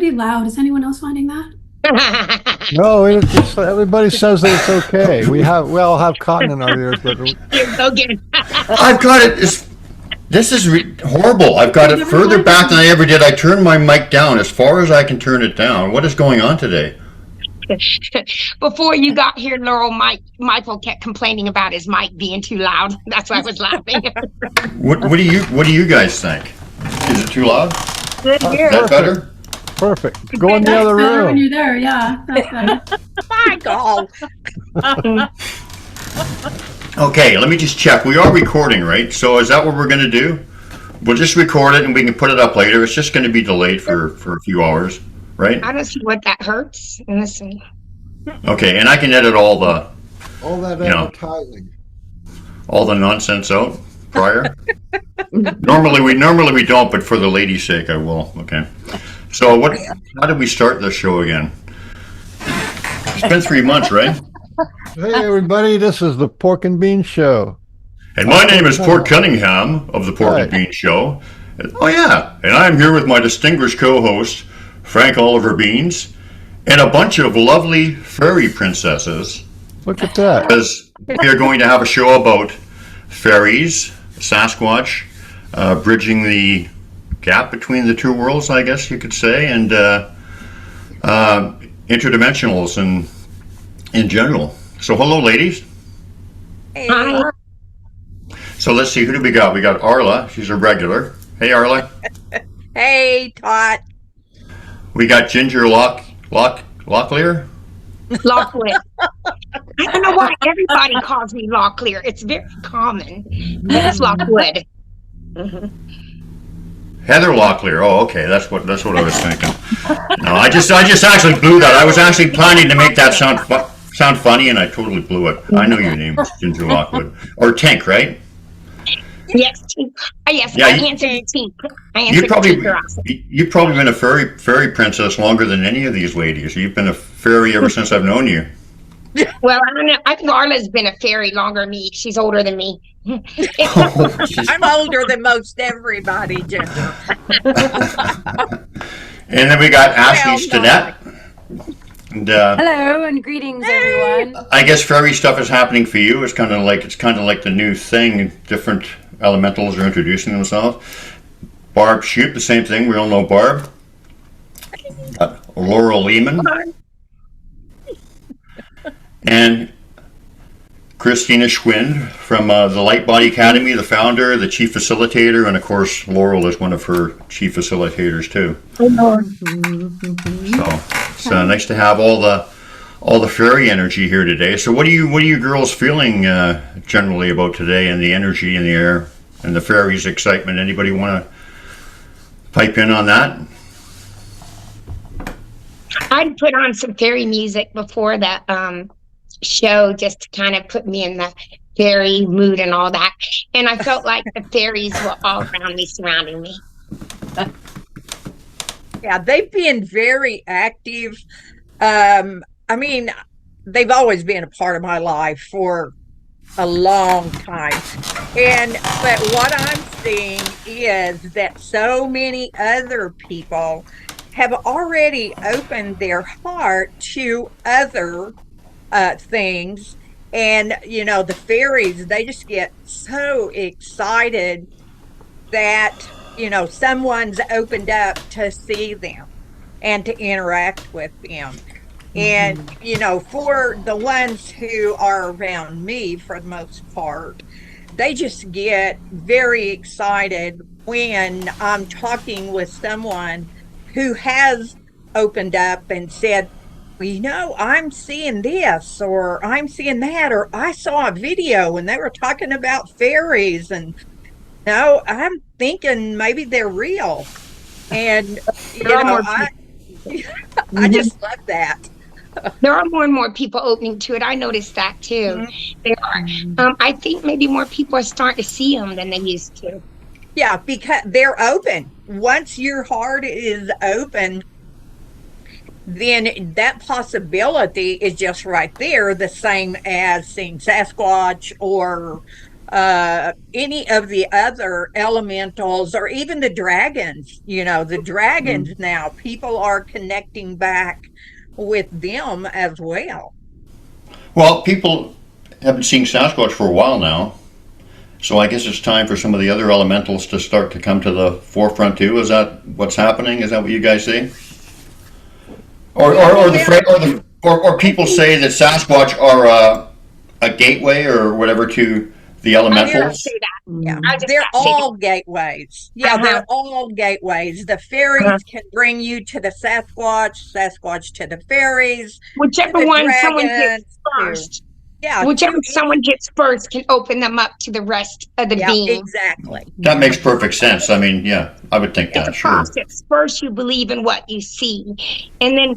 pretty loud. Is anyone else finding that? No, everybody says that it's okay. We all have cotton in our ears, but I've got it. This is horrible. I've got it further back than I ever did. I turned my mic down as far as I can turn it down. What is going on today? Before you got here, Laurel, Michael kept complaining about his mic being too loud. That's why I was laughing. What do you guys think? Is it too loud? Good here. Is that better? Perfect. Go in the other room. When you're there, yeah. That's better. Michael. Okay, let me just check. We are recording, right? So is that what we're going to do? We'll just record it and we can put it up later. It's just going to be delayed for a few hours, right? I don't see what that hurts. Listen. Okay, and I can edit all that advertising, all the nonsense out prior. normally we don't, but for the lady's sake, I will. Okay. So how did we start this show again? It's been 3 months, right? Hey everybody, this is the Pork and Bean Show. And my name is Port Cunningham of the Pork and Bean Show. Oh yeah, and I'm here with my distinguished co-host, Frank Oliver Beans, and a bunch of lovely fairy princesses. Look at that. Because we are going to have a show about fairies, Sasquatch, bridging the gap between the two worlds, I guess you could say, and interdimensionals in general. So hello, ladies. Hey. Hi. So let's see, who do we got? We got Arla. She's a regular. Hey, Arla. Hey, Tot. We got Ginger Locklear. Locklear. I don't know why everybody calls me Locklear. It's very common. It's Lockwood. Heather Locklear. Oh, okay. That's what I was thinking. No, I just actually blew that. I was actually planning to make that sound funny, and I totally blew it. I know your name is Ginger Lockwood or Tink, right? Yes, Tink. Yes, yeah, I answered Tink. You've probably been a fairy princess longer than any of these ladies. You've been a fairy ever since I've known you. Well, I don't know. I think Arla's been a fairy longer than me. She's older than me. I'm older than most everybody, Ginger. And then we got Ashlea Stinnett. And, hello and greetings, everyone. I guess fairy stuff is happening for you. It's kind of like the new thing. Different elementals are introducing themselves. Barb Shoot, the same thing. We all know Barb. Laurel Lehman. And Christina Schwind from the Light Body Academy, the founder, the chief facilitator, and of course Laurel is one of her chief facilitators too. So it's nice to have all the fairy energy here today. So what are you girls feeling generally about today and the energy in the air and the fairies' excitement? Anybody want to pipe in on that? I'd put on some fairy music before the show just to kind of put me in the fairy mood and all that. And I felt like the fairies were all around me, surrounding me. Yeah, they've been very active. I mean, they've always been a part of my life for a long time. But what I'm seeing is that so many other people have already opened their heart to other things, and the fairies, they just get so excited that someone's opened up to see them and to interact with them. And for the ones who are around me, for the most part, they just get very excited when I'm talking with someone who has opened up and said, I'm seeing this, or I'm seeing that, or I saw a video and they were talking about fairies, and I'm thinking maybe they're real. And I just love that. There are more and more people opening to it. I noticed that too. Mm-hmm. There are. I think maybe more people are starting to see them than they used to. Yeah, because they're open. Once your heart is open, then that possibility is just right there, the same as seeing Sasquatch or any of the other elementals or even the dragons. The dragons now, people are connecting back with them as well. Well, people have been seeing Sasquatch for a while now, so I guess it's time for some of the other elementals to start to come to the forefront too. Is that what's happening? Is that what you guys see? Or people say that Sasquatch are a gateway or whatever to the I did not elementals. say that. Yeah, I just they're not say that. all gateways. Yeah, they're all gateways. The fairies can bring you to the Sasquatch, Sasquatch to the fairies, to Whichever the one someone dragons, gets to first. yeah, Whichever to someone gets first can open them up to the rest of the yeah, being. exactly. That makes perfect sense. I mean, yeah, I would think It's a that, sure. process. First, you believe in what you see. And then,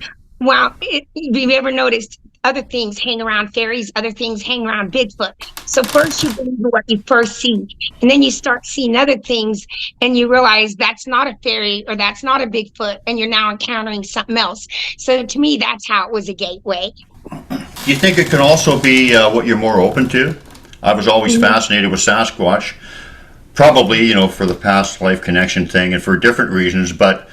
if you've ever noticed other things hang around fairies, other things hang around Bigfoot. So first you believe in what you first see. And then you start seeing other things and you realize that's not a fairy or that's not a Bigfoot. And you're now encountering something else. So to me, that's how it was a gateway. Do you think it could also be what you're more open to? I was always fascinated with Sasquatch, probably, for the past life connection thing and for different reasons, but,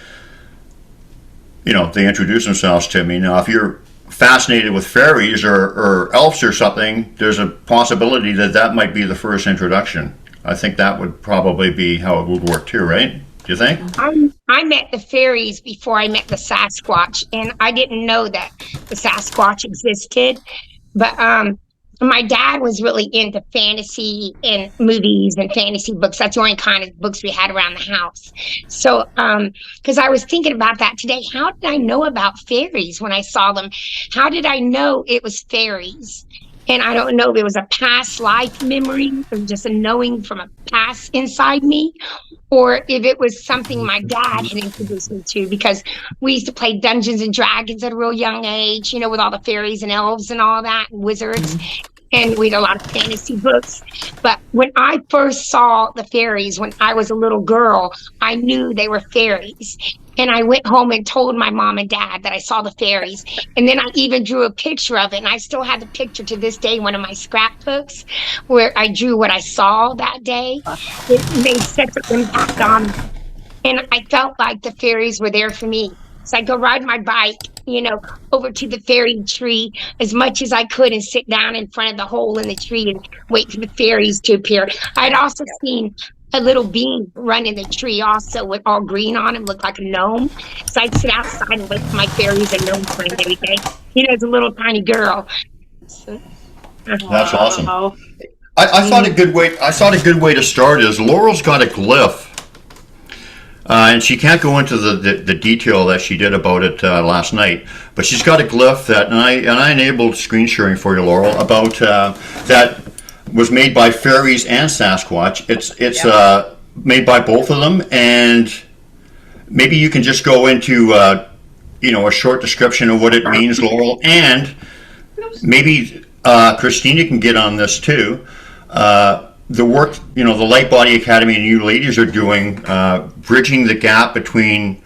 they introduce themselves to me. Now, if you're fascinated with fairies or elves or something, there's a possibility that might be the first introduction. I think that would probably be how it would work too, right? Do you think? I met the fairies before I met the Sasquatch, and I didn't know that the Sasquatch existed. But my dad was really into fantasy and movies and fantasy books. That's the only kind of books we had around the house. So, because I was thinking about that today, how did I know about fairies when I saw them? How did I know it was fairies? And I don't know if it was a past life memory or just a knowing from a past inside me, or if it was something my dad had introduced me to, because we used to play Dungeons and Dragons at a real young age, with all the fairies and elves and all that, and wizards. And we had a lot of fantasy books. But when I first saw the fairies when I was a little girl, I knew they were fairies. And I went home and told my mom and dad that I saw the fairies. And then I even drew a picture of it. And I still have the picture to this day, one of my scrapbooks, where I drew what I saw that day. It made such an impact on me. And I felt like the fairies were there for me. So I go ride my bike, over to the fairy tree as much as I could and sit down in front of the hole in the tree and wait for the fairies to appear. I'd also seen a little being run in the tree also with all green on him, looked like a gnome. So I'd sit outside and wait for my fairies and gnomes friend every day, as a little tiny girl. So, That's awesome. I thought a good way to start is Laurel's got a glyph. And she can't go into the detail that she did about it last night, but she's got a glyph and I enabled screen sharing for you, Laurel, about that was made by fairies and Sasquatch. It's made by both of them, and maybe you can just go into a short description of what it means, Laurel, and maybe Christina can get on this too. The work, the Light Body Academy and you ladies are doing, bridging the gap between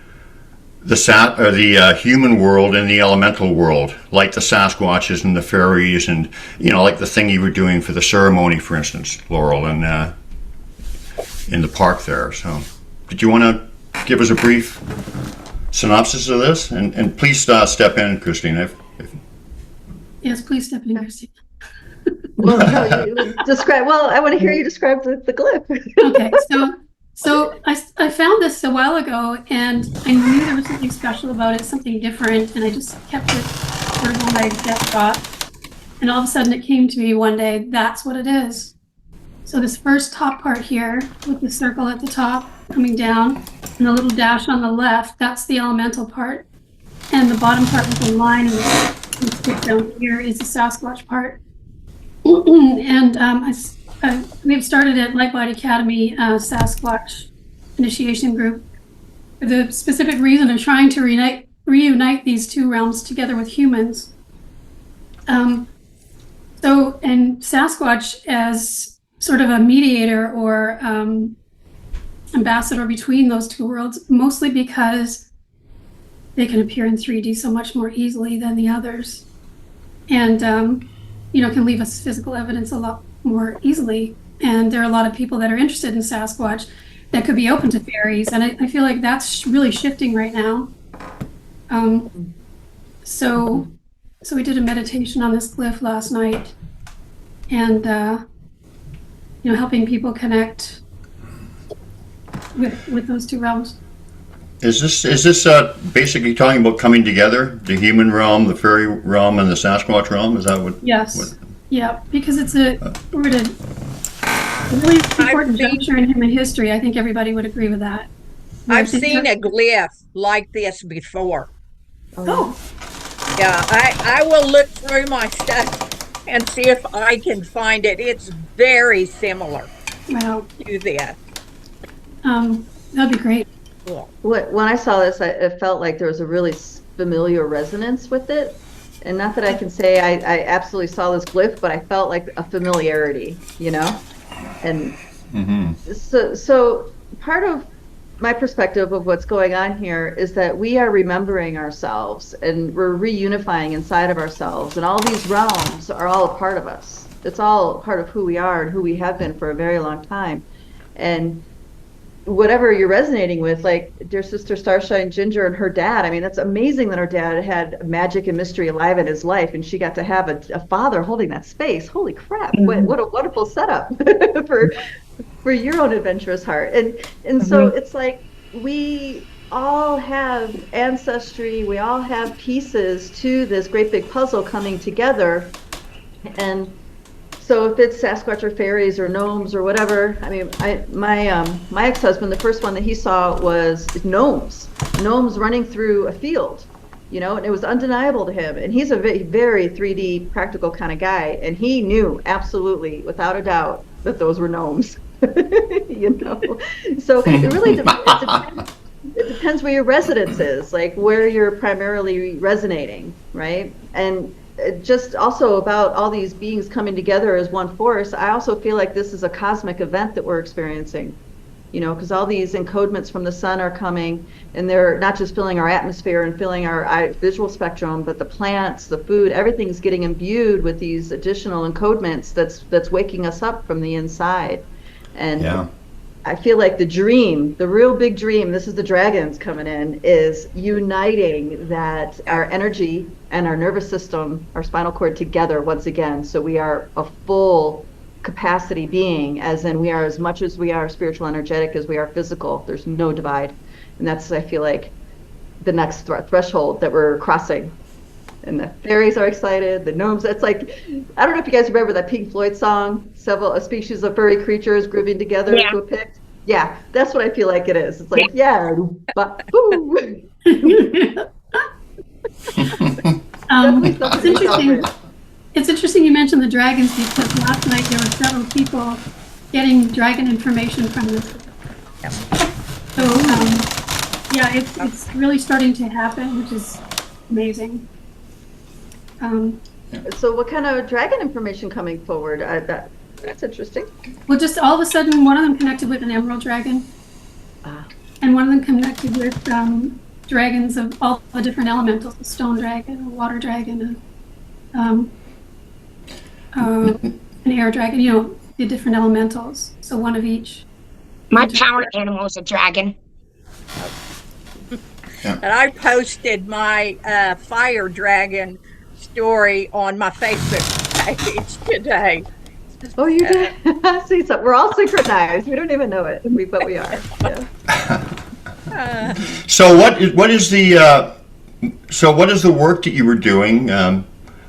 the human world and the elemental world, like the Sasquatches and the fairies, and like the thing you were doing for the ceremony, for instance, Laurel, and in the park there. So, did you want to give us a brief synopsis of this? And please step in, Christina. Yes, please step in, Christina. Well, no, you describe. Well, I want to hear you describe the glyph. Okay, so I found this a while ago, and I knew there was something special about it, something different, and I just kept it sort of on my desktop. And all of a sudden, it came to me one day. That's what it is. So this first top part here, with the circle at the top coming down, and the little dash on the left, that's the elemental part, and the bottom part with the line and the stick down here is the Sasquatch part. And we've started at Light Body Academy Sasquatch initiation group for the specific reason of trying to reunite these two realms together with humans. And Sasquatch as sort of a mediator or ambassador between those two worlds, mostly because they can appear in 3D so much more easily than the others. And can leave us physical evidence a lot more easily. and there are a lot of people that are interested in Sasquatch that could be open to fairies, and I feel like that's really shifting right now. So we did a meditation on this glyph last night, and helping people connect with those two realms. Is this basically talking about coming together, the human realm, the fairy realm, and the Sasquatch realm? Is that what? Yes. Yeah, because we're at a really important juncture in human history. I think everybody would agree with that. I've seen a glyph like this before. Oh. Yeah, I will look through my stuff and see if I can find it. It's very similar to this. That'd be great. Cool. When I saw this, it felt like there was a really familiar resonance with it. And not that I can say I absolutely saw this glyph, but I felt like a familiarity, And so part of my perspective of what's going on here is that we are remembering ourselves and we're reunifying inside of ourselves. And all these realms are all a part of us. It's all part of who we are and who we have been for a very long time. And whatever you're resonating with, like dear sister Starshine Ginger and her dad, I mean, that's amazing that her dad had magic and mystery alive in his life, and she got to have a father holding that space. Holy crap, what a wonderful setup for your own adventurous heart. And so it's like we all have ancestry, we all have pieces to this great big puzzle coming together. And so if it's Sasquatch or fairies or gnomes or whatever, I mean, my ex-husband, the first one that he saw was gnomes running through a field, and it was undeniable to him. And he's a very 3D practical kind of guy, and he knew absolutely, without a doubt, that those were gnomes. So it really it depends where your residence is, like where you're primarily resonating, right? And just also about all these beings coming together as one force, I also feel like this is a cosmic event that we're experiencing, because all these encodements from the sun are coming, and they're not just filling our atmosphere and filling our visual spectrum, but the plants, the food, everything's getting imbued with these additional encodements that's waking us up from the inside. And I feel like the real big dream, this is the dragons coming in, is uniting that our energy and our nervous system, our spinal cord together once again. So we are a full capacity being, as in we are as much as we are spiritual, energetic as we are physical. There's no divide. And that's, I feel like, the next threshold that we're crossing. And the fairies are excited, the gnomes, it's like, I don't know if you guys remember that Pink Floyd song, a species of furry creatures grooving together into a pict. Yeah, that's what I feel like it is. It's like, It's interesting. It's interesting you mentioned the dragons, because last night there were several people getting dragon information from this. So, it's really starting to happen, which is amazing. So what kind of dragon information coming forward? That's interesting. Well, just all of a sudden, one of them connected with an emerald dragon, and one of them connected with dragons of all the different elementals: a stone dragon, a water dragon, an air dragon. The different elementals. So one of each. My power animal is a dragon. And I posted my fire dragon story on my Facebook page today. Oh, you did? See, so we're all synchronized. We don't even know it, but we are. Yeah. So what is the work that you were doing,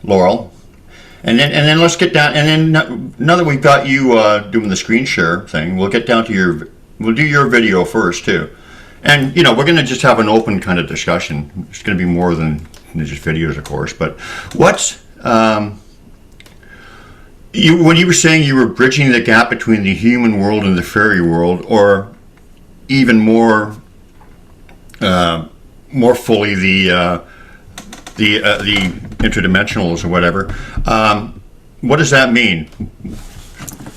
Laurel? And then let's get down. And then now that we've got you doing the screen share thing, we'll get down to we'll do your video first too. And we're going to just have an open kind of discussion. It's going to be more than just videos, of course. But what's when you were saying you were bridging the gap between the human world and the fairy world, or even more fully the interdimensionals or whatever, what does that mean?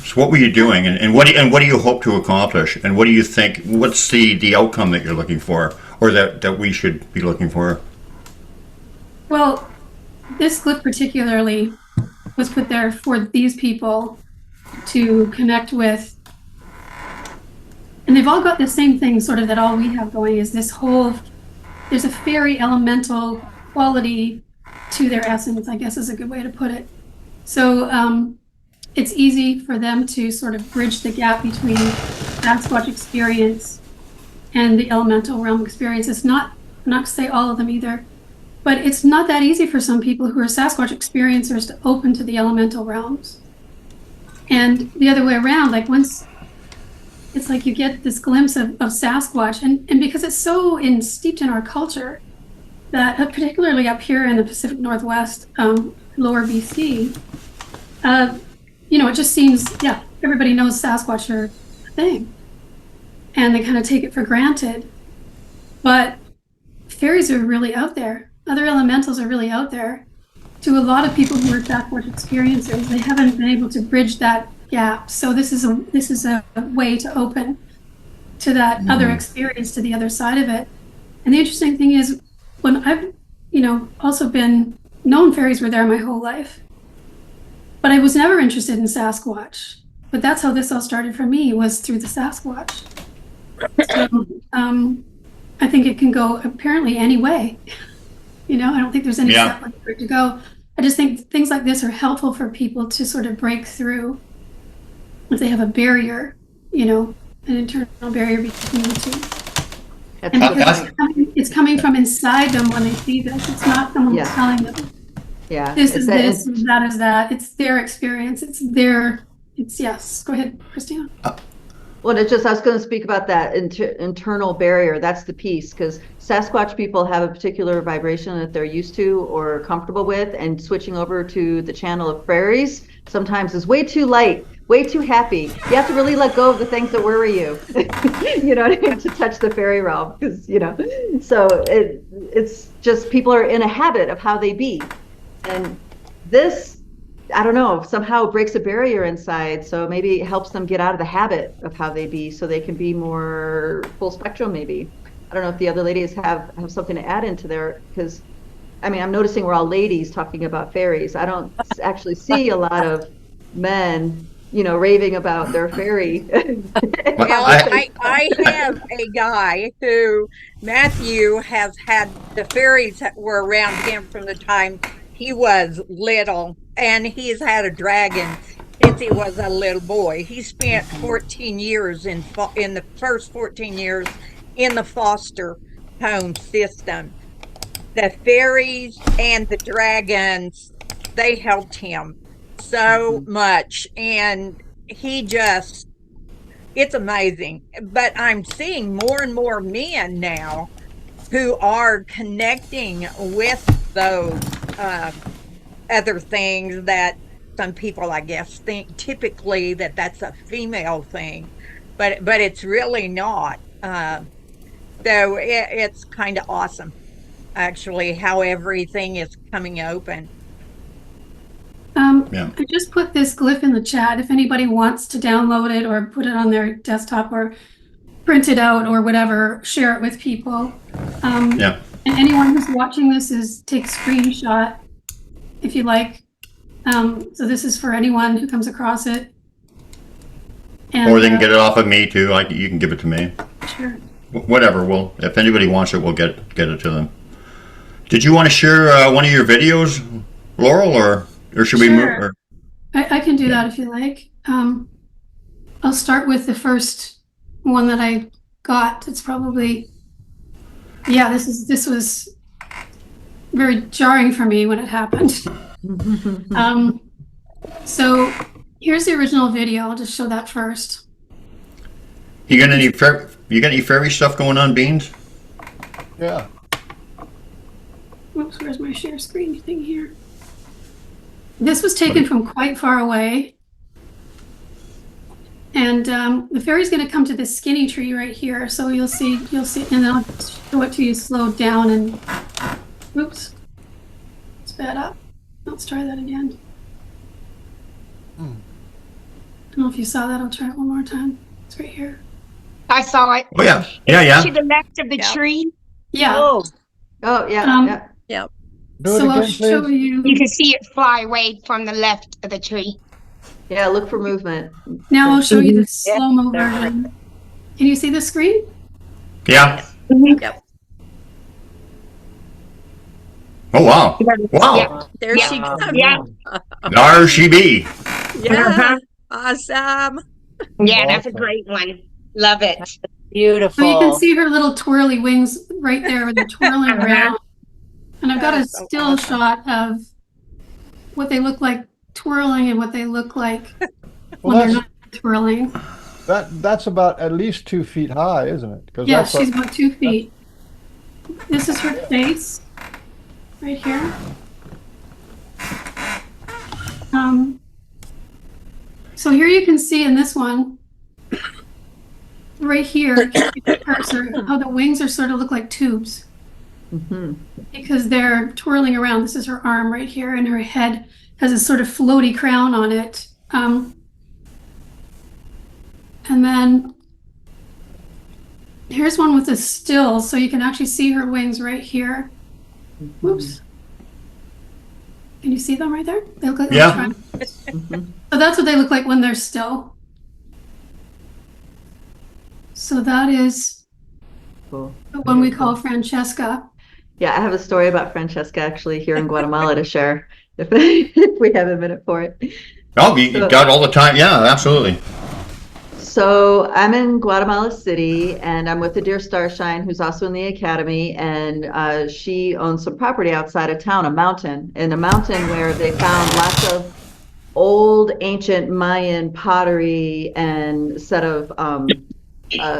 So what were you doing, and what do you hope to accomplish, and what do you think? What's the outcome that you're looking for, or that we should be looking for? Well, this glyph particularly was put there for these people to connect with. And they've all got the same thing, sort of, that all we have going is this whole, there's a fairy elemental quality to their essence, I guess is a good way to put it. So it's easy for them to sort of bridge the gap between Sasquatch experience and the elemental realm experience. It's not to say all of them either, but it's not that easy for some people who are Sasquatch experiencers to open to the elemental realms. And the other way around, like once it's like you get this glimpse of Sasquatch, and because it's so steeped in our culture, that particularly up here in the Pacific Northwest, lower BC, it just seems, everybody knows Sasquatch are a thing. And they kind of take it for granted. But fairies are really out there. Other elementals are really out there. To a lot of people who are Sasquatch experiencers, they haven't been able to bridge that gap. So this is a way to open to that other experience, to the other side of it. And the interesting thing is, when I've, also been known fairies were there my whole life, but I was never interested in Sasquatch. But that's how this all started for me, was through the Sasquatch. So I think it can go apparently any way. I don't think there's any set way for it to go. I just think things like this are helpful for people to sort of break through if they have a barrier, an internal barrier between the two. And because it's coming from inside them when they see this. It's not someone telling them. Yeah. This is this, that is that. It's their experience. Yes. Go ahead, Christina. Well, I was going to speak about that internal barrier. That's the piece, because Sasquatch people have a particular vibration that they're used to or comfortable with, and switching over to the channel of fairies sometimes is way too light, way too happy. You have to really let go of the things that worry you, to touch the fairy realm, because, so it's just people are in a habit of how they be. And this, I don't know, somehow breaks a barrier inside. So maybe it helps them get out of the habit of how they be, so they can be more full spectrum, maybe. I don't know if the other ladies have something to add into there, because, I'm noticing we're all ladies talking about fairies. I don't actually see a lot of men, raving about their fairy. Well, I have a guy who, Matthew, has had the fairies that were around him from the time he was little, and he's had a dragon since he was a little boy. He spent 14 years in the first 14 years in the foster home system. The fairies and the dragons, they helped him so much, and it's amazing. But I'm seeing more and more men now who are connecting with those other things that some people, I guess, think typically that's a female thing, but it's really not. So it's kind of awesome, actually, how everything is coming open. I just put this glyph in the chat. If anybody wants to download it or put it on their desktop or print it out or whatever, share it with people. And anyone who's watching this take a screenshot if you like. So this is for anyone who comes across it. And, or they can get it off of me too. You can give it to me. Sure. Whatever. If anybody wants it, we'll get it to them. Did you want to share one of your videos, Laurel, or should we move? Or? I can do that if you like. I'll start with the first one that I got. It's probably, this was very jarring for me when it happened. So here's the original video. I'll just show that first. You got any fairy stuff going on, Beans? Yeah. Oops, where's my share screen thing here? This was taken from quite far away. And the fairy's going to come to this skinny tree right here. So you'll see, and then I'll show it to you slowed down and, oops, sped up. Let's try that again. I don't know if you saw that. I'll try it one more time. It's right here. I saw it. Oh yeah. To the left of the tree. Yeah. Oh yeah. Yep. Do it So again, I'll show please. you. You can see it fly away from the left of the tree. Yeah, look for movement. Now I'll show you the Yeah, slow-mo they're- version. Can you see the screen? Yeah. Yep. Oh, wow. Yeah. Wow. There Yeah. she comes. Yeah. There she be. Yeah. Awesome. Yeah, that's a Awesome. great one. Love it. So you can Beautiful. see her little twirly wings right there with the twirling Uh-huh. around. And I've got a That's so still awesome. shot of what they look like twirling and what they look like Well, when they're that's not twirling. that's about at least 2 feet high, isn't it? Because Yeah, that's she's what, about 2 feet. This is her face, right here. So here you can see in this one, right here, the cursor, how the wings are sort of look like tubes Mm-hmm. because they're twirling around. This is her arm right here, and her head has a sort of floaty crown on it. And then here's one with a still, so you can actually see her wings right here. Whoops. Can you see them right there? They look like Yeah. Mm-hmm. So that's what they look like when they're still. So that is Cool. the one we call Francesca. Yeah, I have a story about Francesca actually here in Guatemala to share if we have a minute for it. Oh, you got all the time. Yeah, absolutely. So I'm in Guatemala City and I'm with the dear Starshine, who's also in the academy, and she owns some property outside of town, a mountain where they found lots of old ancient Mayan pottery and set of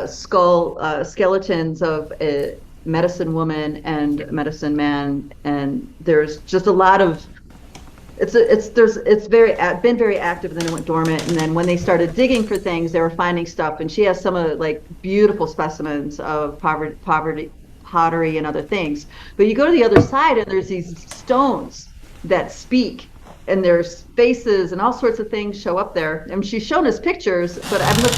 skeletons of a medicine woman and medicine man, and there's just a lot of it's been very active, and then it went dormant, and then when they started digging for things, they were finding stuff, and she has some of like beautiful specimens of pottery and other things. But you go to the other side and there's these stones that speak, and there's faces and all sorts of things show up there. And she's shown us pictures, but I'm the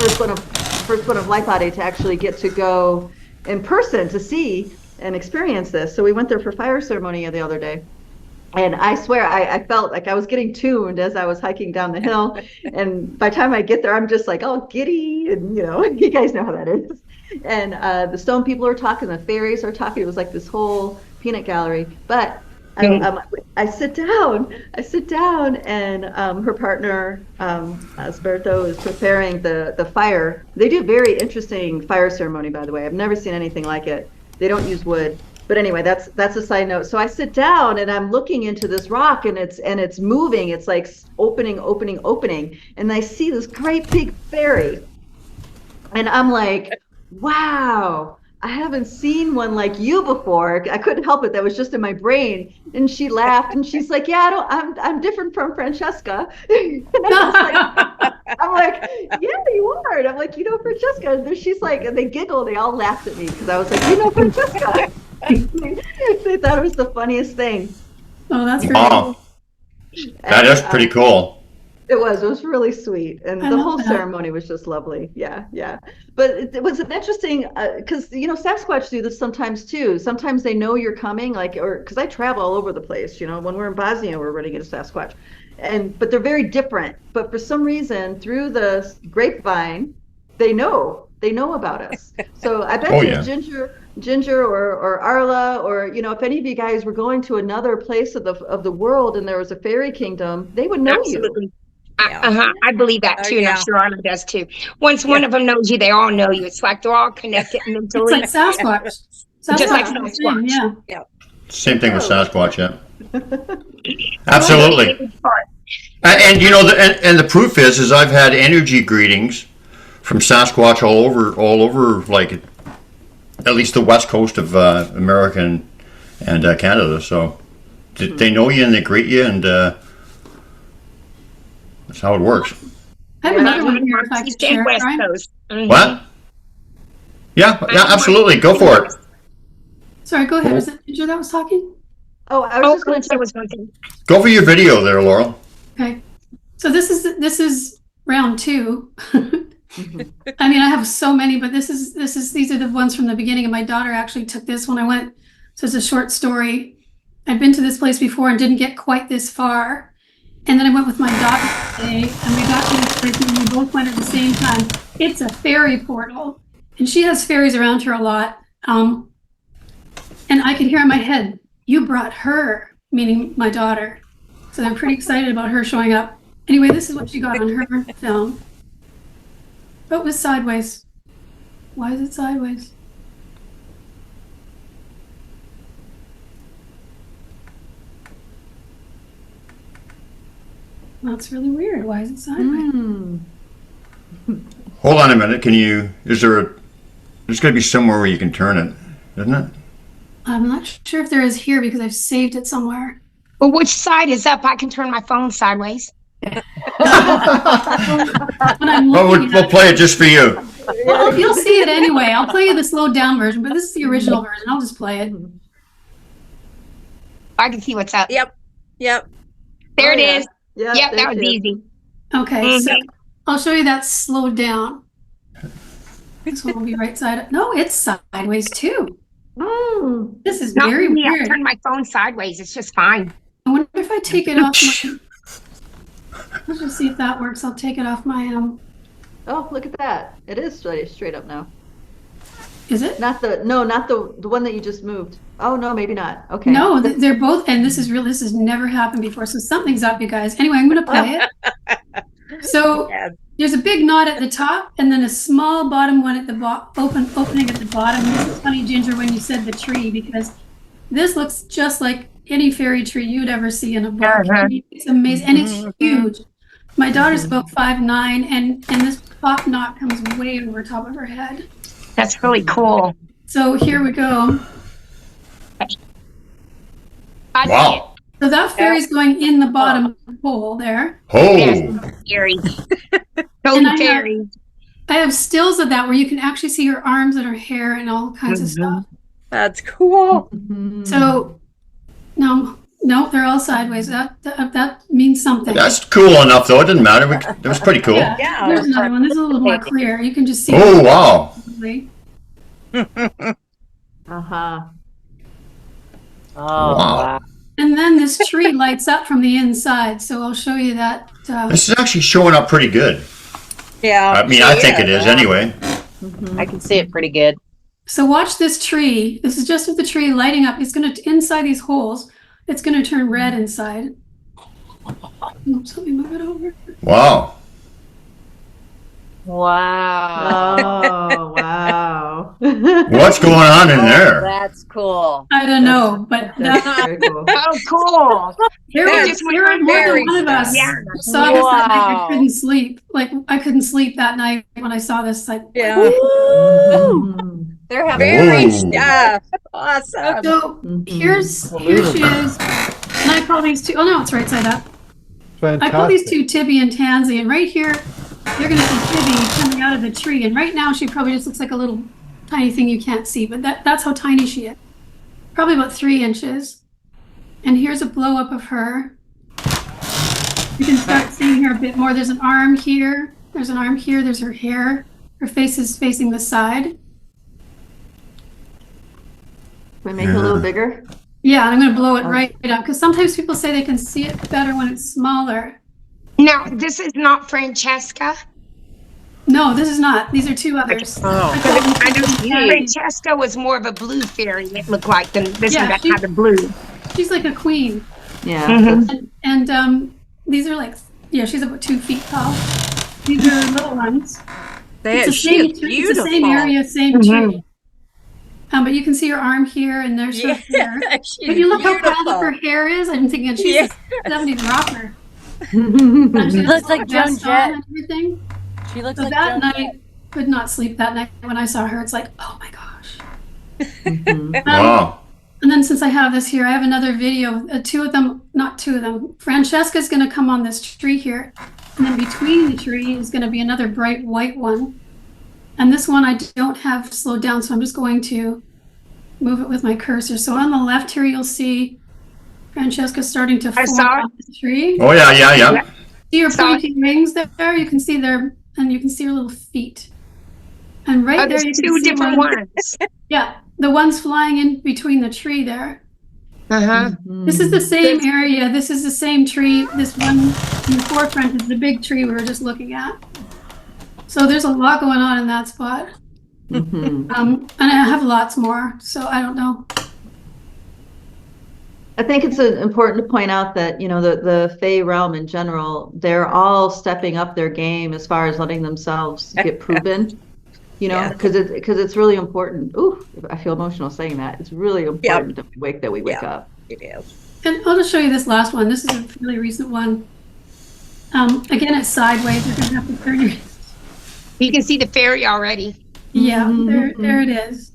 first one of Light Body to actually get to go in person to see and experience this. So we went there for fire ceremony the other day. And I swear, I felt like I was getting tuned as I was hiking down the hill. And by the time I get there, I'm just like, oh, giddy. And, you know, you guys know how that is. And the stone people are talking, the fairies are talking. It was like this whole peanut gallery. But I sit down, and her partner, Asberto, is preparing the fire. They do very interesting fire ceremony, by the way. I've never seen anything like it. They don't use wood. But anyway, that's a side note. So I sit down and I'm looking into this rock, and it's moving. It's like opening. And I see this great big fairy. And I'm like, wow, I haven't seen one like you before. I couldn't help it. That was just in my brain. And she laughed and she's like, yeah, I'm different from Francesca. And I'm like, yeah, you are. And I'm like, you know Francesca. And she's like, and they giggled. They all laughed at me because I was like, you know Francesca. They thought it was the funniest thing. Oh, that's pretty Wow. cool. That is pretty cool. It was really sweet, and I the love whole that. ceremony was just lovely. Yeah. But it was an interesting because you know Sasquatch do this sometimes too. Sometimes they know you're coming, like, or because I travel all over the place. You know, when we're in Bosnia, we're running into Sasquatch, but they're very different. But for some reason, through the grapevine, they know about us. So I bet you Ginger or Arla, or you know, if any of you guys were going to another place of the world and there was a fairy kingdom, they would know Absolutely. you. I believe that too, and I'm sure Arla does too. Once one of them knows you, they all know you. It's like they're all connected It's mentally. like Sasquatch. Just like Sasquatch, Sasquatch. yeah. Same thing with Sasquatch, yeah. Absolutely. And you know, and the proof is I've had energy greetings from Sasquatch all over, like at least the west coast of America and Canada. So they know you and they greet you, and that's how it works. I have another one here if I could share. West Brian. Coast. Mhm. What? Yeah, absolutely. Go for it. Sorry, go ahead. Was it Ginger that was talking? Oh, I was just going to say, was one thing. Go for your video there, Laurel. Okay. So this is round 2. I mean, I have so many, but these are the ones from the beginning. And my daughter actually took this when I went. So it's a short story. I'd been to this place before and didn't get quite this far. And then I went with my daughter today, and we got to this place, and we both went at the same time. It's a fairy portal, and she has fairies around her a lot. And I could hear in my head, "You brought her," meaning my daughter. So I'm pretty excited about her showing up. Anyway, this is what she got on her film. But it was sideways. Why is it sideways? Well, it's really weird. Why is it sideways? Hold on a minute. There's got to be somewhere where you can turn it, isn't it? I'm not sure if there is here because I've saved it somewhere. Well, which side is up? I can turn my phone sideways. When I'm Well, looking we'll at play it just for you. Well, you'll see it anyway. I'll play you the slowed down version, but this is the original version. I'll just play it. I can see what's up. Yep. There it is. Yeah, Yep, there that was she is. easy. Okay, so I'll show you that slowed down. This one will be right side up. No, it's sideways too. Mm. This is Not very for me. I weird. turn my phone sideways. It's just fine. I wonder if I take it off my... Let's just see if that works. I'll take it off my... Oh, look at that. It is straight up now. Is it? Not the one that you just moved. Oh, no, maybe not. Okay. No, they're both... And this is real. This has never happened before. So something's up, you guys. Anyway, I'm going to play it. So Yeah. there's a big knot at the top and then a small bottom one at the opening at the bottom. This is funny, Ginger, when you said the tree, because this looks just like any fairy tree you'd ever see in a book. It's amazing. And it's huge. My daughter's about 5'9", and this top knot comes way over top of her head. That's really cool. So here we go. I see it. Wow. So that fairy's going in the bottom hole there. Oh, Yes, fairy. And Total I have- fairy. I have stills of that where you can actually see her arms and her hair and all kinds of stuff. That's cool. Mhm. So, no, they're all sideways. That means something. that's cool enough, though. It didn't matter. That was pretty cool. Yeah. Yeah. There's another one. This is a little more clear. You can just see. Oh, wow. Uh-huh. Oh, Wow. And then this tree lights up from the inside. So I'll show you that. This is actually showing up pretty good. Yeah. I mean, I think it is anyway. I can see it pretty good. So watch this tree. This is just with the tree lighting up. It's going to, inside these holes, it's going to turn red inside. Oops, let me move it over. Wow. Wow. Oh, wow. What's going on in there? That's cool. I don't know, but That's that, very cool. Oh, cool. there That's were more very than one of us Yeah. who saw this that night. I Wow. couldn't sleep. Like, I couldn't sleep that night when I saw this. Like, Yeah. Mhm. They're having Very Whoa. awesome. So Mhm. here she is. And I call these two, oh no, it's right side up. I call these Fantastic. two Tibby and Tansy. And right here, you're going to see Tibby coming out of the tree. And right now, she probably just looks like a little tiny thing you can't see. But that's how tiny she is. Probably about 3 inches. And here's a blow up of her. You can start seeing her a bit more. There's an arm here. There's an arm here. There's her hair. Her face is facing the side. Can we make it a little bigger? Yeah, and I'm going to blow it right up because sometimes people say they can see it better when it's smaller. Now, this is not Francesca. No, this is not. These are two others. Oh. I call them I know Tibby and Tansy. Francesca was more of a blue fairy, it looked like, than this Yeah, one that she- had the blue. She's like a queen. Yeah. Mhm. that's- And these are like, yeah, she's about 2 feet tall. These are little ones. That, It's the she same, is it's the beautiful. same area, same Mhm. tree. But you can see her arm here and there's her hair. Yeah, she's But you look how piled up her beautiful. hair is. I'm thinking she's Yeah. 70 rocker. And she has looks like a Joan vest on Jett. and everything. She looks So like that Joan night, Jett. could not sleep that night when I saw her. It's like, oh my gosh. Mhm. Wow. And then since I have this here, I have another video, two of them, not two of them. Francesca's going to come on this tree here. And then between the tree is going to be another bright white one. And this one I don't have slowed down, so I'm just going to move it with my cursor. So on the left here, you'll see Francesca starting to I form saw it. on the tree. Oh, yeah. See her Saw it. pointing wings there? You can see there, and you can see her little feet. And right Oh, there, there's you can two see different one. ones. Yeah, the ones flying in between the tree there. Uh-huh. This is the same area. This is the same tree. This one in the forefront is the big tree we were just looking at. So there's a lot going on in that spot. Mhm. And I have lots more, so I don't know. I think it's important to point out that, the Fae realm in general, they're all stepping up their game as far as letting themselves get proven, Yeah. because it's really important. Ooh, I feel emotional saying that. It's really important that we wake Yeah. up. It is. And I'll just show you this last one. This is a really recent one. Again, it's sideways. You're gonna have to turn your. You can see the fairy already. Yeah, Mhm. there it is.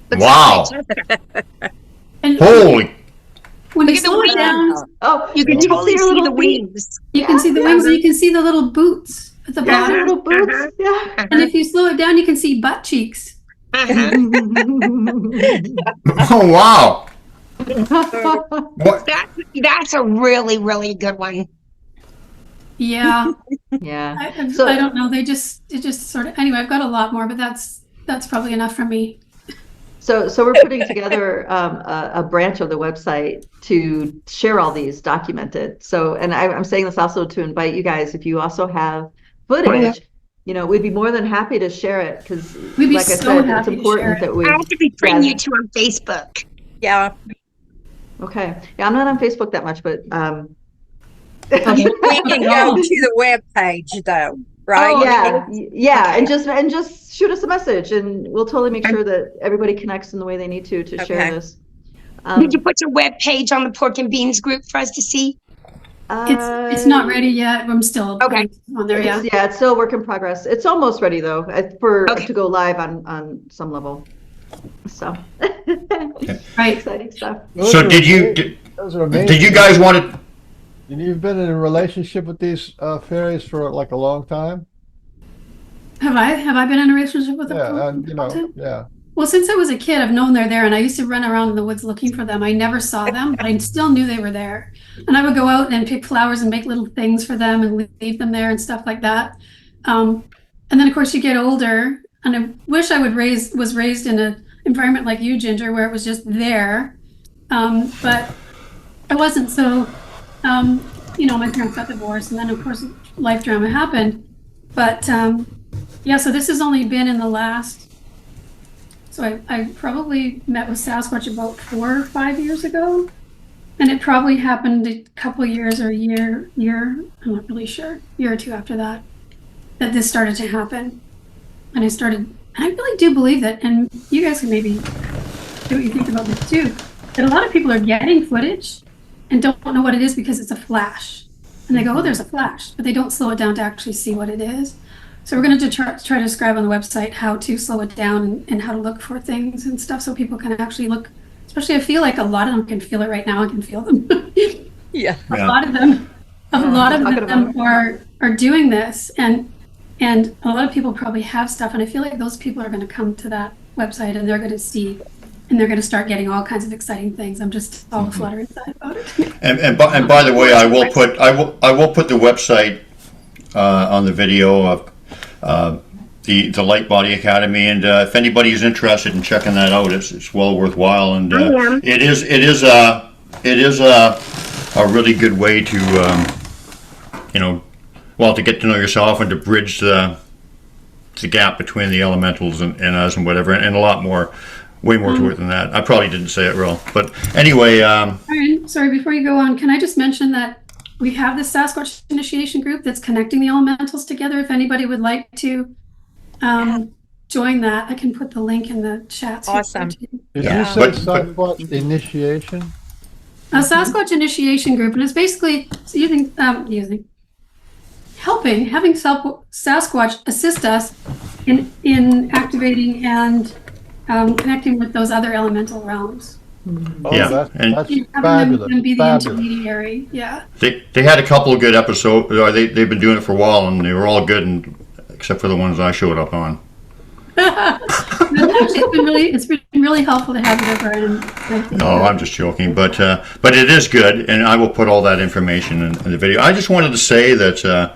Looks Wow. like Francesca. And Holy, when you Look at the slow it wings. down, Oh, You can and totally her see little the feet. wings. you can see the wings and you can see the little boots at the Yeah, her bottom. little boots. Uh-huh. Yeah. And if you slow it down, you can see butt cheeks. Uh-huh. oh wow. What? That's a really, really good one. Yeah, Yeah. I don't know. It just sort of. Anyway, I've got a lot more, but that's probably enough for me. So we're putting together a branch of the website to share all these documented. So, and I'm saying this also to invite you guys, if you also have footage, we'd be more than happy to share it, because, We'd be like I so said, it's happy to share important it. that we. I have to be friend Yeah. you two on Facebook. Yeah. Okay. Yeah, I'm not on Facebook that much, but We can go to the web page though, right? Oh, yeah, Okay. and just shoot us a message, and we'll totally make sure that everybody connects in the way they need to share Okay. this. Did you put your web page on the Pork and Beans group for us to see? It's not ready yet. I'm still Okay. on there. Yeah. It's still a work in progress. It's almost ready though, Okay. to go live on some level. So Right. exciting stuff. So did you Those are amazing. did you guys want to? And you've been in a relationship with these fairies for like a long time? Have I been in a relationship with Yeah, a yeah. Well, since I was a kid, I've known they're there, and I used to run around in the woods looking for them. I never saw them, but I still knew they were there. And I would go out and pick flowers and make little things for them and leave them there and stuff like that. And then, of course, you get older, and I wish I was raised in an environment like you, Ginger, where it was just there. But I wasn't. So, my parents got divorced, and then, of course, life drama happened. But yeah, so this has only been in the last. So I probably met with Sasquatch about 4 or 5 years ago, and it probably happened a couple years or a year, I'm not really sure, year or two after that this started to happen. And I really do believe that, and you guys can maybe see what you think about this too, that a lot of people are getting footage and don't know what it is because it's a flash. And they go, oh, there's a flash, but they don't slow it down to actually see what it is. So we're going to try to describe on the website how to slow it down and how to look for things and stuff so people can actually look. Especially, I feel like a lot of them can feel it right now. I can feel them. Yeah. A lot of them are doing this, and a lot of people probably have stuff. And I feel like those people are going to come to that website and they're going to see, and they're going to start getting all kinds of exciting things. I'm just all fluttered inside about it. And by the way, I will put the website on the video of the Light Body Academy, and if anybody is interested in checking that out, it's well worthwhile, and it is a really good way to to get to know yourself and to bridge the gap between the elementals and us and whatever, and a lot more. Way more to it than that. I probably didn't say it real, but anyway. Aaron, sorry, before you go on, can I just mention that we have this Sasquatch initiation group that's connecting the elementals together. If anybody would like to join that, I can put the link in the chat. Awesome. Did you say Sasquatch initiation? A Sasquatch initiation group, and it's basically having Sasquatch assist us in activating and connecting with those other elemental realms. Oh, Yeah, that's and- Having them be the fabulous. intermediary. Yeah. They had a couple of good episodes. They've been doing it for a while, and they were all good, except for the ones I showed up on. It's been really helpful to have you there, Brian. No, I'm just joking, but it is good, and I will put all that information in the video. I just wanted to say that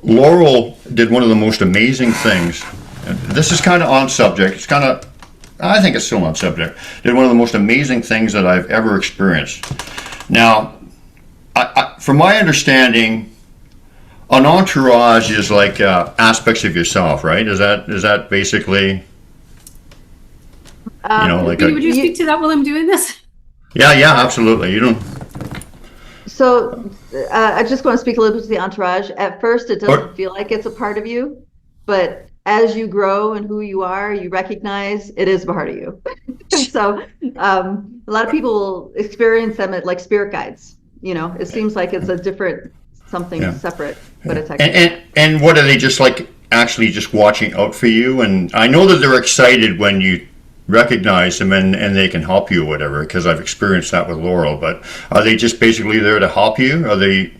Laurel did one of the most amazing things. And this is kind of on subject. It's kind of I think it's still on subject. Did one of the most amazing things that I've ever experienced. Now, from my understanding, an entourage is like aspects of yourself, right? Is that basically, like Would you speak to that while I'm doing this? Yeah, absolutely. You don't. So I just want to speak a little bit to the entourage. At first, it doesn't feel like it's a part of you, but as you grow and who you are, you recognize it is a part of you. So a lot of people experience them like spirit guides. It seems like it's a different something separate, but it's actually. And what are they just like? Actually, just watching out for you? And I know that they're excited when you recognize them and they can help you or whatever, because I've experienced that with Laurel. But are they just basically there to help you? Are they?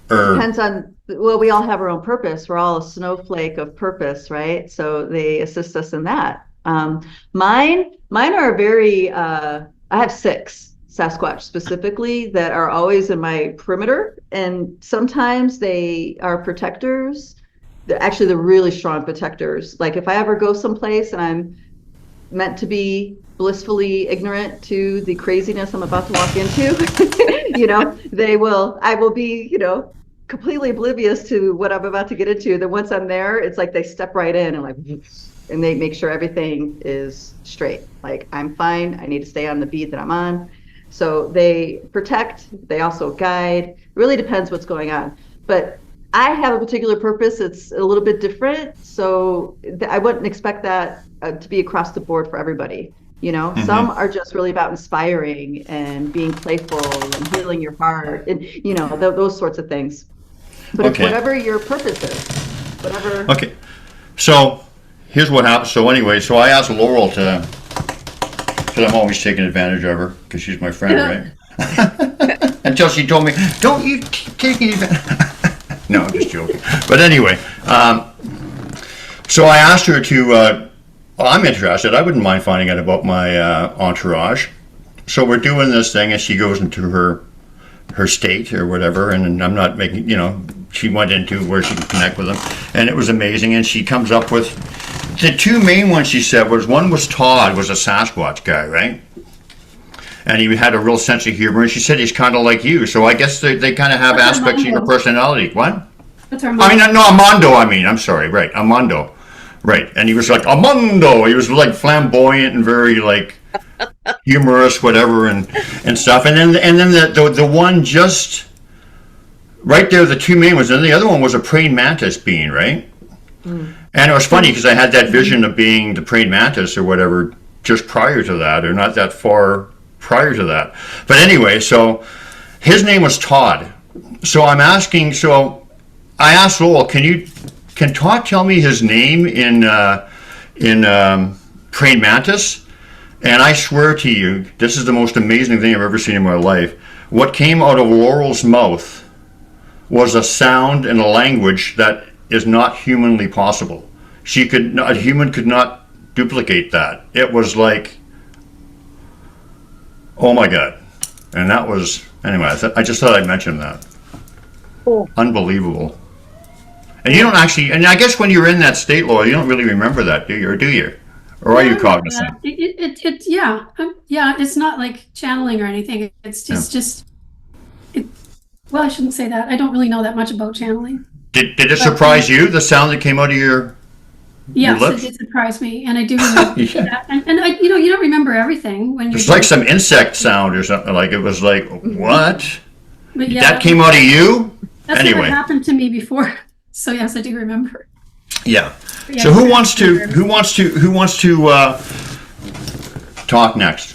Depends on. Well, we all have our own purpose. We're all a snowflake of purpose, right? So they assist us in that. Mine are very. I have 6 Sasquatch specifically that are always in my perimeter, and sometimes they are protectors. They're really strong protectors. Like if I ever go someplace and I'm meant to be blissfully ignorant to the craziness I'm about to walk into, I will be, completely oblivious to what I'm about to get into. Then once I'm there, it's like they step right in and they make sure everything is straight. Like I'm fine. I need to stay on the beat that I'm on. So they protect, they also guide. It really depends what's going on. But I have a particular purpose. It's a little bit different. So I wouldn't expect that to be across the board for everybody. Some are just really about inspiring and being playful and healing your heart and, those sorts of things. But it's whatever your purpose is, whatever. Okay. So here's what happened. So anyway, I asked Laurel because I'm always taking advantage of her because she's my friend, right? Until she told me, don't you take advantage. No, I'm just joking. But anyway, so I asked her to, I'm interested. I wouldn't mind finding out about my entourage. So we're doing this thing and she goes into her state or whatever, and I'm not making, she went into where she could connect with them, and it was amazing. And she comes up with the 2 main ones. She said one was Todd, was a Sasquatch guy, right? And he had a real sense of humor, and she said he's kind of like you. So I guess they kind of have aspects of your personality. What? That's Armando. I'm sorry, right, Armando, right? And he was like Armando. He was like flamboyant and very like humorous, whatever, and stuff. And then the one just right there, the 2 main ones, and the other one was a praying mantis being, right? And it was funny because I had that vision of being the praying mantis or whatever just prior to that, or not that far prior to that. But anyway, so his name was Todd. So I asked Laurel, can Todd tell me his name in praying mantis? And I swear to you, this is the most amazing thing I've ever seen in my life. What came out of Laurel's mouth was a sound and a language that is not humanly possible. A human could not duplicate that. It was like, oh my God. And that was, anyway, I just thought I'd mention that. Cool. Unbelievable. And you don't actually, and I guess when you're in that state, Laura, you don't really remember that, do you? Or do you? Or are you cognizant? It's not like channeling or anything. It's just well, I shouldn't say that. I don't really know that much about channeling. Did it surprise you, the sound that came out of your Yes, lips? it did surprise me, and I do remember that. And I, you don't remember everything when you're. It's like some insect sound or something. Like it was like, what? But that came out of you? That's anyway. never happened to me before. So yes, I do remember. Yeah. So who wants to talk next?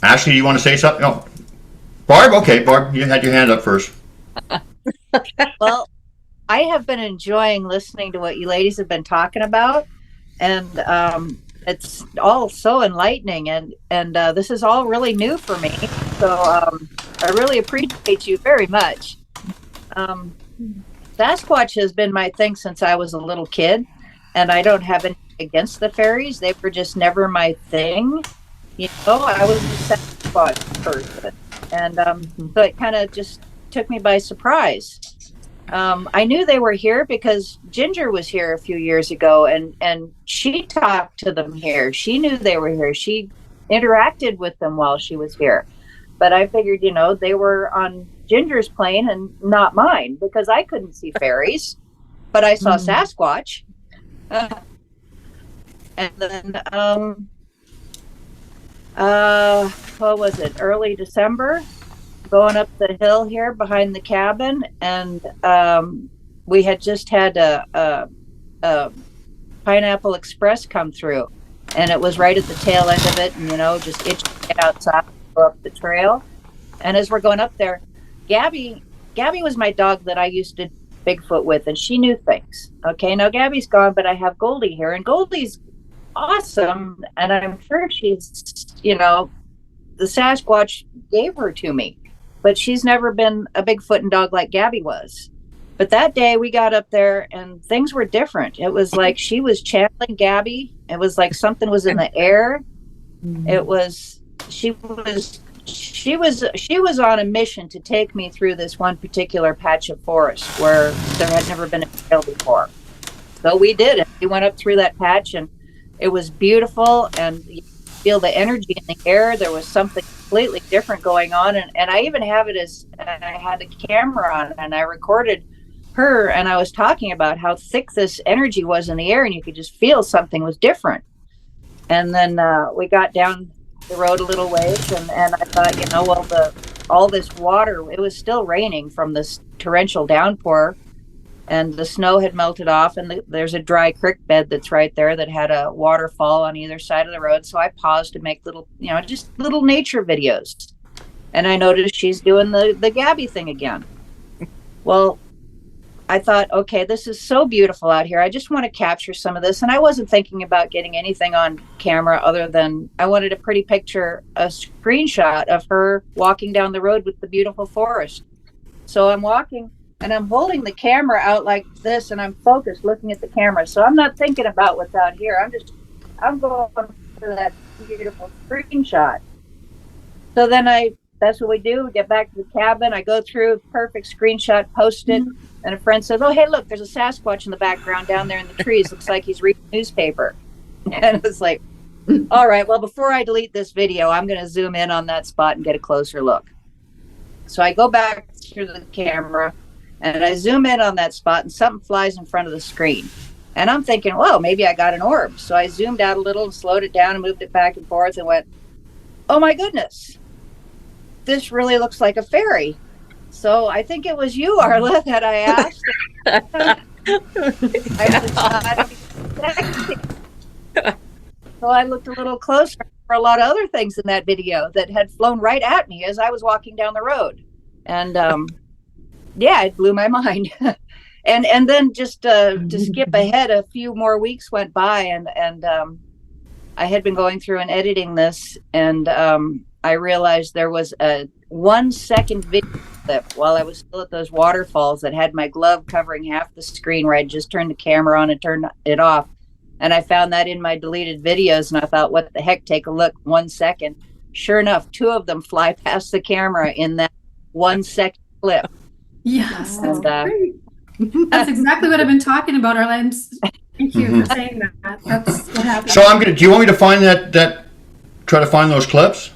Ashley, do you want to say something? No. Barb? Okay, Barb, you had your hand up first. Well, I have been enjoying listening to what you ladies have been talking about, and it's all so enlightening, and this is all really new for me. So I really appreciate you very much. Sasquatch has been my thing since I was a little kid, and I don't have anything against the fairies. They were just never my thing. I was a Sasquatch person, and so it kind of just took me by surprise. I knew they were here because Ginger was here a few years ago, and she talked to them here. She knew they were here. She interacted with them while she was here. But I figured, they were on Ginger's plane and not mine, because I couldn't see fairies, but I saw Sasquatch. And then, what was it? Early December, going up the hill here behind the cabin, and we had just had a Pineapple Express come through, and it was right at the tail end of it, and just itching to get outside, go up the trail. And as we're going up there, Gabby was my dog that I used to Bigfoot with, and she knew things. Okay, now Gabby's gone, but I have Goldie here, and Goldie's awesome, and I'm sure she's, the Sasquatch gave her to me, but she's never been a Bigfoot dog like Gabby was. But that day we got up there and things were different. It was like she was channeling Gabby. It was like something was in the air. It was she was on a mission to take me through this one particular patch of forest where there had never been a trail before. So we did it. We went up through that patch, and it was beautiful, and you feel the energy in the air. There was something completely different going on, and I even have it as I had the camera on, and I recorded her, and I was talking about how thick this energy was in the air, and you could just feel something was different. And then we got down the road a little ways, and I thought, all this water, it was still raining from this torrential downpour, and the snow had melted off, and there's a dry creek bed that's right there that had a waterfall on either side of the road. So I paused to make little, just little nature videos. And I noticed she's doing the Gabby thing again. Well, I thought, okay, this is so beautiful out here. I just want to capture some of this. And I wasn't thinking about getting anything on camera other than I wanted a pretty picture, a screenshot of her walking down the road with the beautiful forest. So I'm walking, and I'm holding the camera out like this, and I'm focused looking at the camera. So I'm not thinking about what's out here. I'm going for that beautiful screenshot. So then that's what we do. We get back to the cabin. I go through, perfect screenshot, post it. And a friend says, oh, hey, look, there's a Sasquatch in the background down there in the trees. Looks like he's reading a newspaper. And it's like, all right, well, before I delete this video, I'm going to zoom in on that spot and get a closer look. So I go back through the camera, and I zoom in on that spot, and something flies in front of the screen. And I'm thinking, well, maybe I got an orb. So I zoomed out a little and slowed it down and moved it back and forth and went, oh, my goodness, this really looks like a fairy. So I think it was you, Arla, that I asked. So I looked a little closer for a lot of other things in that video that had flown right at me as I was walking down the road. And it blew my mind. and then just to skip ahead, a few more weeks went by, and I had been going through and editing this, and I realized there was a 1-second video clip while I was still at those waterfalls that had my glove covering half the screen, where I just turned the camera on and turned it off. And I found that in my deleted videos, and I thought, what the heck, take a look, 1 second. Sure enough, 2 of them fly past the camera in that 1-second clip. Yes, that's great. That's exactly what I've been talking about, Arla. Thank you for saying that. That's what happened. So do you want me to find try to find those clips?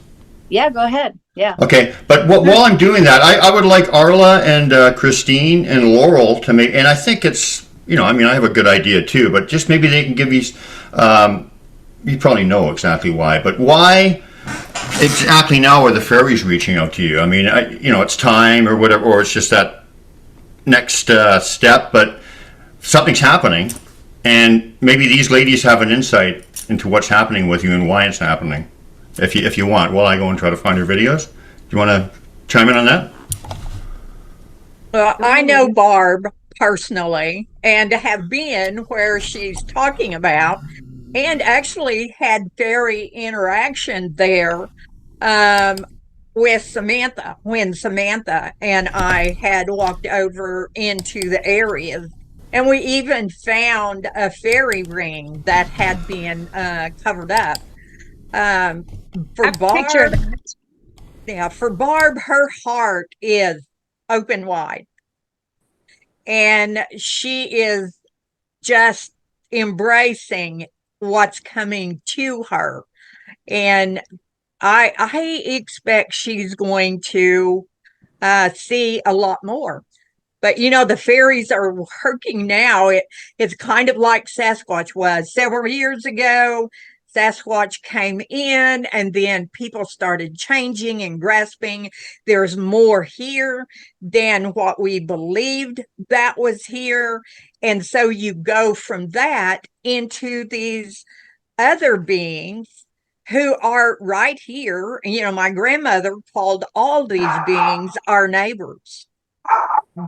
Yeah, go ahead. Yeah. Okay, but while I'm doing that, I would like Arla and Christine and Laurel to make, and I think it's, I have a good idea too, but just maybe they can give you, you probably know exactly why, but why exactly now are the fairies reaching out to you? I mean, it's time or whatever, or it's just that next step, but something's happening, and maybe these ladies have an insight into what's happening with you and why it's happening. If you want, while I go and try to find your videos, do you want to chime in on that? Well, I know Barb personally, and have been where she's talking about, and actually had fairy interaction there with Samantha, when Samantha and I had walked over into the area. And we even found a fairy ring that had been covered up. For Barb, for Barb, her heart is open wide. and she is just embracing what's coming to her. And I expect she's going to see a lot more. But the fairies are working now. It's kind of like Sasquatch was several years ago. Sasquatch came in, and then people started changing and grasping. There's more here than what we believed that was here. And so you go from that into these other beings who are right here. My grandmother called all these beings our neighbors,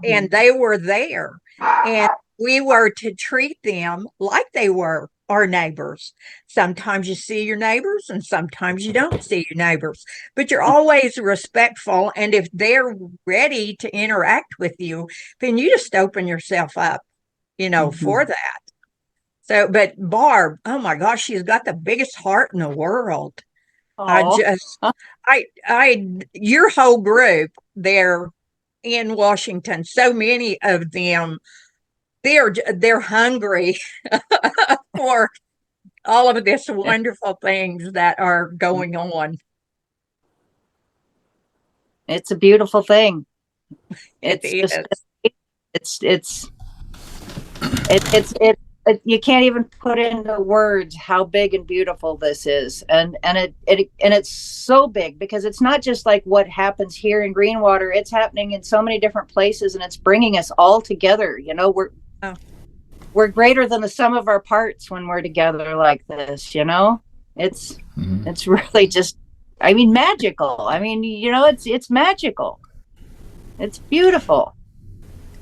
and they were there, and we were to treat them like they were our neighbors. Sometimes you see your neighbors and sometimes you don't see your neighbors, but you're always respectful. And if they're ready to interact with you, then you just open yourself up, for that. So, but Barb, oh my gosh, she's got the biggest heart in the world. Your whole group there in Washington, so many of them, they're hungry for all of this wonderful things that are going on. It's a beautiful thing. You can't even put into words how big and beautiful this is, and it's so big because it's not just like what happens here in Greenwater. It's happening in so many different places, and it's bringing us all together. We're greater than the sum of our parts when we're together like this. It's really just, magical. It's magical. It's beautiful.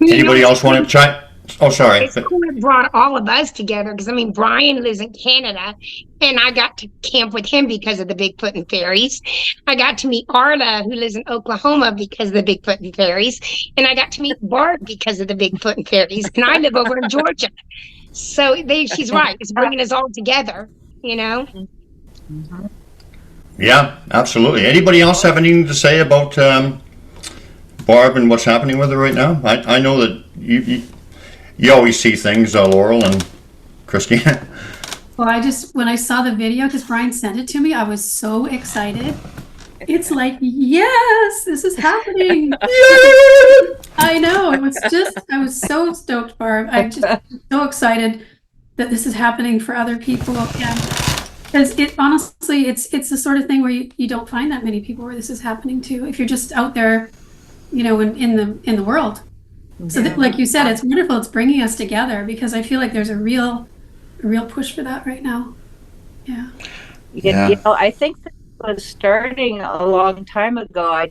Anybody else want to try? Oh, sorry. It's cool it brought all of us together because Brian lives in Canada, and I got to camp with him because of the Bigfoot and fairies. I got to meet Arla, who lives in Oklahoma, because of the Bigfoot and fairies, and I got to meet Barb because of the Bigfoot and fairies, and I live over in Georgia. So she's right; it's bringing us all together. Mm-hmm. Yeah, absolutely. Anybody else have anything to say about Barb and what's happening with her right now? I know that you always see things, Laurel and Christina. Well, when I saw the video, because Brian sent it to me, I was so excited. It's like, yes, this is happening. I know. I was so stoked, Barb. I'm just so excited that this is happening for other people. Because honestly, it's the sort of thing where you don't find that many people where this is happening to, if you're just out there, in the world. So like you said, it's wonderful. It's bringing us together because I feel like there's a real push for that right now. Yeah. I think that was starting a long time ago. I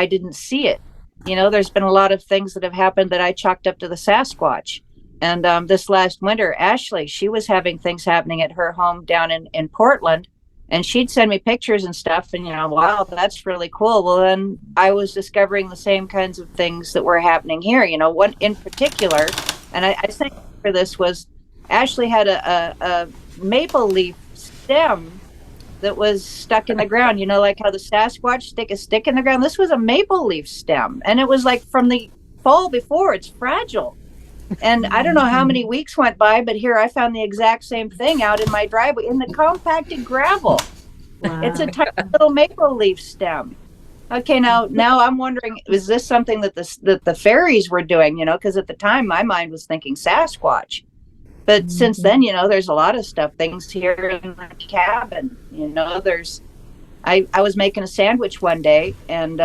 didn't see it. There's been a lot of things that have happened that I chalked up to the Sasquatch. And this last winter, Ashlea, she was having things happening at her home down in Portland. And she'd send me pictures and stuff, and wow, that's really cool. Well, then I was discovering the same kinds of things that were happening here. One in particular, and I think for this was Ashlea had a maple leaf stem that was stuck in the ground. Like how the Sasquatch stick a stick in the ground. This was a maple leaf stem, and it was like from the fall before. It's fragile. And I don't know how many weeks went by, but here I found the exact same thing out in my driveway in the compacted gravel. Wow. It's a tiny little maple leaf stem. Okay, now I'm wondering, is this something that the fairies were doing? Because at the time my mind was thinking Sasquatch. But since then, there's a lot of stuff, things here in the cabin. I was making a sandwich one day, and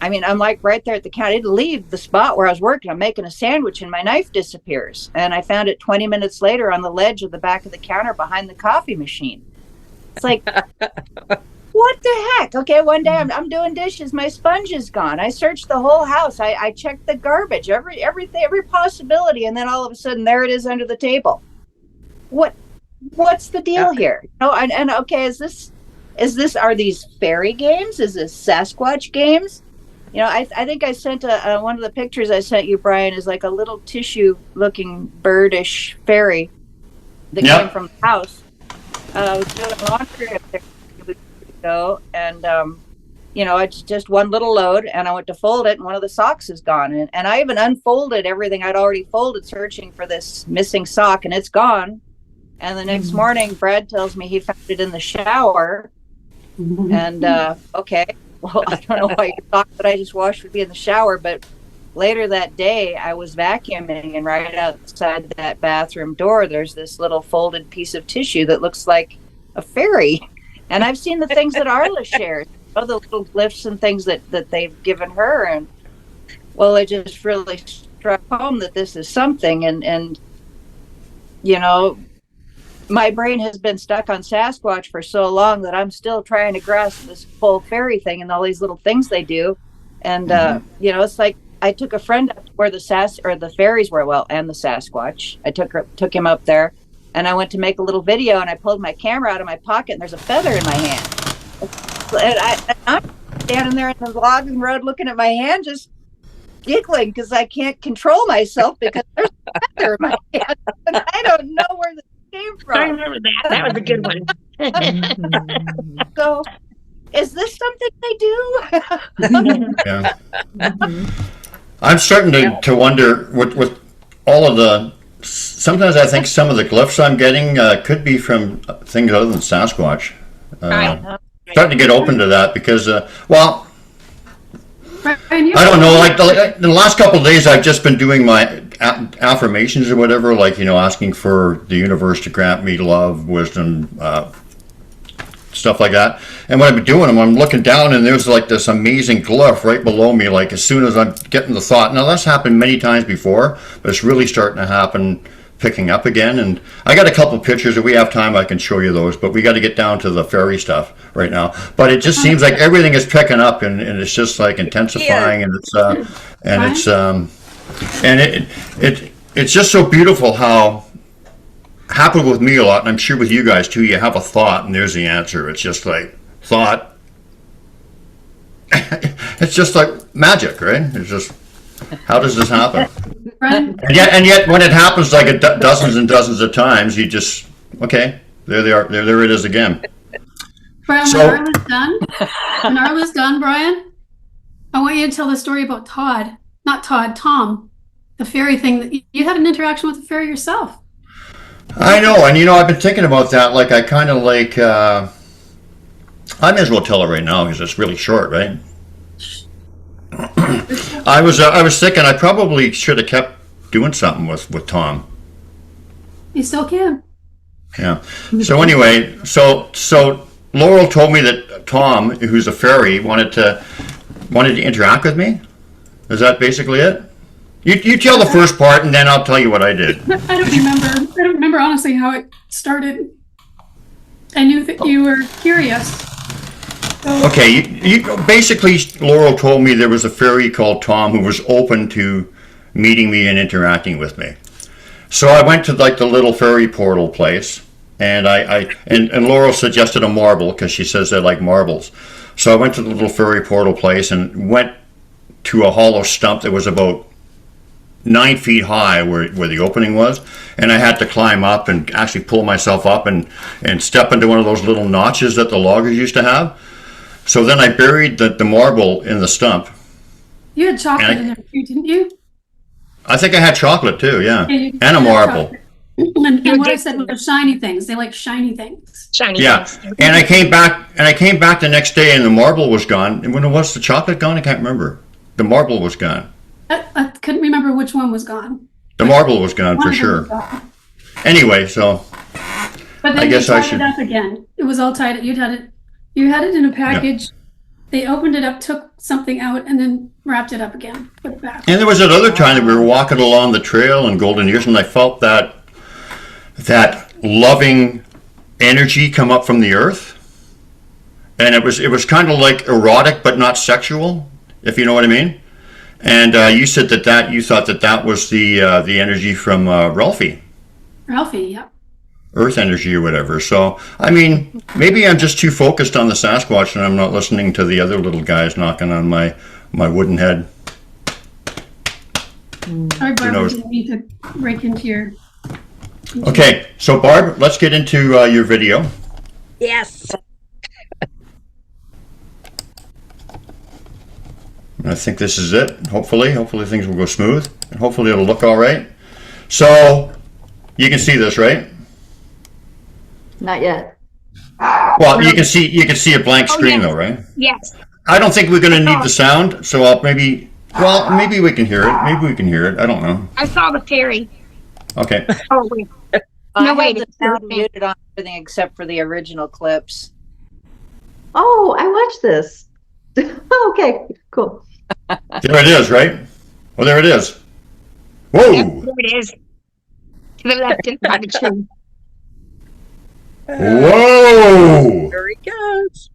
I'm like right there at the counter. I didn't leave the spot where I was working. I'm making a sandwich and my knife disappears. And I found it 20 minutes later on the ledge of the back of the counter behind the coffee machine. It's like, what the heck? Okay, one day I'm doing dishes. My sponge is gone. I searched the whole house. I checked the garbage, everything, every possibility. And then all of a sudden, there it is under the table. What's the deal here? And okay, are these fairy games? Is this Sasquatch games? I think I sent one of the pictures I sent you, Brian, is like a little tissue-looking birdish fairy that came from the house. I was doing laundry up there a week ago, and you know, it's just one little load, and I went to fold it and one of the socks is gone. And I even unfolded everything I'd already folded searching for this missing sock, and it's gone. And the next morning, Brad tells me he found it in the shower. And okay, well, I don't know why your sock that I just washed would be in the shower, but later that day I was vacuuming, and right outside that bathroom door there's this little folded piece of tissue that looks like a fairy. And I've seen the things that Arla shares, all the little glyphs and things that they've given her, and well, it just really struck home that this is something. And you know, my brain has been stuck on Sasquatch for so long that I'm still trying to grasp this whole fairy thing and all these little things they do. And you know, it's like I took a friend up where the fairies were, well, and the Sasquatch. I took him up there, and I went to make a little video, and I pulled my camera out of my pocket, and there's a feather in my hand. And I'm standing there in the logging road looking at my hand, just giggling because I can't control myself because there's a feather in my hand, and I don't know where this came from. I remember that. That was a good one. So, is this something they do? Yeah. I'm starting to wonder with all of the. Sometimes I think some of the glyphs I'm getting could be from things other than Sasquatch. Starting to get open to that because, well, Brian, I don't know. Like the last couple of days, I've just been doing my affirmations or whatever, like, you know, asking for the universe to grant me love, wisdom, stuff like that. And when I've been doing them, I'm looking down and there's like this amazing glyph right below me, like as soon as I'm getting the thought. Now that's happened many times before, but it's really starting to happen, picking up again. And I got a couple pictures. If we have time, I can show you those, but we got to get down to the fairy stuff right now. But it just seems like everything is picking up, and it's just like intensifying, and it's just so beautiful how happened with me a lot, and I'm sure with you guys too. You have a thought, and there's the answer. It's just like thought. It's just like magic, right? It's just, how does this happen? Brian, And yet, when it happens like dozens and dozens of times, you just, okay, there they are. There it is again. Brian, So- when Arla's done, Brian, I want you to tell the story about Tom, the fairy thing that you had an interaction with the fairy yourself. I know, and you know, I've been thinking about that. Like, I kind of like, I may as well tell it right now because it's really short, right? I was thinking I probably should have kept doing something with Tom. You still can. Yeah. So anyway, so Laurel told me that Tom, who's a fairy, wanted to interact with me. Is that basically it? You tell the first part, and then I'll tell you what I did. I don't remember honestly how it started. I knew that you were curious. So, Okay, you basically, Laurel told me there was a fairy called Tom who was open to meeting me and interacting with me. So I went to like the little fairy portal place, and and Laurel suggested a marble because she says they like marbles. So I went to the little fairy portal place and went to a hollow stump that was about 9 feet high where the opening was, and I had to climb up and actually pull myself up and step into one of those little notches that the loggers used to have. So then I buried the marble in the stump. you had chocolate in there too, didn't you? I think I had chocolate too, yeah, you and a had marble. chocolate. And what I said was shiny things. They like shiny things. Shiny Yeah, things. and I came back the next day and the marble was gone. And when it was the chocolate gone, I can't remember. The marble was gone. I couldn't remember which one was gone. The marble was gone One for of them sure. was gone. Anyway, so But then I guess you I tied should- it up again. It was all tied up. You had it in a package. They opened it up, took something out, and then wrapped it up again. Put it back. And there was another time that we were walking along the trail in Golden Years, and I felt that loving energy come up from the earth, and it was kind of like erotic but not sexual, if you know what I mean. And you said that you thought that was the energy from Ralphie, Ralphie, Earth energy or whatever. So I mean, maybe I'm just too focused on the Sasquatch, and I'm not listening to the other little guys knocking on my wooden head. Sorry, Barb, knows? I didn't mean to break into your... Okay, so Barb, let's get into your video. Yes. I think this is it. Hopefully things will go smooth, and hopefully it'll look all right. So you can see this, right? Not yet. Well, you can see a blank screen yes. though, right? Yes. I don't think we're going to need the sound, so maybe we can hear it. Maybe we can hear it. I don't know. I saw the fairy. Okay. Oh, wait. I No, have wait. the sound muted on everything except for the original clips. Oh, I watched this. Okay, cool. There it is, right? Well, there it is. Whoa! Yep, there it is. To the left and by the tree. Whoa! There he goes.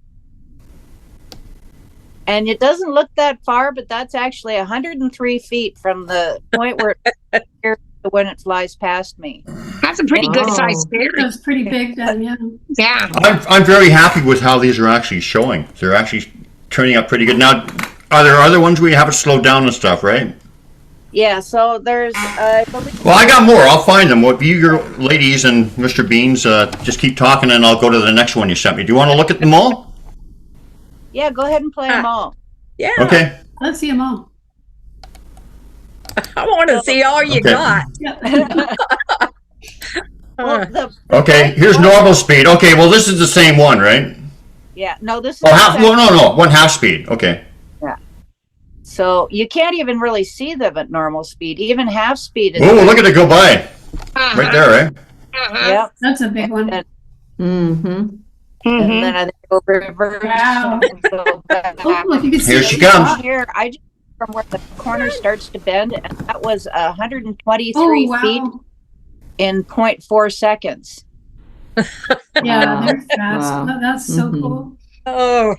And it doesn't look that far, but that's actually 103 feet from the point where it to when it flies past me. That's a pretty good sized That fairy. was pretty big then, yeah. Yeah. I'm very happy with how these are actually showing. They're actually turning out pretty good. Now, are there other ones where you have it slowed down and stuff, right? Yeah, so there's, I believe. Well, I got more. I'll find them. What you ladies and Mr. Beans just keep talking, and I'll go to the next one you sent me. Do you want to look at them all? Yeah, go ahead and play them all. Yeah. Okay. Let's see them all. I want to see all you Okay. got. Yeah. Well, Okay, here's normal speed. Okay, well, this is the same one, right? Yeah, no, this is. Oh, half. Well, no, 1/2 speed. Okay. So you can't even really see them at normal speed. Even half speed is. Oh, look at it go by. Uh-huh. Right there, right? Uh-huh. Yep. That's a big one. And, Mm-hmm. and Mhm. then I think go reverse. Wow. and go back. Oh, look, you can see Here it. she comes. Here, I just from where the corner starts to bend, and that was 123 Oh, wow. feet in 0.4 seconds. Yeah, Wow. they're fast. Wow. That's so Mhm. cool. Oh,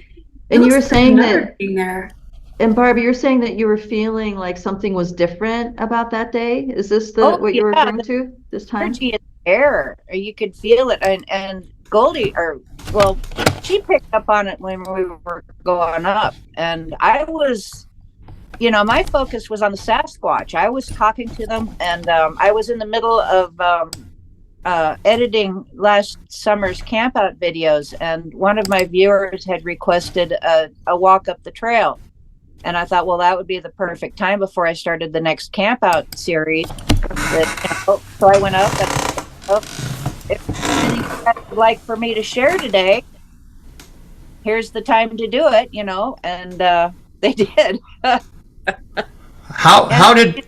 And you Looks were like saying another that, thing there. and Barb, you were saying that you were feeling like something was different about that day. Is this Oh, what you were yeah, referring to this time? Energy in the air. You could feel it, and Goldie, she picked up on it when we were going up, and I was, my focus was on the Sasquatch. I was talking to them, and I was in the middle of editing last summer's campout videos, and one of my viewers had requested a walk up the trail, and I thought, well, that would be the perfect time before I started the next campout series. So I went up and if there's anything you guys would like for me to share today, here's the time to do it, and they did. How did?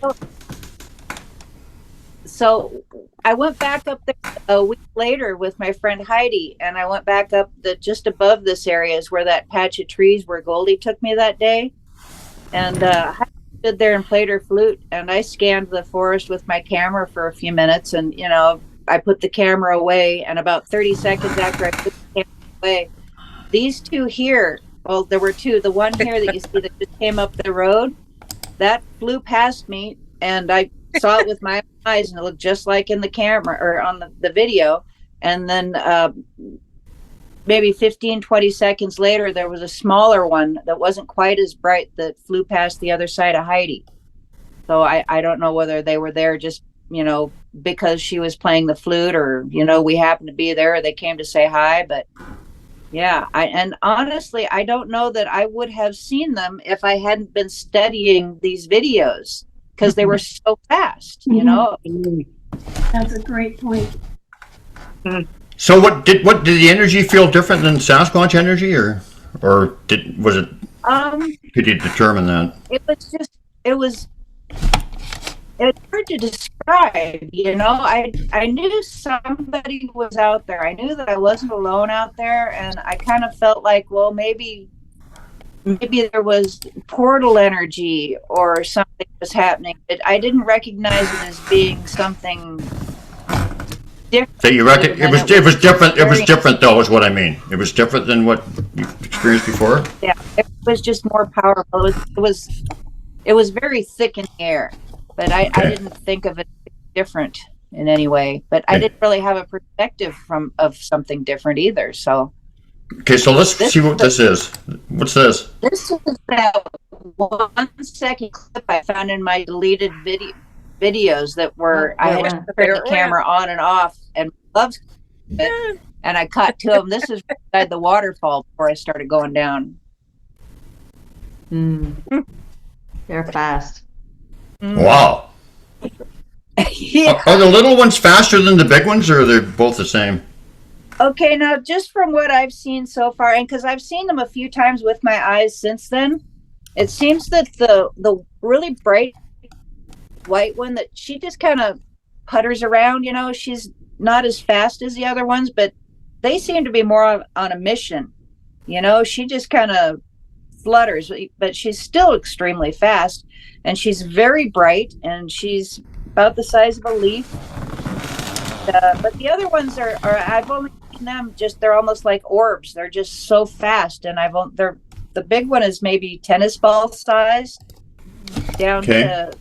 So I went back up there a week later with my friend Heidi, and I went back up just above this area is where that patch of trees where Goldie took me that day. And Heidi stood there and played her flute, and I scanned the forest with my camera for a few minutes, and I put the camera away, and about 30 seconds after I put the camera away, these two here, well, there were two, the one here that you see that just came up the road, that flew past me, and I saw it with my eyes, and it looked just like in the camera or on the video. And then maybe 15, 20 seconds later, there was a smaller one that wasn't quite as bright that flew past the other side of Heidi. So I don't know whether they were there just, because she was playing the flute, or, we happened to be there, or they came to say hi. But yeah, and honestly, I don't know that I would have seen them if I hadn't been studying these videos, because they were so fast, That's a great point. So what did the energy feel different than Sasquatch energy, or was it? Could you determine that? It's hard to describe, I knew somebody was out there. I knew that I wasn't alone out there, and I kind of felt like, well, maybe there was portal energy or something was happening. But I didn't recognize it as being something different. So you reckon it was different? It was different, though, is what I mean. It was different than what you've experienced before. Yeah, it was just more powerful. It was very thick in the air, but I didn't think of it different in any way. But I didn't really have a perspective of something different either. So. Okay, so let's see what this is. What's this? This is that 1 second clip I found in my deleted videos that were I had to turn the camera on and off, and loves it, and I caught two of them. This is beside the waterfall before I started going down. They're fast. Wow. Yeah. Are the little ones faster than the big ones, or are they both the same? Okay, now just from what I've seen so far, and because I've seen them a few times with my eyes since then, it seems that the really bright white one, that she just kind of putters around. She's not as fast as the other ones, but they seem to be more on a mission. She just kind of flutters, but she's still extremely fast, and she's very bright, and she's about the size of a leaf. But the other ones are I've only seen them they're almost like orbs. They're just so fast, and the big one is maybe tennis ball size down to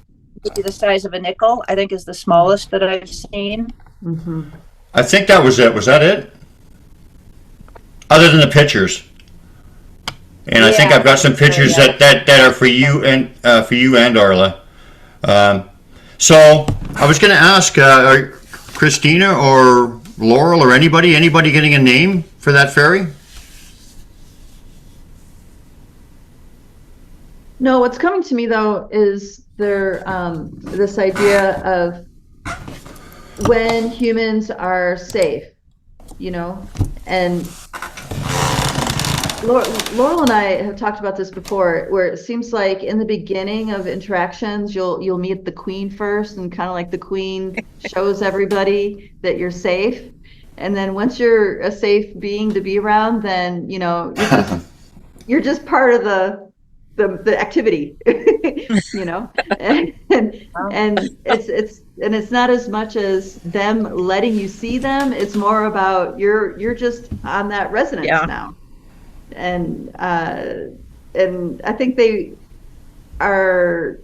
maybe the size of a nickel, I think, is the smallest that I've seen. Mm-hmm. I think that was it. Was that it? Other than the pictures. And I think I've got some pictures that are for you and Arla. So I was going to ask Christina or Laurel or anybody getting a name for that fairy? No, what's coming to me though is this idea of when humans are safe, and Laurel and I have talked about this before, where it seems like in the beginning of interactions, you'll meet the queen first, and kind of like the queen shows everybody that you're safe, and then once you're a safe being to be around, then you're just part of the activity, and it's not as much as them letting you see them. It's more about you're just on that resonance now. And I think they are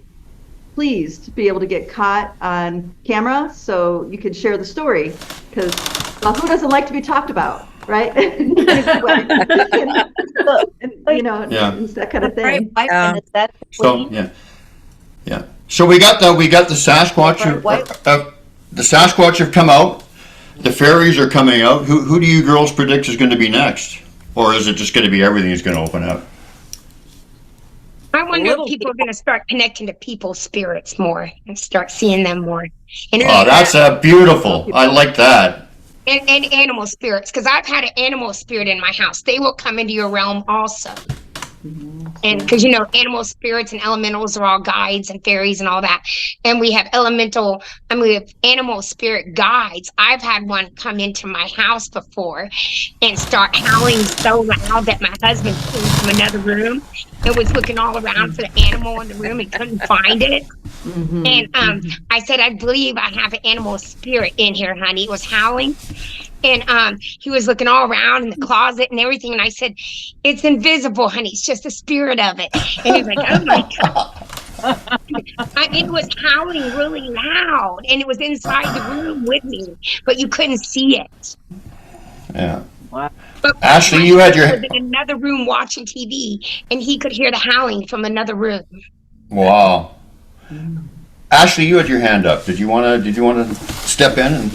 pleased to be able to get caught on camera, so you can share the story. Because who doesn't like to be talked about, right? In a good way. It's that kind of thing. So we got the Sasquatch. The Sasquatch have come out. The fairies are coming out. Who do you girls predict is going to be next? Or is it just going to be everything's going to open up? I wonder if people are going to start connecting to people's spirits more and start seeing them more. And that's beautiful. I like that. And animal spirits, because I've had an animal spirit in my house. They will come into your realm also. And because animal spirits and elementals are all guides and fairies and all that, and we have we have animal spirit guides. I've had one come into my house before and start howling so loud that my husband came from another room and was looking all around for the animal in the room and couldn't find it. And I said, I believe I have an animal spirit in here, honey. It was howling. And he was looking all around in the closet and everything. And I said, it's invisible, honey. It's just the spirit of it. And he's like, oh my God. It was howling really loud. And it was inside the room with me. But you couldn't see it. Yeah. Wow. But Ashlea, you had was in another room watching TV. And he could hear the howling from another room. Wow. Ashlea, you had your hand up. Did you want to step in and...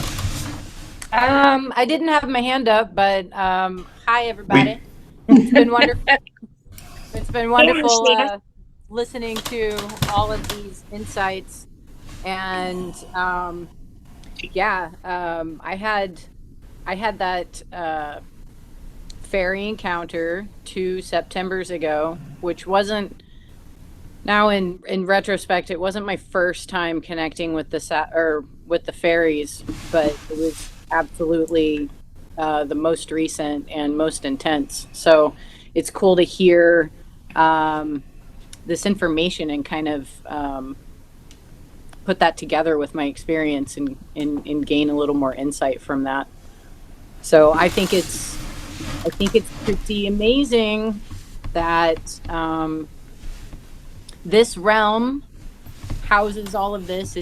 I didn't have my hand up, but hi everybody. It's been wonderful. It's been wonderful listening to all of these insights, and I had that fairy encounter 2 Septembers ago, which wasn't. Now, in retrospect, it wasn't my first time connecting with the fairies, but it was absolutely the most recent and most intense. So it's cool to hear this information and kind of put that together with my experience and gain a little more insight from that. So I think it's pretty amazing that this realm houses all of this.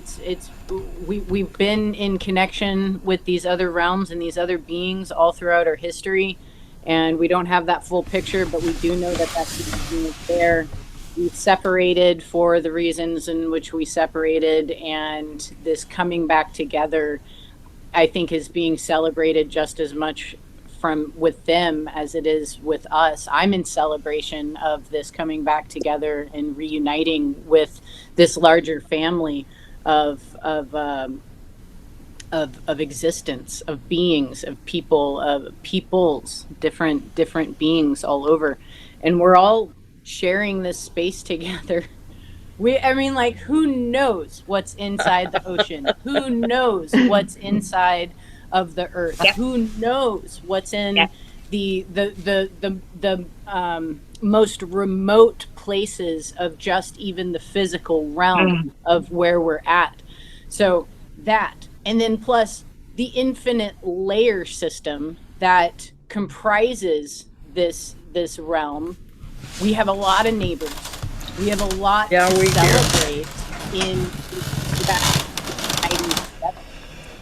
We've been in connection with these other realms and these other beings all throughout our history, and we don't have that full picture, but we do know that being is there. We've separated for the reasons in which we separated, and this coming back together, I think, is being celebrated just as much from with them as it is with us. I'm in celebration of this coming back together and reuniting with this larger family of existence, of beings, of people, of peoples, different beings all over, and we're all sharing this space together. I mean, like, who knows what's inside the ocean? Who knows what's inside of the earth? Yeah. Who knows what's in the most remote places of just even the physical realm of where we're at? So that, and then plus the infinite layer system that comprises this realm. We have a lot of neighbors. We have a lot to celebrate in that.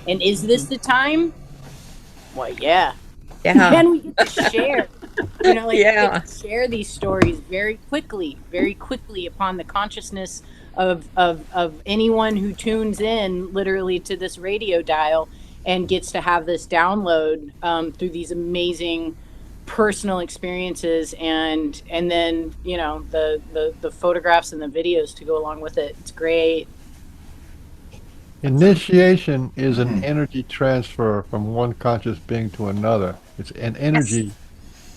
And is this the time? Well, yeah. And we get to share. You know, like, we get to share these stories very quickly upon the consciousness of anyone who tunes in literally to this radio dial and gets to have this download through these amazing personal experiences, and then, you know, the photographs and the videos to go along with it. It's great. Initiation is an energy transfer from one conscious being to another. It's an energy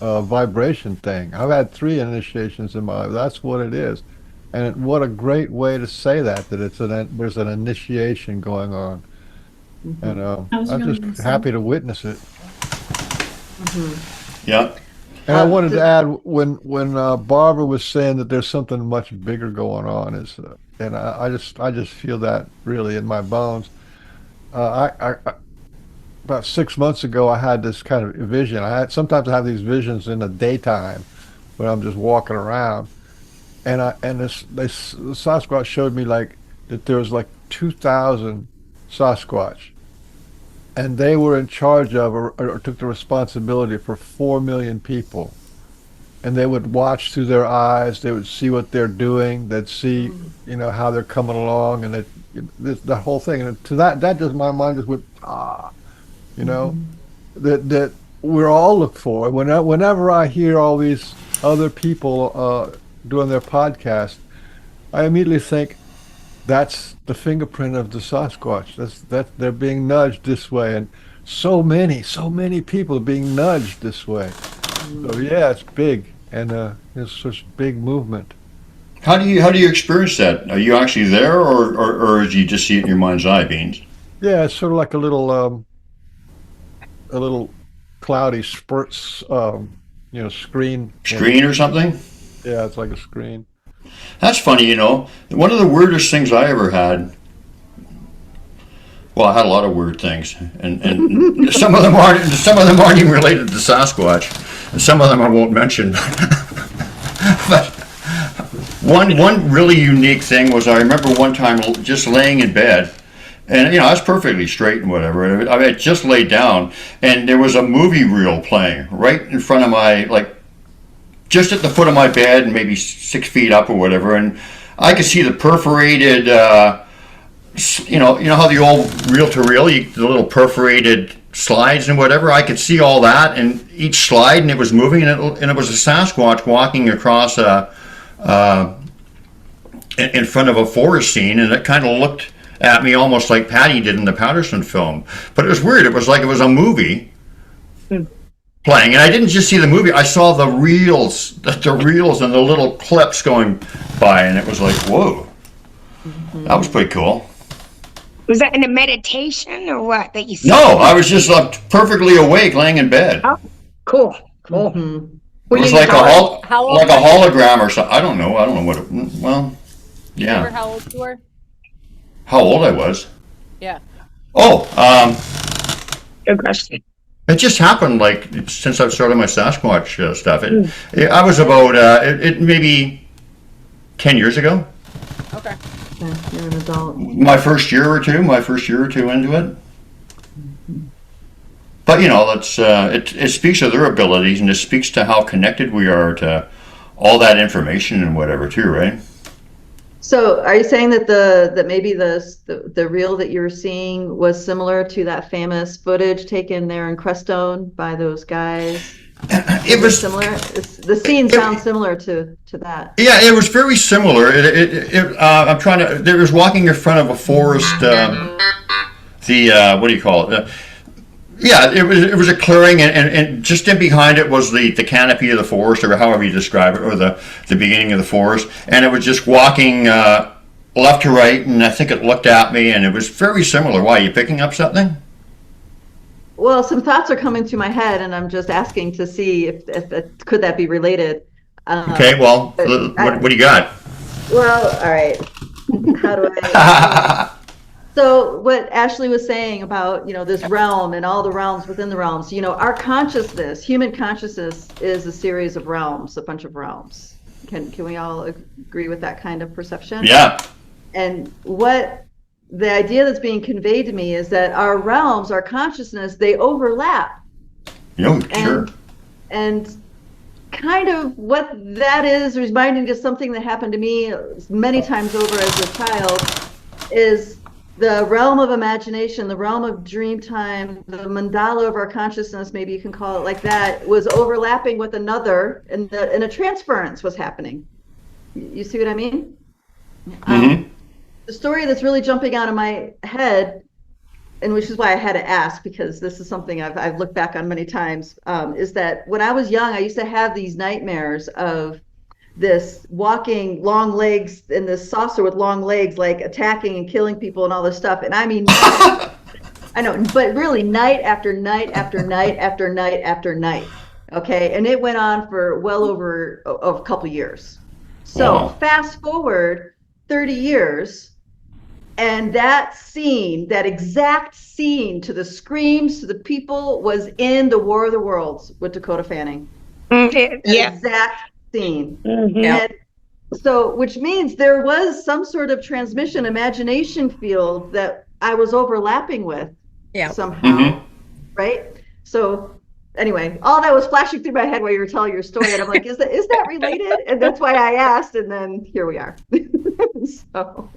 vibration thing. I've had 3 initiations in my life. That's what it is. And what a great way to say that there's an initiation going on. And I'm just happy to witness it. Yeah. And I wanted to add, when Barbara was saying that there's something much bigger going on, and I just feel that really in my bones. I about 6 months ago, I had this kind of vision. Sometimes I have these visions in the daytime when I'm just walking around, and the Sasquatch showed me like that there was like 2,000 Sasquatch. And they were in charge of or took the responsibility for 4 million people. And they would watch through their eyes. They would see what they're doing. They'd see, you know, how they're coming along, and the whole thing. And to that just my mind just went, you know, that we're all looked for. Whenever I hear all these other people doing their podcast, I immediately think, that's the fingerprint of the Sasquatch. That they're being nudged this way, and so many people are being nudged this way. So yeah, it's big, and it's such big movement. How do you experience that? Are you actually there, or do you just see it in your mind's eye, Beans? Yeah, it's sort of like a little cloudy spurts, you know, screen. Screen or something? Yeah, it's like a screen. That's funny, you know. One of the weirdest things I ever had. Well, I had a lot of weird things, and some of them aren't even related to Sasquatch, and some of them I won't mention. But one really unique thing was, I remember one time just laying in bed, and, you know, I was perfectly straight and whatever. I had just laid down, and there was a movie reel playing right in front of my, like, just at the foot of my bed, and maybe 6 feet up or whatever, and I could see the perforated, you know how the old reel-to-reel, the little perforated slides and whatever. I could see all that, and each slide, and it was moving, and it was a Sasquatch walking across in front of a forest scene, and it kind of looked at me almost like Patty did in the Patterson film. But it was weird. It was like it was a movie playing, and I didn't just see the movie. I saw the reels and the little clips going by, and it was like, whoa, that was pretty cool. Was that in a meditation or what that you saw? No, I was just perfectly awake, laying in bed. Oh, cool. It was like a hologram or something. I don't know what it. Well, yeah. Remember how old you were? How old I was? Yeah. Oh, good question. it just happened, like, since I've started my Sasquatch stuff. I was about it maybe 10 years ago. Okay. Yeah, you're an adult. My first year or two into it. But, you know, that's it speaks to their abilities, and it speaks to how connected we are to all that information and whatever too, right? So are you saying that that maybe the reel that you were seeing was similar to that famous footage taken there in Crestone by those guys? It was similar. The scene sounds similar to that. Yeah, it was very similar. I'm trying to. There was walking in front of a forest. What do you call it? Yeah, it was a clearing, and just in behind it was the canopy of the forest, or however you describe it, or the beginning of the forest, and it was just walking left to right, and I think it looked at me, and it was very similar. Why, are you picking up something? Well, some thoughts are coming to my head, and I'm just asking to see if could that be related. Okay, well, what do you got? Well, all right. How do I? So what Ashlea was saying about, this realm and all the realms within the realms, our consciousness, human consciousness, is a series of realms, a bunch of realms. Can we all agree with that kind of perception? Yeah. And what the idea that's being conveyed to me is that our realms, our consciousness, they overlap. Yeah, sure. And kind of what that is reminding to something that happened to me many times over as a child is the realm of imagination, the realm of dream time, the mandala of our consciousness, maybe you can call it like that, was overlapping with another, and a transference was happening. You see what I mean? Mm-hmm. The story that's really jumping out of my head, and which is why I had to ask, because this is something I've looked back on many times, is that when I was young, I used to have these nightmares of this walking long legs in this saucer with long legs, like attacking and killing people and all this stuff. And I mean, I know, but really night after night after night after night after night. Okay. And it went on for well over a couple years. So fast forward 30 years, and that scene, that exact scene, to the screams, to the people, was in the War of the Worlds with Dakota Fanning. Yeah. Exact scene. Mm-hmm. And so, which means there was some sort of transmission imagination field that I was overlapping with somehow, right? So anyway, all that was flashing through my head while you were telling your story, and I'm like, is that related? And that's why I asked, and then here we are. So,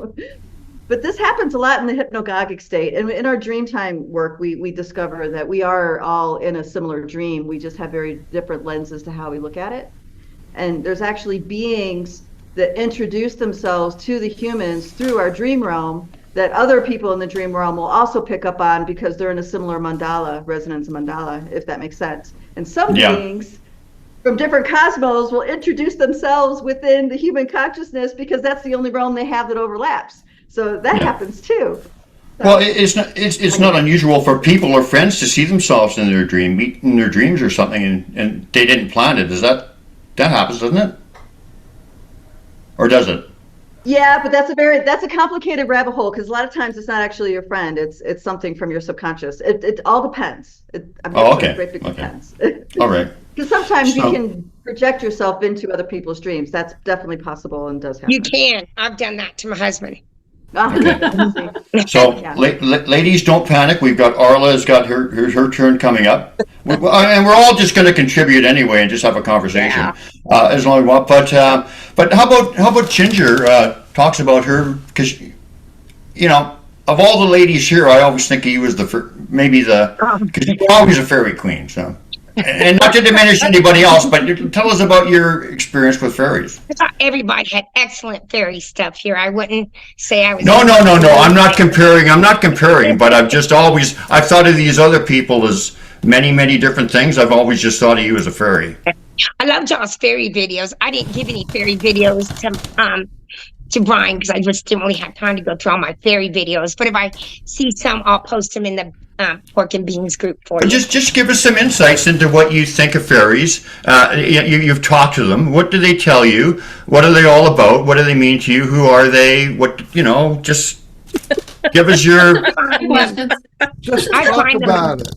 but this happens a lot in the hypnagogic state, and in our dream time work, we discover that we are all in a similar dream. We just have very different lenses to how we look at it. And there's actually beings that introduce themselves to the humans through our dream realm that other people in the dream realm will also pick up on, because they're in a similar mandala, resonance mandala, if that makes sense. And some beings from different cosmos will introduce themselves within the human consciousness, because that's the only realm they have that overlaps. So that happens too. So, well, it's not unusual for people or friends to see themselves in their dreams or something, and they didn't plan it. That happens, doesn't it? Or does it? Yeah, but that's a complicated rabbit hole, because a lot of times it's not actually your friend. It's something from your subconscious. It all depends. Okay. Depends. All right. Because sometimes you can project yourself into other people's dreams. That's definitely possible and does happen. You can. I've done that to my husband. Okay. So, ladies, don't panic. We've got Arla has got her turn coming up, and we're all just going to contribute anyway and just have a conversation as long as we want. But how about Ginger talks about her, because of all the ladies here, I always think he was because you're always a fairy queen. So. And not to diminish anybody else, but tell us about your experience with fairies. I thought everybody had excellent fairy stuff here. I wouldn't say I was. No. I'm not comparing, but I've thought of these other people as many, many different things. I've always just thought of you as a fairy. I love y'all's fairy videos. I didn't give any fairy videos to Brian, because I just didn't really have time to go through all my fairy videos. But if I see some, I'll post them in the Pork and Beans group for you. Just give us some insights into what you think of fairies. You've talked to them. What do they tell you? What are they all about? What do they mean to you? Who are they? Just give us your questions. Just talk about it.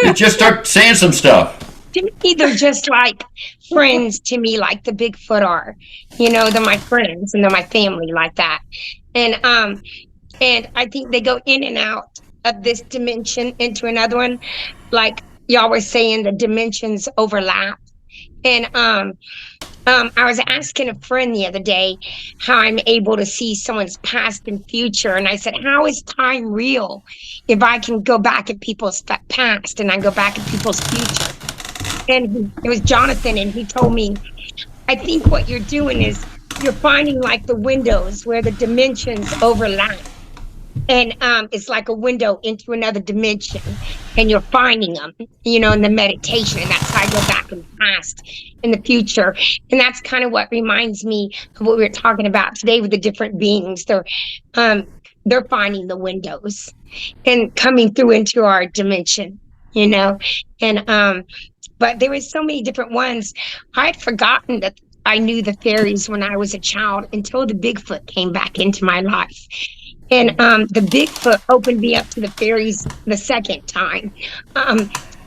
You just start saying some stuff. To me, they're just like friends to me, like the Bigfoot are. They're my friends and they're my family, like that. And I think they go in and out of this dimension into another one. Like y'all were saying, the dimensions overlap. And I was asking a friend the other day how I'm able to see someone's past and future. And I said, how is time real if I can go back at people's past and I go back at people's future? And it was Jonathan, and he told me, I think what you're doing is you're finding like the windows where the dimensions overlap. And it's like a window into another dimension, and you're finding them, in the meditation. And that's how I go back in the past, in the future. And that's kind of what reminds me of what we were talking about today with the different beings. They're finding the windows and coming through into our dimension, and but there was so many different ones. I'd forgotten that I knew the fairies when I was a child until the Bigfoot came back into my life. And the Bigfoot opened me up to the fairies the second time.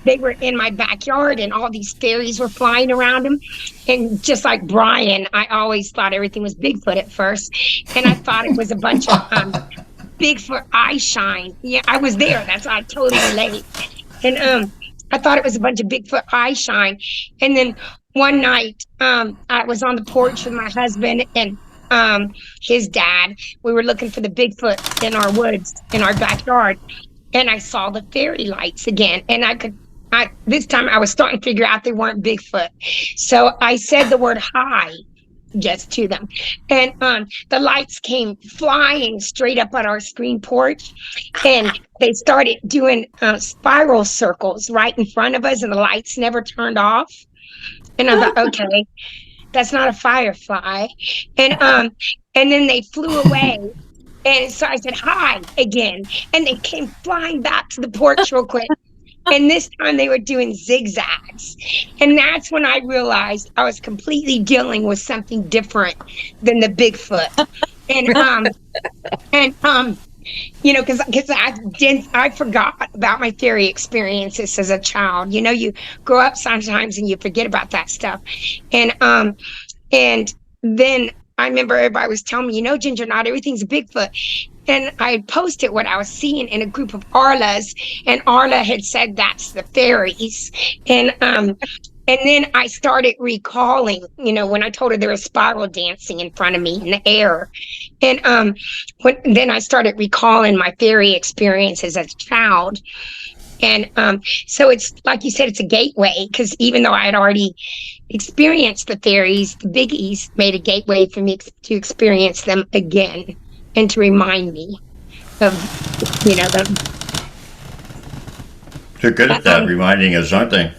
They were in my backyard, and all these fairies were flying around them. And just like Brian, I always thought everything was Bigfoot at first. And I thought it was a bunch of Bigfoot eye shine. Yeah, I was there. That's why I totally relate. And I thought it was a bunch of Bigfoot eye shine. And then one night, I was on the porch with my husband and his dad. We were looking for the Bigfoot in our woods, in our backyard, and I saw the fairy lights again. And this time I was starting to figure out they weren't Bigfoot. So I said the word hi just to them. And the lights came flying straight up on our screen porch, and they started doing spiral circles right in front of us, and the lights never turned off. And I thought, okay, that's not a firefly. And then they flew away. And so I said, hi again. And they came flying back to the porch real quick. And this time they were doing zigzags. And that's when I realized I was completely dealing with something different than the Bigfoot. Because I forgot about my fairy experiences as a child. You grow up sometimes and you forget about that stuff. And then I remember everybody was telling me, Ginger, not everything's a Bigfoot. And I posted what I was seeing in a group of Arlas, and Arla had said that's the fairies. And then I started recalling, when I told her there was spiral dancing in front of me in the air. And then I started recalling my fairy experiences as a child. And so it's like you said, it's a gateway, because even though I had already experienced the fairies, the biggies made a gateway for me to experience them again and to remind me of, them. They're good at that, reminding us, aren't they?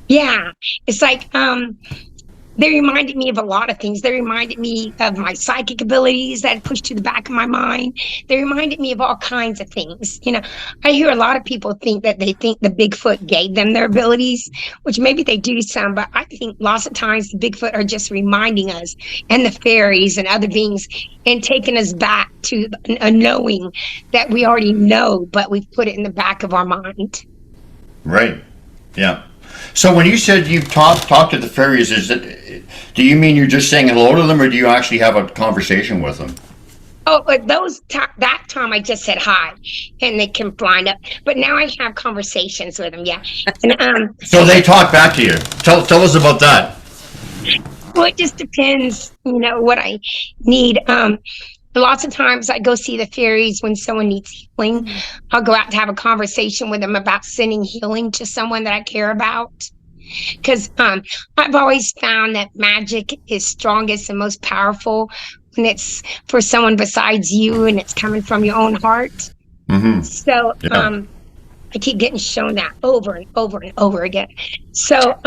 Yeah, it's like they reminded me of a lot of things. They reminded me of my psychic abilities that pushed to the back of my mind. They reminded me of all kinds of things. I hear a lot of people think that they think the Bigfoot gave them their abilities, which maybe they do some, but I think lots of times the Bigfoot are just reminding us, and the fairies and other beings, and taking us back to a knowing that we already know, but we've put it in the back of our mind. Right. Yeah. So when you said you talk to the fairies, do you mean you're just saying hello to them, or do you actually have a conversation with them? Oh, but that time I just said hi, and they came flying up. But now I have conversations with them, yeah. And so they talk back to you. Tell us about that. Well, it just depends, what I need. Lots of times I go see the fairies when someone needs healing. I'll go out to have a conversation with them about sending healing to someone that I care about. Because I've always found that magic is strongest and most powerful when it's for someone besides you and it's coming from your own heart. Mm-hmm. So yeah. I keep getting shown that over and over and over again. So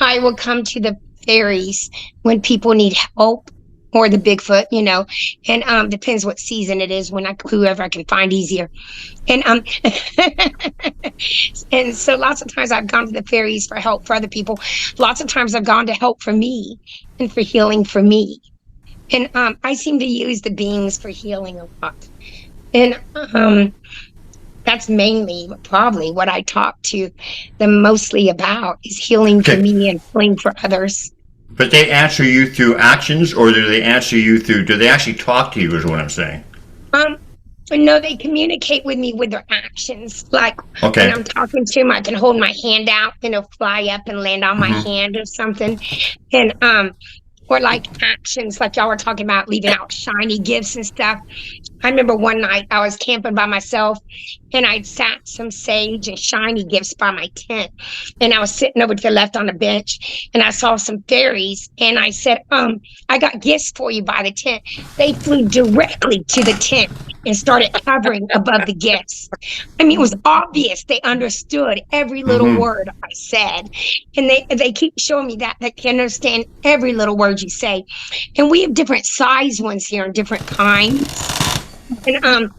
I will come to the fairies when people need help, or the Bigfoot, and depends what season it is, whoever I can find easier. And and so lots of times I've gone to the fairies for help for other people. Lots of times I've gone to help for me and for healing for me. And I seem to use the beings for healing a lot. And that's mainly probably what I talk to them mostly about, is healing for me and healing for others. But they answer you through actions, or do they actually talk to you, is what I'm saying? No, they communicate with me with their actions. Like Okay. when I'm talking to them, I can hold my hand out and it'll fly up and land on my hand or something. And or like actions, like y'all were talking about leaving out shiny gifts and stuff. I remember one night I was camping by myself and I'd sat some sage and shiny gifts by my tent. And I was sitting over to the left on the bench and I saw some fairies and I said, I got gifts for you by the tent. They flew directly to the tent and started hovering above the gifts. I mean, it was obvious they understood every little word I said. And they keep showing me that they can understand every little word you say. And we have different size ones here and different kinds. And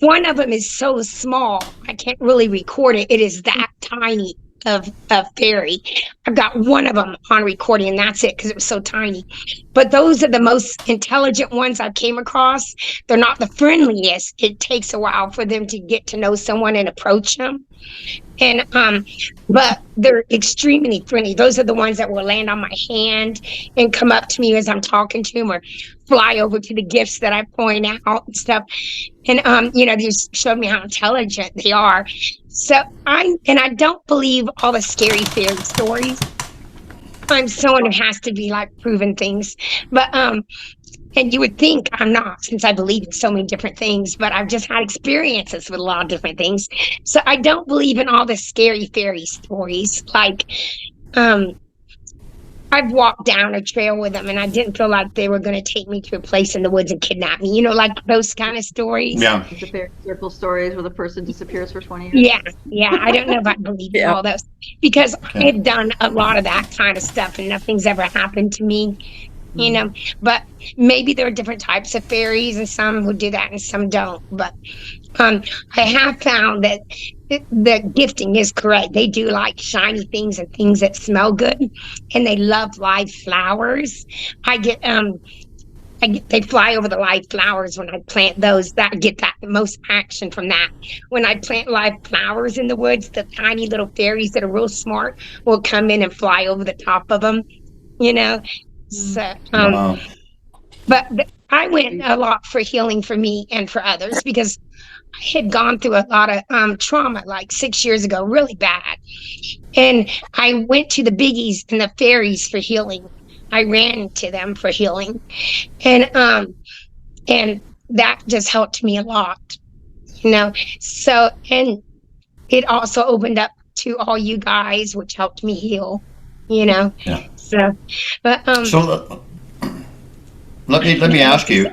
one of them is so small I can't really record it. It is that tiny of fairy. I've got one of them on recording, and that's it because it was so tiny. But those are the most intelligent ones I've came across. They're not the friendliest. It takes a while for them to get to know someone and approach them. And but they're extremely friendly. Those are the ones that will land on my hand and come up to me as I'm talking to them, or fly over to the gifts that I point out and stuff. And they just showed me how intelligent they are. So I don't believe all the scary fairy stories. I'm someone who has to be like proven things, but and you would think I'm not, since I believe in so many different things, but I've just had experiences with a lot of different things. So I don't believe in all the scary fairy stories. Like, I've walked down a trail with them and I didn't feel like they were going to take me to a place in the woods and kidnap me, like those kind of stories. Yeah. The fairy circle stories where the person disappears for 20 years. Yeah. I don't know if I believe in all those because I've done a lot of that kind of stuff and nothing's ever happened to me. But maybe there are different types of fairies and some who do that and some don't. But I have found that the gifting is correct. They do like shiny things and things that smell good, and they love live flowers. They fly over the live flowers when I plant those. That I get that the most action from that. When I plant live flowers in the woods, the tiny little fairies that are real smart will come in and fly over the top of them. So, Wow. but I went a lot for healing for me and for others because I had gone through a lot of trauma like 6 years ago, really bad. And I went to the biggies and the fairies for healing. I ran to them for healing. And that just helped me a lot, So, and it also opened up to all you guys, which helped me heal, Yeah. So, but So let me ask you,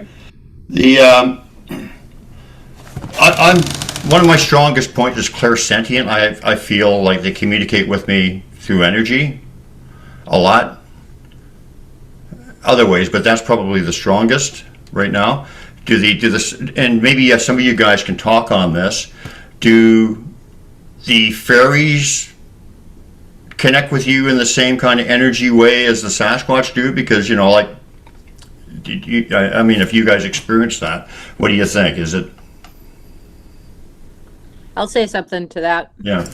I'm one of my strongest points is clairsentient. I feel like they communicate with me through energy a lot. Other ways, but that's probably the strongest right now. Do this, and maybe some of you guys can talk on this. Do the fairies connect with you in the same kind of energy way as the Sasquatch do? Because if you guys experience that, what do you think? Is it? I'll say something to that. Yeah.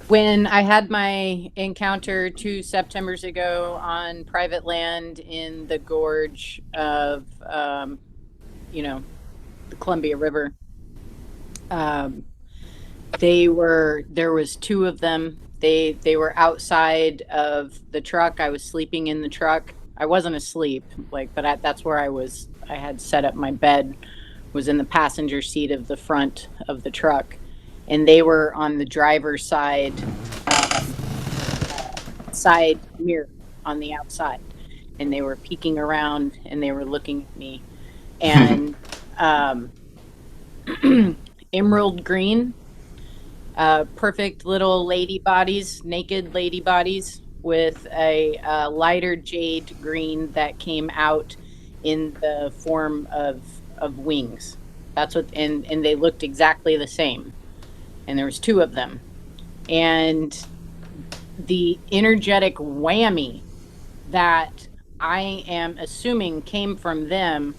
When I had my encounter 2 Septembers ago on private land in the gorge of, the Columbia River, there was 2 of them. They were outside of the truck. I was sleeping in the truck. I wasn't asleep, but that's where I was. I had set up my bed, was in the passenger seat of the front of the truck. And they were on the driver's side mirror on the outside, and they were peeking around and they were looking at me. And emerald green, perfect little lady bodies, naked lady bodies with a lighter jade green that came out in the form of wings. That's what, and they looked exactly the same. And there was 2 of them. And the energetic whammy that I am assuming came from them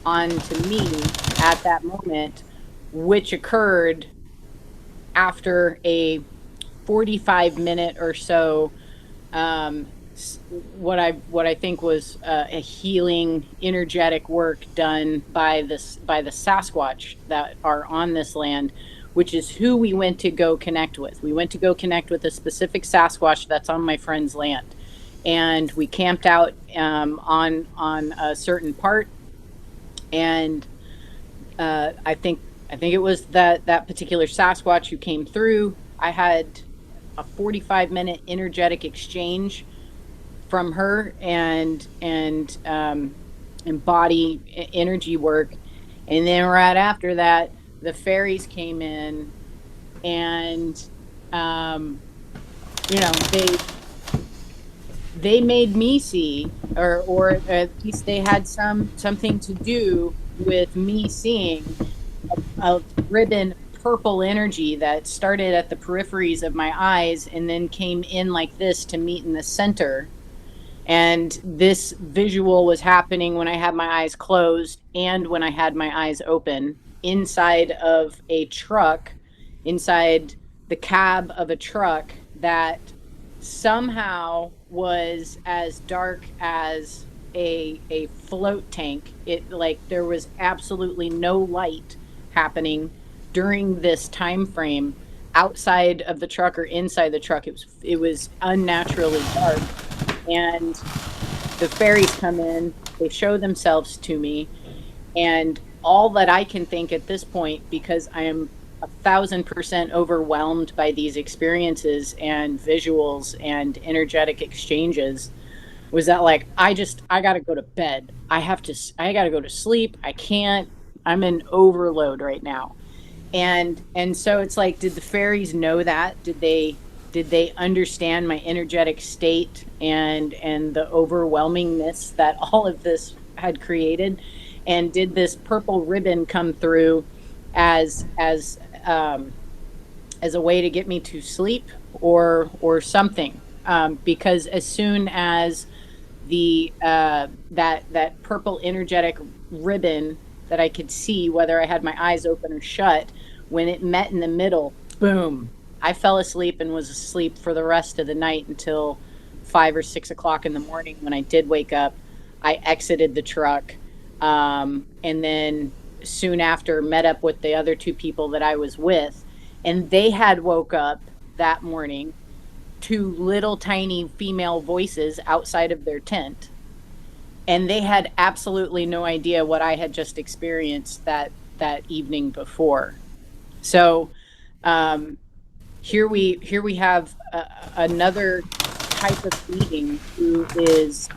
onto me at that moment, which occurred after a 45-minute or so what I think was a healing, energetic work done by the Sasquatch that are on this land, which is who we went to go connect with. We went to go connect with a specific Sasquatch that's on my friend's land, and we camped out on a certain part, and I think it was that particular Sasquatch who came through. I had a 45-minute energetic exchange from her and body energy work, and then right after that, the fairies came in, and you know, they made me see, or at least they had something to do with me seeing a ribbon purple energy that started at the peripheries of my eyes and then came in like this to meet in the center. And this visual was happening when I had my eyes closed and when I had my eyes open, inside of a truck, inside the cab of a truck that somehow was as dark as a float tank. It, like, there was absolutely no light happening during this time frame outside of the truck or inside the truck. It was unnaturally dark. And the fairies come in, they show themselves to me, and all that I can think at this point, because I am 1,000% overwhelmed by these experiences and visuals and energetic exchanges, was that, like, I gotta go to bed. I gotta go to sleep. I can't, I'm in overload right now. And so it's like, did the fairies know that? Did they understand my energetic state and the overwhelmingness that all of this had created? And did this purple ribbon come through as a way to get me to sleep or something? Because as soon as the that purple energetic ribbon that I could see, whether I had my eyes open or shut, when it met in the middle, boom, I fell asleep and was asleep for the rest of the night until 5 or 6 o'clock in the morning. When I did wake up, I exited the truck, and then soon after met up with the other two people that I was with, and they had woke up that morning to little tiny female voices outside of their tent, and they had absolutely no idea what I had just experienced that evening before. So here we have another type of being who is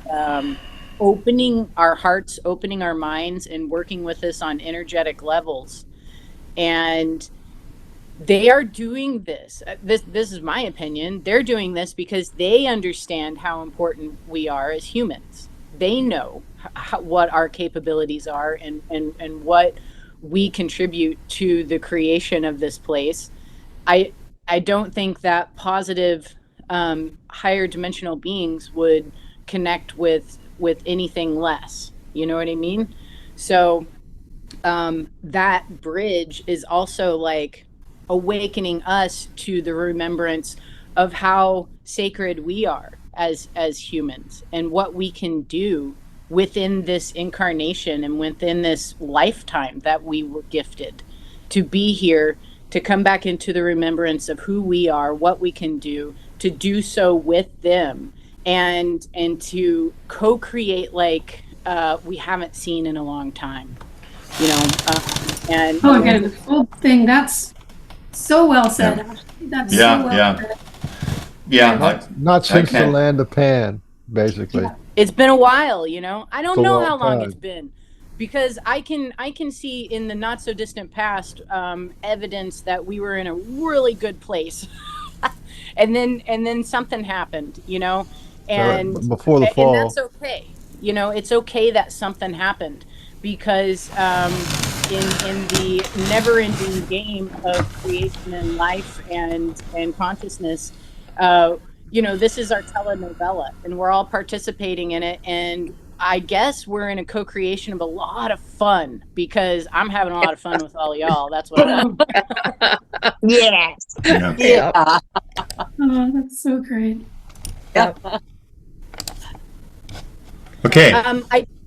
opening our hearts, opening our minds, and working with us on energetic levels. And they are doing this. This is my opinion. They're doing this because they understand how important we are as humans. They know what our capabilities are and what we contribute to the creation of this place. I don't think that positive higher dimensional beings would connect with anything less. You know what I mean? So that bridge is also like awakening us to the remembrance of how sacred we are as humans and what we can do within this incarnation and within this lifetime that we were gifted to be here, to come back into the remembrance of who we are, what we can do, to do so with them, and to co-create like we haven't seen in a long time, you know. And oh, again, the whole thing, that's so well said. Yeah. That's Yeah, so well yeah. said. Yeah, Not since the can't- land of Pan, basically. Yeah. it's been a while, you know. I don't It's a know long how long time. it's been, because I can see in the not so distant past evidence that we were in a really good place, and then something happened, you know, and Before the fall. and that's okay. You know, it's okay that something happened, because in the never-ending game of creation and life and consciousness, you know, this is our telenovela, and we're all participating in it. And I guess we're in a co-creation of a lot of fun, because I'm having a lot of fun with all y'all. That's what I'm Yes. yeah. Yeah. Oh, that's so great. Yep. Okay.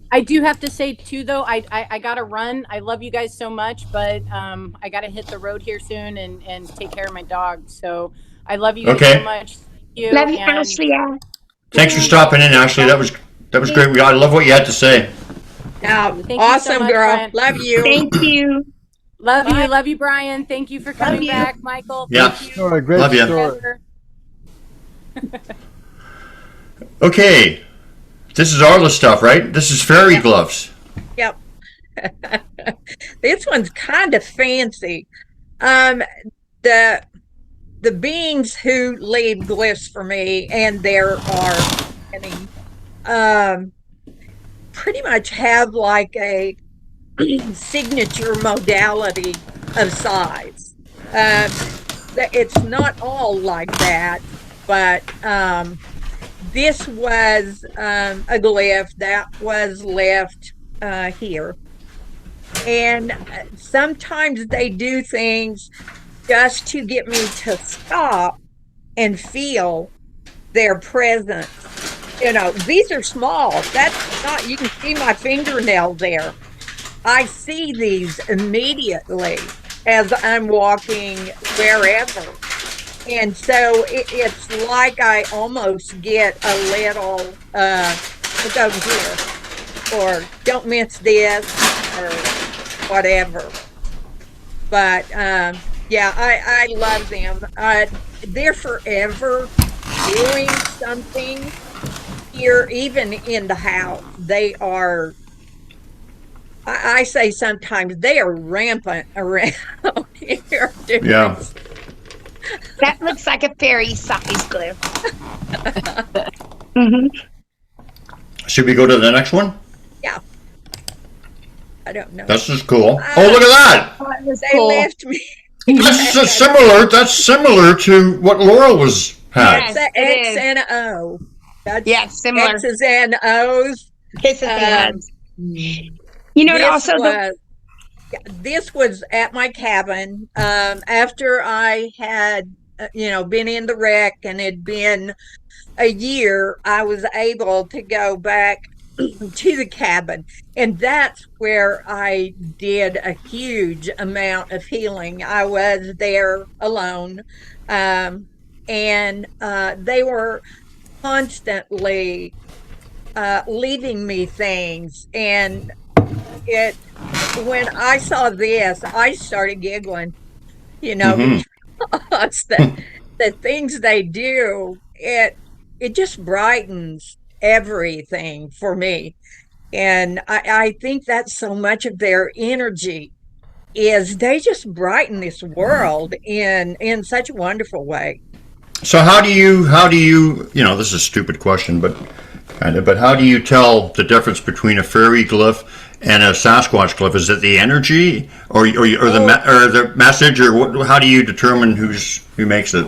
I do have to say too, though, I gotta run. I love you guys so much, but I gotta hit the road here soon and take care of my dog. So I love you guys Okay. so much. Thank you. Love you, And Ashlea. Thanks for stopping in, Ashley. That was great. I love what you had to say. thank you so Awesome, much, girl. Brian. Love you. Thank you. Love you, Brian. Thank you for coming you. back, Michael. Yeah. Thank you. Story, great Love ya. story. Heather. Okay. This is Arla stuff, right? This is fairy glyphs. Yep. This one's kind of fancy. The beings who leave glyphs for me, and there are many, pretty much have like a signature modality of size. It's not all like that, but this was a glyph that was left here. And sometimes they do things just to get me to stop and feel their presence. You know, these are small. That's not, you can see my fingernail there. I see these immediately as I'm walking wherever. And so it's like I almost get a little, look over here, or don't miss this, or whatever. But yeah, I love them. They're forever doing something here, even in the house. They are, I say sometimes they are rampant around here. Yeah. That looks like a fairy size glyph. Mm-hmm. Should we go to the next one? Yeah. I don't know. This is cool. Oh, look at that! Oh, it was They cool. left me. That's similar to what Laurel was had. Yes, It's a it X is. and a O. That's Yeah, similar. X's and O's. Kisses and hugs. You know, it This also this was at my cabin after I had, been in the wreck, and it'd been a year. I was able to go back to the cabin, and that's where I did a huge amount of healing. I was there alone, and they were constantly leaving me things, and when I saw this, I started giggling, Mhm. because the things they do, it just brightens everything for me. And I think that's so much of their energy, is they just brighten this world in such a wonderful way. So how do you this is a stupid question, but how do you tell the difference between a fairy glyph and a Sasquatch glyph? Is it the energy, or the message, or what? How do you determine who makes it?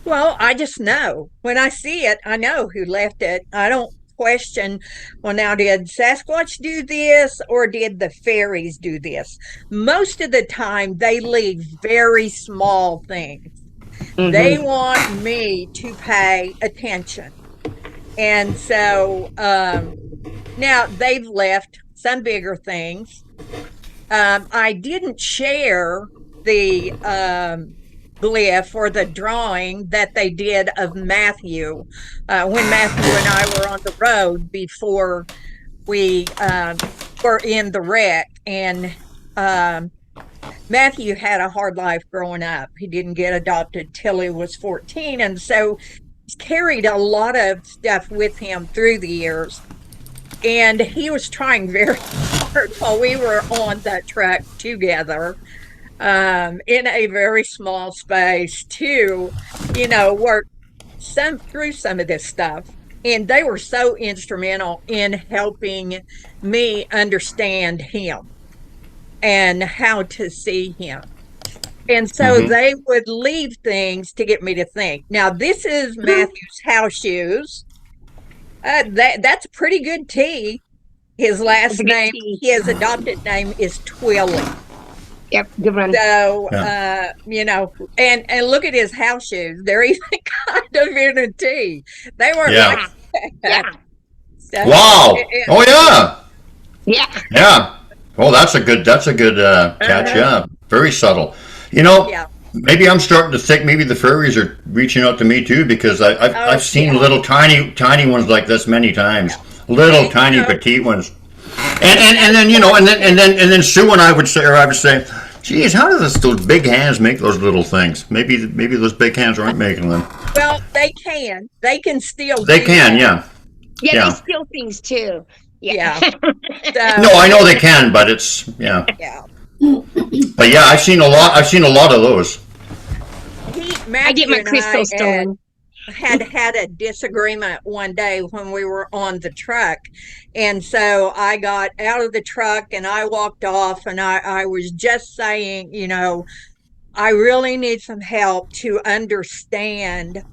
Well, I just know. When I see it, I know who left it. I don't question, well, now, did Sasquatch do this, or did the fairies do this? Most of the time, they leave very small things. Mhm. They want me to pay attention. And so now they've left some bigger things. I didn't share the glyph or the drawing that they did of Matthew when Matthew and I were on the road before we were in the wreck. And Matthew had a hard life growing up. He didn't get adopted till he was 14. And so he's carried a lot of stuff with him through the years. And he was trying very hard while we were on that truck together, in a very small space, to, work through some of this stuff. And they were so instrumental in helping me understand him and how to see him. And so they would leave things to get me to think. Now, this is Matthew's house shoes. That's a pretty good tea. His last name, his adopted name is Twilly. Yep, good one. So, and look at his house shoes. They're even kind of in a tea. They weren't like that. Yeah. So, Wow. Oh yeah. Yeah. Yeah. Oh, that's a good catch. Yeah. Very subtle. yeah. Maybe I'm starting to think maybe the fairies are reaching out to me too, because Oh, I've seen yeah. little tiny ones like this many times. Little And, tiny petite ones. And then and then Sue and I would say, geez, how do those big hands make those little things? Maybe those big hands aren't making them. well, they can. They can still They do can, that. yeah. Yeah, Yeah. they steal things too. Yeah. No, I know they can, but it's yeah. Yeah. But yeah, I've seen a lot. I've seen a lot of those. Matthew I get my and crystal stolen. had a disagreement one day when we were on the truck, and so I got out of the truck and I walked off, and I was just saying, I really need some help to understand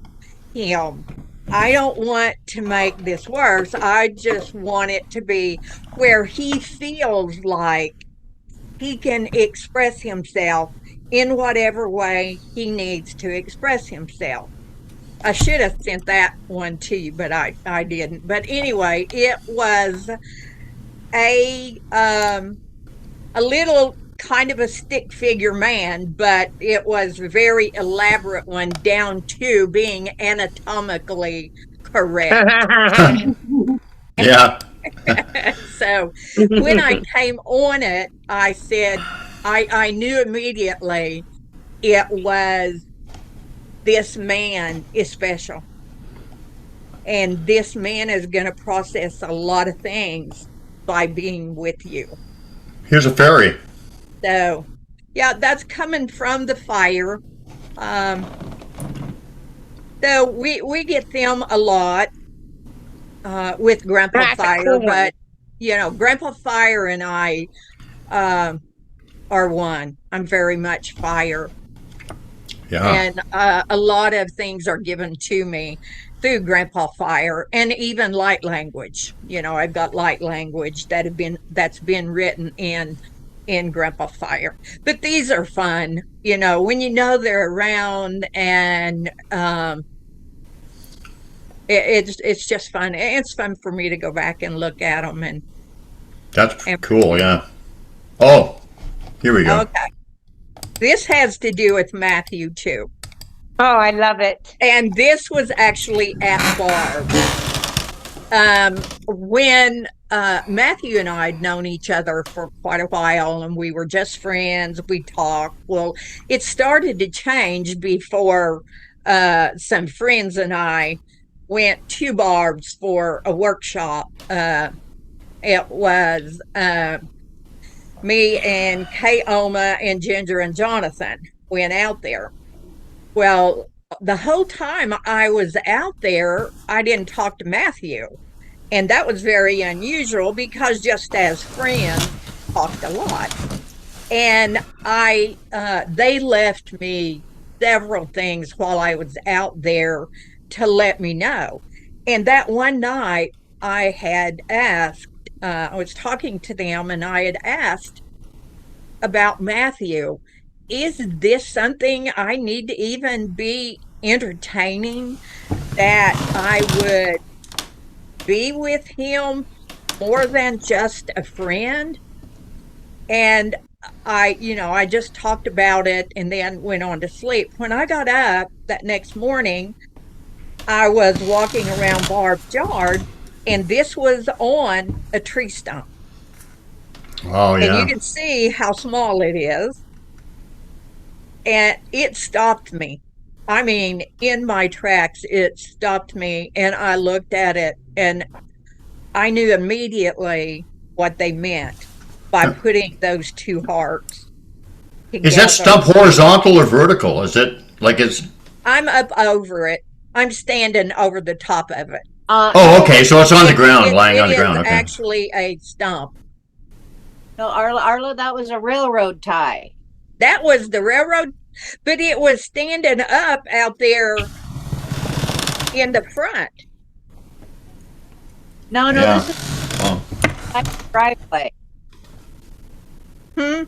him. I don't want to make this worse. I just want it to be where he feels like he can express himself in whatever way he needs to express himself. I should have sent that one to you, but I didn't. But anyway, it was a little kind of a stick figure man, but it was a very elaborate one, down to being anatomically correct. Yeah. So when I came on it, I said, I knew immediately it was, this man is special. And this man is going to process a lot of things by being with you. Here's a fairy. So, yeah, that's coming from the fire. So we get them a lot with Grandpa That's a Fire, cool one. but Grandpa Fire and I are one. I'm very much fire. Yeah. And a lot of things are given to me through Grandpa Fire, and even light language. I've got light language that's been written in Grandpa Fire. But these are fun, when they're around, and it's just fun. It's fun for me to go back and look at them. And that's cool. Yeah. Oh, here we go. Okay. This has to do with Matthew too. Oh, I love it. And this was actually at Barb. When Matthew and I had known each other for quite a while, and we were just friends, we talked. Well, it started to change before some friends and I went to Barb's for a workshop. It was me and Kaoma and Ginger and Jonathan went out there. Well, the whole time I was out there, I didn't talk to Matthew. And that was very unusual, because just as friends, talked a lot. And they left me several things while I was out there to let me know. And that one night I had asked, I was talking to them, and I had asked about Matthew. Is this something I need to even be entertaining, that I would be with him more than just a friend? And I just talked about it and then went on to sleep. When I got up that next morning, I was walking around Barb's yard, and this was on a tree stump. Oh, yeah. And you can see how small it is. And it stopped me. I mean, in my tracks, it stopped me, and I looked at it, and I knew immediately what they meant by putting those two hearts together. Is that stump horizontal or vertical? Is it like it's... I'm up over it. I'm standing over the top of it. Oh, okay. So it's on the ground, lying on the ground. It is Okay. actually a stump. No, Arla, that was a railroad tie. That was the railroad, but it was standing up out there in the front. No, Yeah. this is Oh. the driveway. Hmm?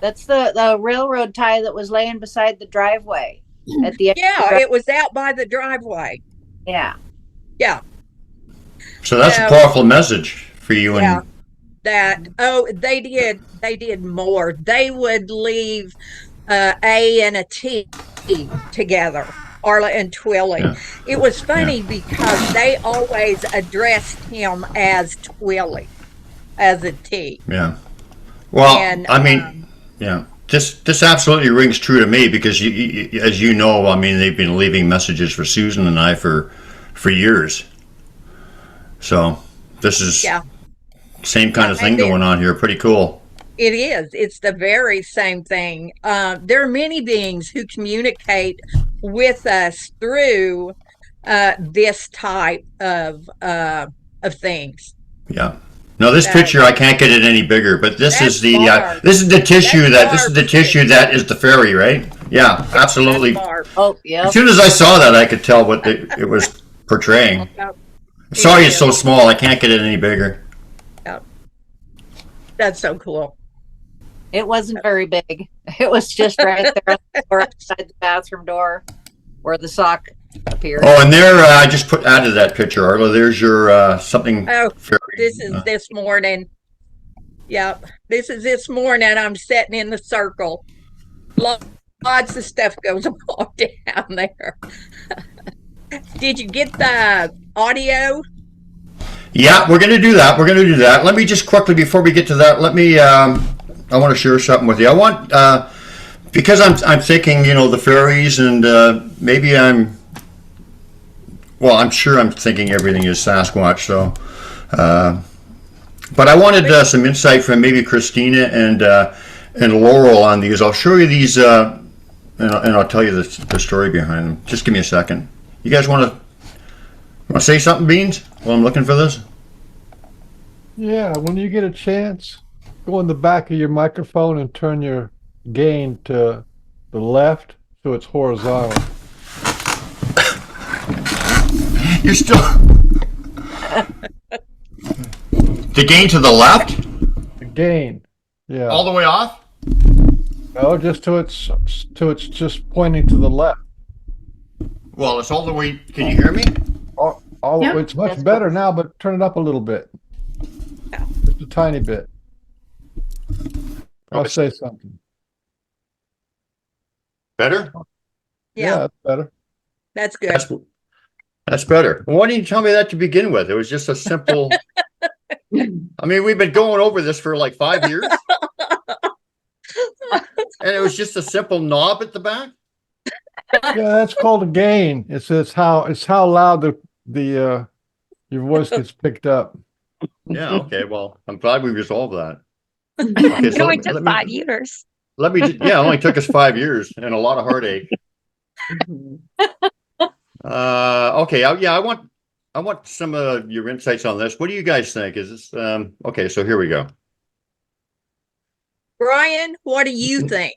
That's the railroad tie that was laying beside the driveway at the end. Yeah, it was out by the driveway. Yeah. Yeah. So that's a So, powerful message for you. yeah, And they did more. They would leave A and a T together, Arla and Twilly. yeah, It was yeah, funny because they always addressed him as Twilly, as a T. yeah. Well, And I mean, yeah. This absolutely rings true to me because as you know, I mean, they've been leaving messages for Susan and I for years. So this is yeah, same kind yeah, of thing going on here. Pretty cool. it is. It's the very same thing. There are many beings who communicate with us through this type of things. Yeah. No, this That picture I can't get it any bigger, but this is that's the Barb. this is the tissue That's this is the Barb's tissue picture. that is the fairy, right? Yeah, That's absolutely. Barb. Oh, yeah. As soon as I saw that, I could tell what it was portraying. Yep, Sorry, it it's so is. small. I can't get it any bigger. Yep. That's so cool. It wasn't very big. It was just right there on the floor outside the bathroom door where the sock appeared. Oh, and there I just added that picture, Arla. There's your something Oh, fairy. this is this morning. Yep, this is this morning. I'm sitting in the circle. Lots of stuff goes on down there. Did you get the audio? Yeah, we're gonna do that. We're gonna do that. Let me just quickly before we get to that. Let me. I want to share something with you. I want because I'm thinking, you know, the fairies, and maybe I'm. Well, I'm sure I'm thinking everything is Sasquatch. So, but I wanted some insight from maybe Christina and Laurel on these. I'll show you these, and I'll tell you the story behind them. Just give me a second. You guys want to say something, Beans? While I'm looking for this. Yeah, when you get a chance, go in the back of your microphone and turn your gain to the left so it's horizontal. You're still the gain to the left, The gain. Yeah. all the way off. No, just till it's just pointing to the left. Well, it's all the way. Can you hear me? Yep. It's much That's better close. now, but turn it up a little bit. Just a tiny bit. I'll say something. Better. Yeah, That's better. that's good. That's better. Well, why didn't you tell me that to begin with? It was just a simple. I mean, we've been going over this for like 5 years, and it was just a simple knob at the back. Yeah, that's called a gain. It's how loud the your voice gets picked up. Yeah. Okay. Well, I'm glad we resolved that. It so only let took me- 5 years. Let me. Yeah, it only took us 5 years and a lot of heartache. Okay. Yeah, I want some of your insights on this. What do you guys think? Is this okay? So here we go. Brian, what do you think?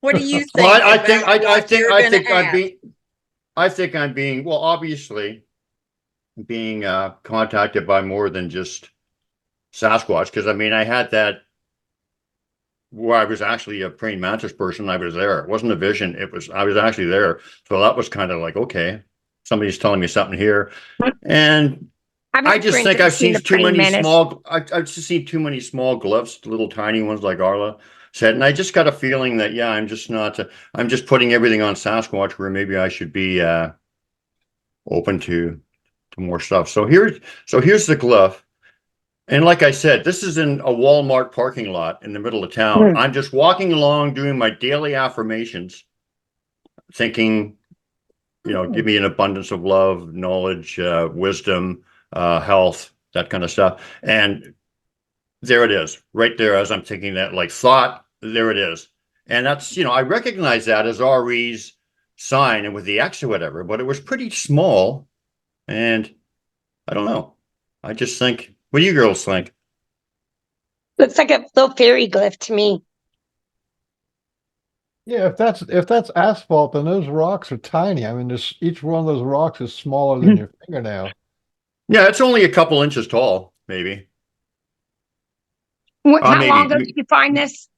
What do you think? Well, I about think what you're gonna ask? I think I'm being well. Obviously, being contacted by more than just Sasquatch, because I mean, I had that where I was actually a praying mantis person. I was there. It wasn't a vision. I was actually there. So that was kind of like, okay, somebody's telling me something here, and I just think I've seen too many small. I've just seen too many small glyphs, little tiny ones like Arla said, and I just got a feeling that yeah, I'm just not. I'm just putting everything on Sasquatch where maybe I should be open to more stuff. So here's the glyph, and like I said, this is in a Walmart parking lot in the middle of town. I'm just walking along doing my daily affirmations, thinking, you know, give me an abundance of love, knowledge, wisdom, health, that kind of stuff. And there it is, right there as I'm thinking that, like thought, there it is. And that's, you know, I recognize that as RE's sign and with the X or whatever, but it was pretty small. And I don't know. I just think, what do you girls think? Looks like a little fairy glyph to me. Yeah, if that's asphalt, then those rocks are tiny. I mean, each one of those rocks is smaller than your fingernail. Yeah, it's only a couple inches tall, maybe. How maybe. long ago did you find this?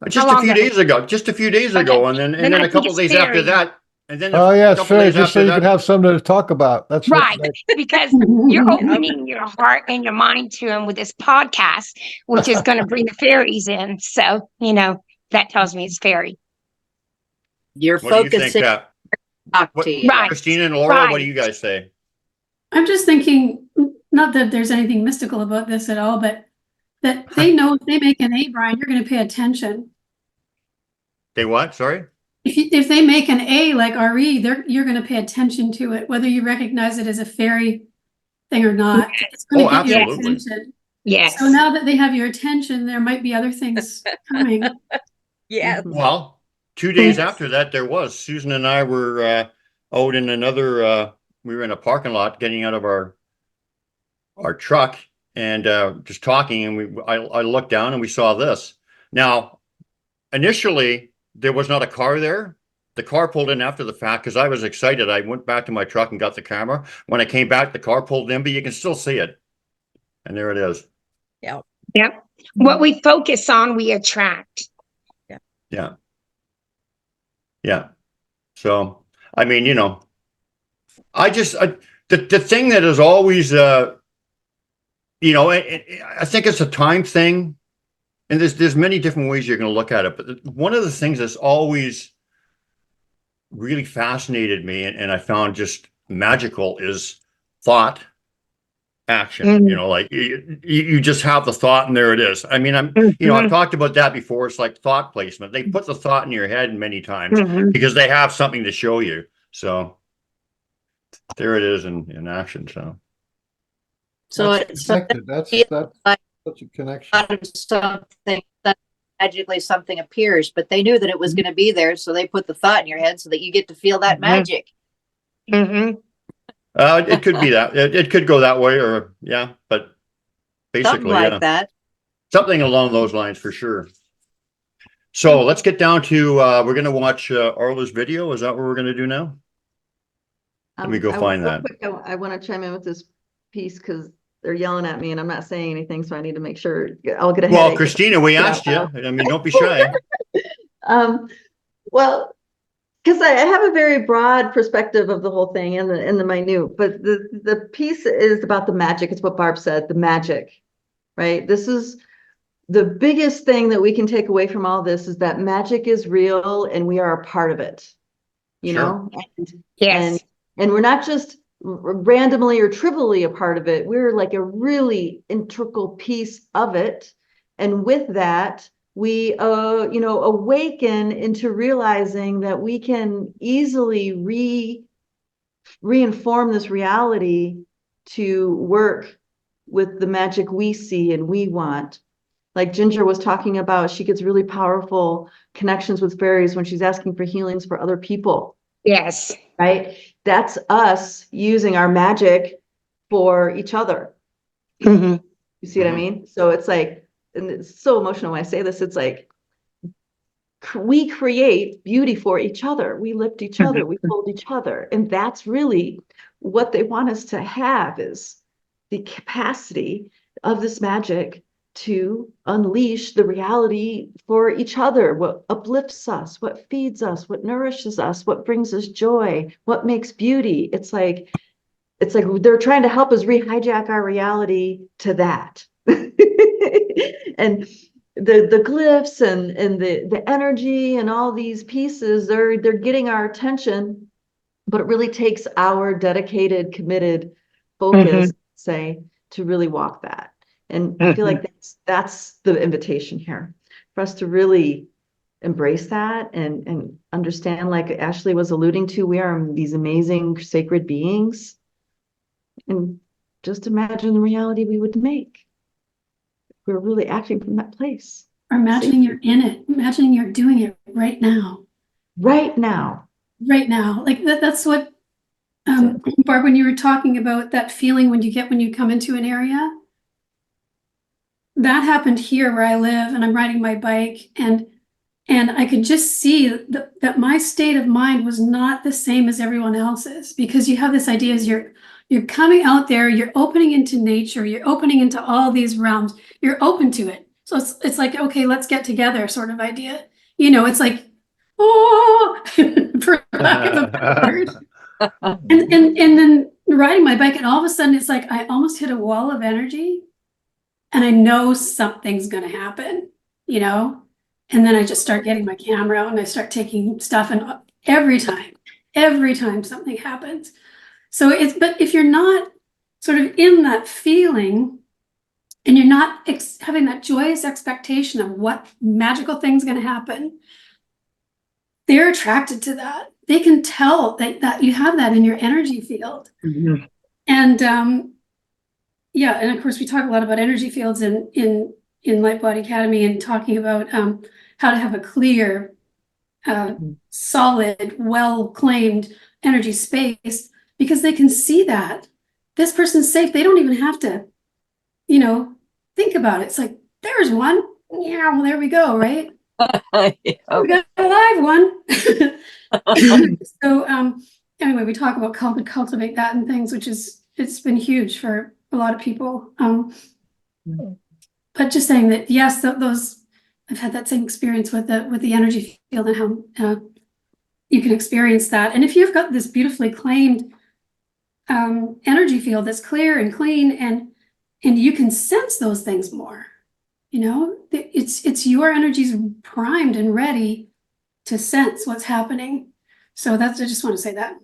Just How a few long ago? days ago. Just a few days Okay. ago, and then I a think couple it's days after fairy. that, And then Oh a yeah, it's couple fair, days just so after you can that, have something to talk about. That's what. Right. Because you're opening your heart and your mind to them with this podcast, which is going to bring the fairies in. So, that tells me it's fairy. You're what do you think, focusing talk what, to you. Right. Christina and Laurel, what do Right. you guys say? I'm just thinking, not that there's anything mystical about this at all, but that they know if they make an A, Brian, you're going to pay attention. They what? Sorry? If they make an A like RE, you're going to pay attention to it, whether you recognize it as a fairy thing or not. It's going to Oh, get your absolutely. attention. Yes. So now that they have your attention, there might be other things coming. Yes. Well, 2 days after that, there was. Susan and I were out in another, we were in a parking lot getting out of our truck and just talking. And I looked down and we saw this. Now, initially, there was not a car there. The car pulled in after the fact because I was excited. I went back to my truck and got the camera. When I came back, the car pulled in, but you can still see it. And there it is. Yep. Yep. What we focus on, we attract. Yeah. Yeah. So, I mean, the thing that is always, I think it's a time thing. And there's many different ways you're going to look at it. But one of the things that's always really fascinated me and I found just magical is thought action. Like you just have the thought and there it is. I mean, I've talked about that before. It's like thought placement. They put the thought in your head many times because they have something to show you. So there it is in action. So That's it's connected. That's such a connection. out of something that magically something appears, but they knew that it was going to be there, so they put the thought in your head so that you get to feel that magic. It could be that it could go that way, or but basically, Something like that. Something along those lines for sure. So let's get down to we're going to watch Arla's video. Is that what we're going to do now? Let me go find that. Quick, I want to chime in with this piece because they're yelling at me and I'm not saying anything, so I need to make sure I'll get a headache. Well, Christina, we asked you. I mean, don't be shy. Well, because I have a very broad perspective of the whole thing and the minute, but the piece is about the magic. It's what Barb said, the magic, right? This is the biggest thing that we can take away from all this is that magic is real and we are a part of it, you know? Yes. And we're not just randomly or trivially a part of it. We're like a really integral piece of it. And with that, we, awaken into realizing that we can easily reinform this reality to work with the magic we see and we want. Like Ginger was talking about, she gets really powerful connections with fairies when she's asking for healings for other people. Yes. Right? That's us using our magic for each other. You see what I mean? So it's like, and it's so emotional when I say this, it's like, we create beauty for each other. We lift each other. We hold each other. And that's really what they want us to have is the capacity of this magic to unleash the reality for each other, what uplifts us, what feeds us, what nourishes us, what brings us joy, what makes beauty. It's like they're trying to help us rehijack our reality to that. And the glyphs and the energy and all these pieces, they're getting our attention, but it really takes our dedicated, committed focus, say, to really walk that. And I feel like that's the invitation here for us to really embrace that and understand, like Ashlea was alluding to, we are these amazing sacred beings. And just imagine the reality we would make. We're really acting from that place. Or imagining you're in it, imagining you're doing it right now. Right now. Right now. Like that's what, Barb, when you were talking about that feeling when you come into an area, that happened here where I live and I'm riding my bike and I could just see that my state of mind was not the same as everyone else's, because you have this idea as you're coming out there, you're opening into nature, you're opening into all these realms, you're open to it. So it's like, okay, let's get together sort of idea. It's like oh, for lack of a better word. And then riding my bike, and all of a sudden it's like I almost hit a wall of energy, and I know something's going to happen, you know? And then I just start getting my camera out and I start taking stuff, and every time something happens. So but if you're not sort of in that feeling, and you're not having that joyous expectation of what magical thing's going to happen, they're attracted to that. They can tell that you have that in your energy field. Mhm. And yeah, and of course we talk a lot about energy fields in Light Body Academy, and talking about how to have a clear, solid, well-claimed energy space, because they can see that this person's safe. They don't even have to, think about it. It's like, there's one. Yeah, well, there we go, right? We got a live one. So anyway, we talk about cultivate that and things, which it's been huge for a lot of people. But just saying that, yes, those I've had that same experience with the energy field, and how you can experience that. And if you've got this beautifully claimed energy field that's clear and clean, and you can sense those things more, it's your energy's primed and ready to sense what's happening. So I just want to say that.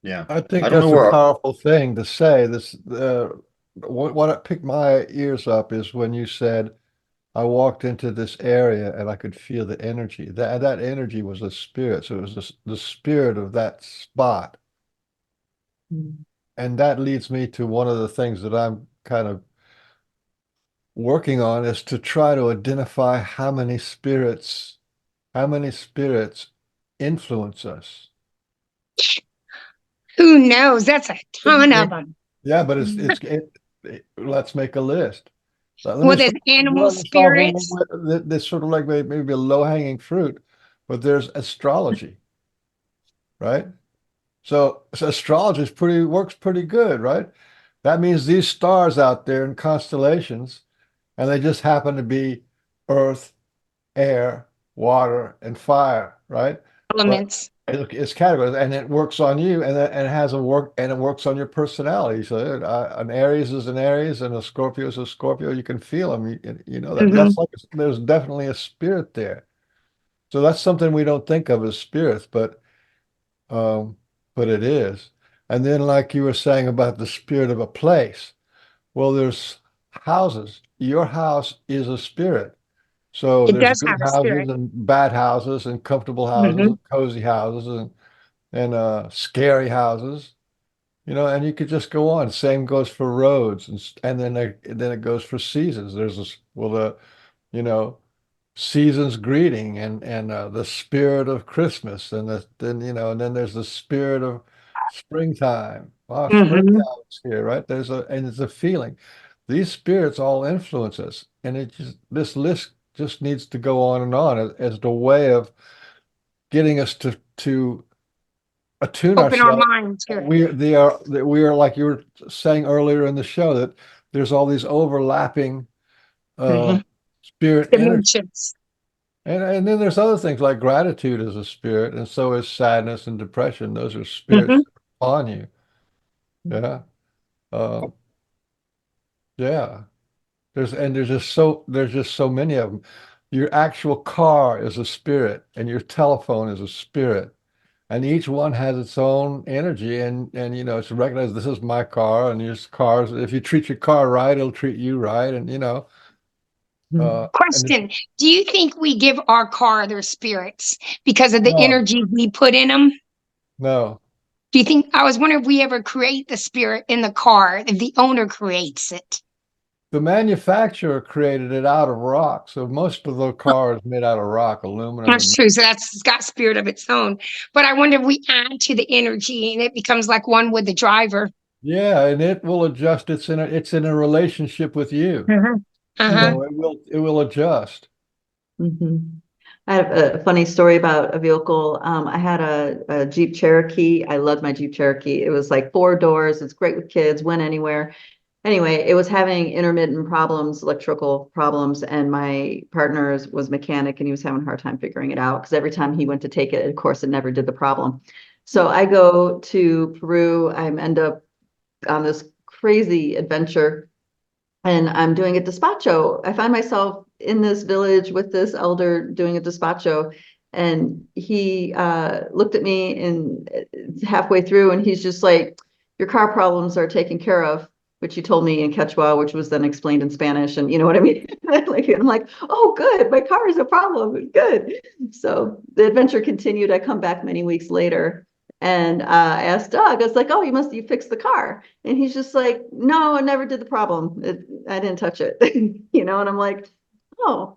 Yeah. I think I don't that's know a where. powerful thing to say. What picked my ears up is when you said, I walked into this area and I could feel the energy. That energy was a spirit. So it was the spirit of that spot. And that leads me to one of the things that I'm kind of working on, is to try to identify how many spirits influence us. Who knows? That's a ton of them. Yeah, but let's make a list. Let me Well, there's start, animal let's start spirits. with this sort of like maybe a low-hanging fruit, but there's astrology, right? So astrology works pretty good, right? That means these stars out there in constellations, and they just happen to be earth, air, water, and fire, right? But Elements. it's categorized, and it works on you, and it works on your personality. So an Aries is an Aries, and a Scorpio is a Scorpio. You can feel them. You know that. Mhm. That's like there's definitely a spirit there. So that's something we don't think of as spirits, um, but it is. And then, like you were saying about the spirit of a place, well, there's houses. Your house is a spirit. So It there's does good have a houses spirit. and bad houses and comfortable houses Hmm. and cozy houses and scary houses, and you could just go on. Same goes for roads, and then it goes for seasons. There's this, well, you know season's greeting, and the spirit of Christmas, and then there's the spirit of springtime. Wow, Hmm. springtime's here, right? It's a feeling. These spirits all influence us, and this list just needs to go on and on as the way of getting us to attune Open our ourselves. minds to it. We are like you were saying earlier in the show, that there's all these overlapping uh, Hmm. spirit energy. Dimensions. And then there's other things like gratitude is a spirit, and so is sadness and depression. Those are spirits Hmm. on you. Yeah. Uh, yeah. There's just so many of them. Your actual car is a spirit, and your telephone is a spirit. And each one has its own energy, and it's recognized, this is my car, and your cars. If you treat your car right, it'll treat you right, and Question. Do you think we give our car their spirits because of the no, energy we put in them? no. Do you think, I was wondering if we ever create the spirit in the car, if the owner creates it? The manufacturer created it out of rock, so most of the car is made out of rock, aluminum, That's and true. So it's got spirit of its own. But I wonder if we add to the energy and it becomes like one with the driver. yeah, and it will adjust. It's in a relationship with you, Uh-huh. Uh-huh. so it will adjust. I have a funny story about a vehicle. I had a Jeep Cherokee. I loved my Jeep Cherokee. It was like 4 doors. It's great with kids, went anywhere. anyway, it was having intermittent problems, electrical problems, and my partner was mechanic and he was having a hard time figuring it out because every time he went to take it, of course, it never did the problem. So I go to Peru. I end up on this crazy adventure and I'm doing a despacho. I find myself in this village with this elder doing a despacho. And he looked at me and halfway through and he's just like, your car problems are taken care of, which he told me in Quechua, which was then explained in Spanish. And you know what I mean? Like, I'm like, oh, good. My car is a problem. Good. So the adventure continued. I come back many weeks later and I asked Doug, I was like, oh, you fixed the car. And he's just like, no, I never did the problem. I didn't touch it, you know? And I'm like, oh,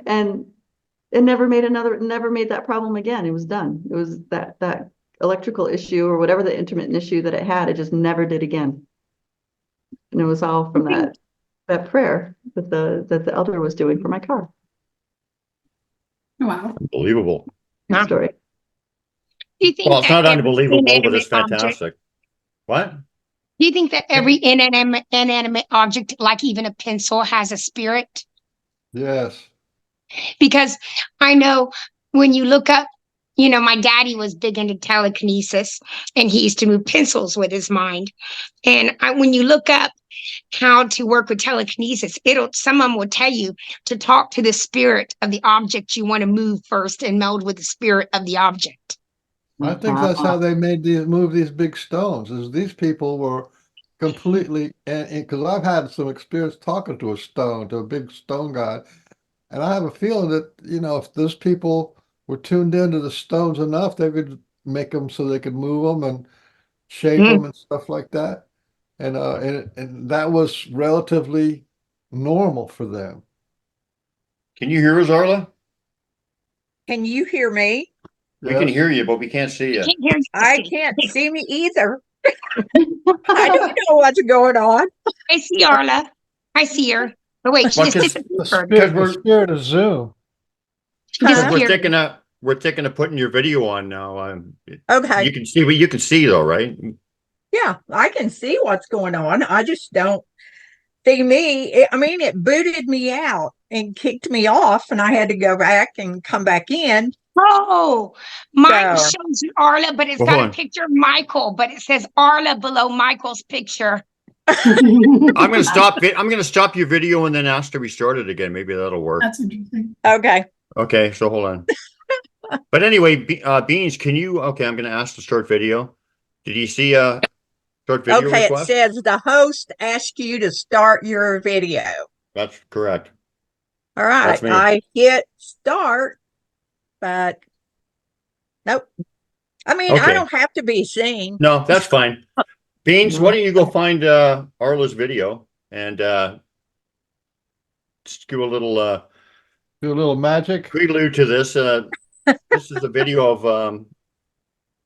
and it never made that problem again. It was done. It was that electrical issue or whatever the intermittent issue that it had, it just never did again. And it was all from that prayer that the elder was doing for my car. Wow. Unbelievable. True story. Do you think Well, it's that not every unbelievable, but inanimate it's fantastic. What? Do you think that every inanimate object, like even a pencil, has a spirit? Yes. Because I know when you look up, my daddy was big into telekinesis and he used to move pencils with his mind. And when you look up how to work with telekinesis, someone will tell you to talk to the spirit of the object you want to move first and meld with the spirit of the object. I think that's how they move these big stones. Is these people were completely, and because I've had some experience talking to a big stone god, and I have a feeling that if those people were tuned into the stones enough, they could make them so they could move them and shape them and stuff like that, and that was relatively normal for them. Can you hear us, Arla? Can you hear me? We can hear you, but we can't see you. I can't see me either. I don't know what's going on. I see Arla. I see her. But wait, she Well, just 'cause disappeared. The spirit of Zoom. She Huh? disappeared. We're thinking of putting your video on now. Okay. You can see what you can see though, right? Yeah, I can see what's going on. I just don't see me. I mean, it booted me out and kicked me off, and I had to go back and come back in. Oh, mine So- shows you Arla, but it's Well, got hold a on. picture of Michael, but it says Arla below Michael's picture. I'm gonna stop your video and then ask to restart it again. Maybe that'll work. That's interesting. Okay. Okay, so hold on. But anyway, Beans, can you? Okay, I'm gonna ask to start video. Did you see start video Okay, request? it says the host asked you to start your video. That's correct. All right, That's me. I hit start, but nope. I mean, I Okay. don't have to be seen. No, that's fine. Beans, why don't you go find Arla's video and just do a little magic. prelude to this. This is a video of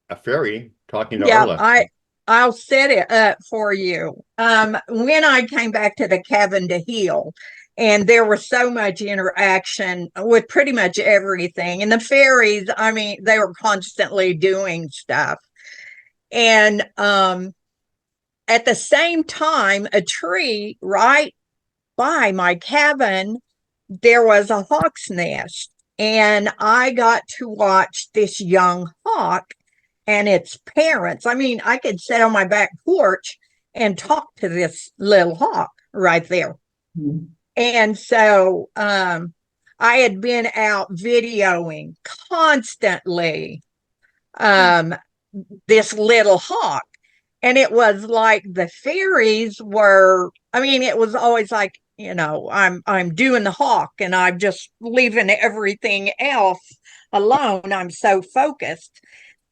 a fairy talking to Yeah, Arla. I'll set it up for you. When I came back to the cabin to heal, and there was so much interaction with pretty much everything. And the fairies, I mean, they were constantly doing stuff. And at the same time, a tree right by my cabin, there was a hawk's nest. And I got to watch this young hawk and its parents. I mean, I could sit on my back porch and talk to this little hawk right there. Mm-hmm. And so I had been out videoing constantly this little hawk. And it was like the fairies were, I mean, it was always like, I'm doing the hawk and I'm just leaving everything else alone. I'm so focused.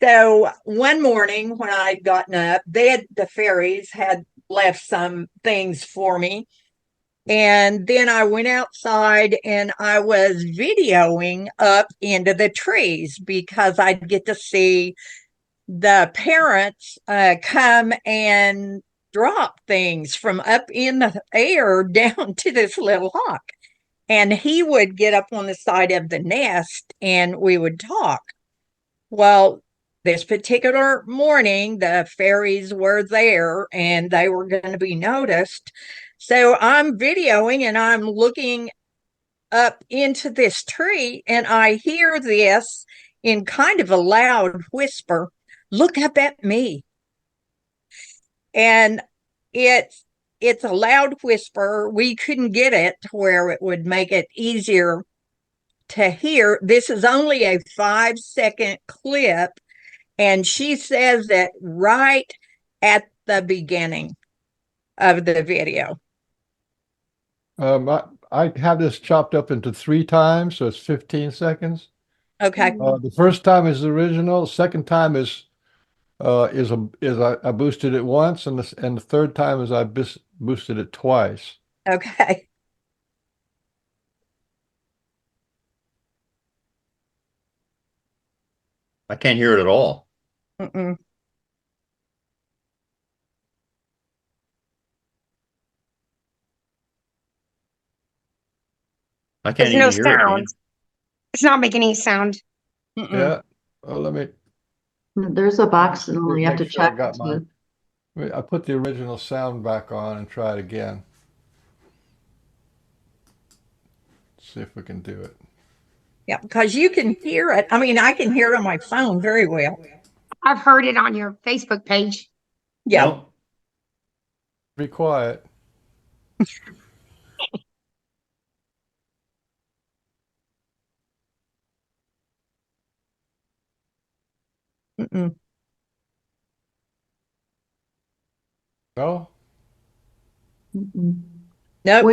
So one morning when I'd gotten up, the fairies had left some things for me. And then I went outside and I was videoing up into the trees because I'd get to see the parents come and drop things from up in the air down to this little hawk. And he would get up on the side of the nest and we would talk. Well, this particular morning, the fairies were there and they were going to be noticed. So I'm videoing and I'm looking up into this tree and I hear this in kind of a loud whisper, "Look up at me." And it's a loud whisper. We couldn't get it to where it would make it easier to hear. This is only a 5-second clip, and she says it right at the beginning of the video. I have this chopped up into 3 times, so it's 15 seconds. Okay. The first time is the original. Second time is I boosted it once, and the third time is I boosted it twice. Okay. I can't hear it at all. Mm-mm. I can't There's even no hear it, man. sound. It's not making any sound. Mm-mm. Yeah. Well, let me. There's a box and you have to Make sure I check. got mine. I put the original sound back on and try it again. See if we can do it. Yeah, because you can hear it. I mean, I can hear it on my phone very well. I've heard it on your Facebook page. Yeah. No, Be quiet. Mm-mm. No? Mm-mm. Nope.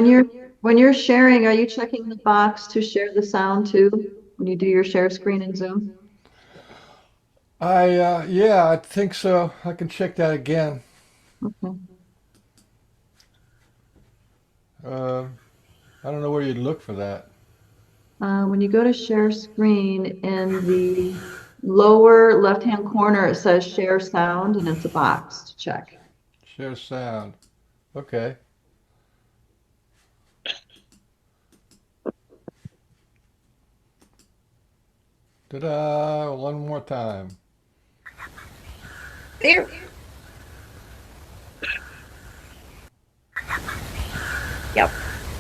When you're sharing, are you checking the box to share the sound too? When you do your share screen in Zoom? Yeah, I think so. I can check that again. Okay. I don't know where you'd look for that. When you go to share screen in the lower left-hand corner, it says share sound and it's a box to check. Share sound. Okay. Ta-da! One more time. There. Yep.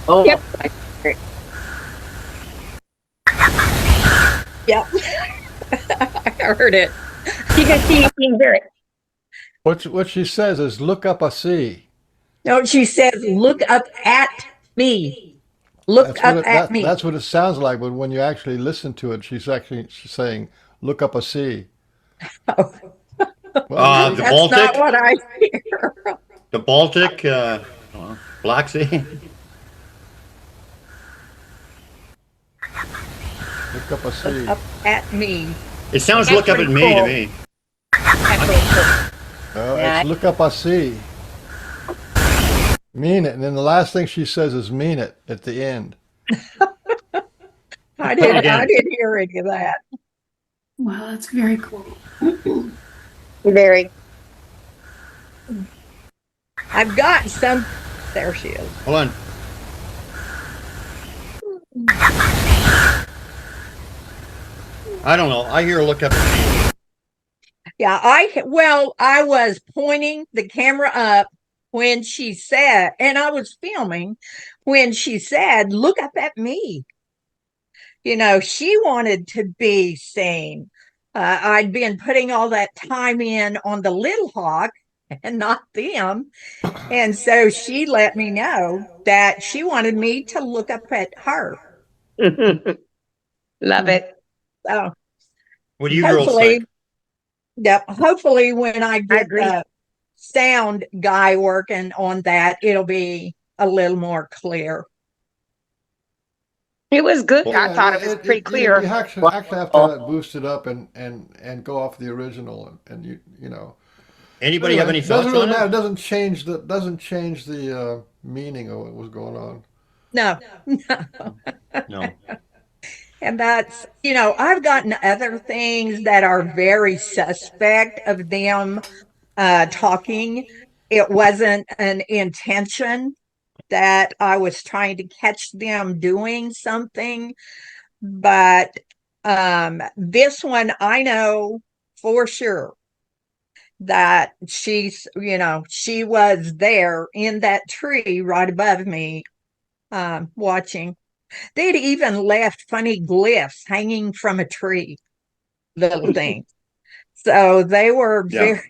Oh, Yep. Yep. I heard it. You can see it, you can hear it. What she says is look up a C. No, she says, "Look up at me. Look up at me." That's what it sounds like, but when you actually listen to it, she's saying, look up a C. Oh, Well, the that's Baltic, not what I hear. the Baltic, Black Sea. look up a C. Look up at me. It sounds That's look up at pretty me to cool. me. That's really cool. No, Yeah. it's look up a C. Mean it. And then the last thing she says is mean it at the end. I Again. didn't hear any of that. Wow, that's very cool. Very. I've got some. There she is. Hold on. I don't know. I hear look up at me. Yeah, I was pointing the camera up when she said, and I was filming when she said, "Look up at me." You know, she wanted to be seen. I'd been putting all that time in on the little hawk and not them. And so she let me know that she wanted me to look up at her. Love it. So What do you girls hopefully, think? yep, hopefully when I get agree. the sound guy working on that, it'll be a little more clear. It was good. Well, I thought it was pretty clear. You actually have to have it boosted up and go off the original and you know. Anybody have any It doesn't thoughts really on matter. it? It doesn't change the meaning of what was going on. No. No. And that's, I've gotten other things that are very suspect of them talking. It wasn't an intention that I was trying to catch them doing something. But this one, I know for sure that she's, she was there in that tree right above me, watching. They'd even left funny glyphs hanging from a tree, little things. So they were Yeah.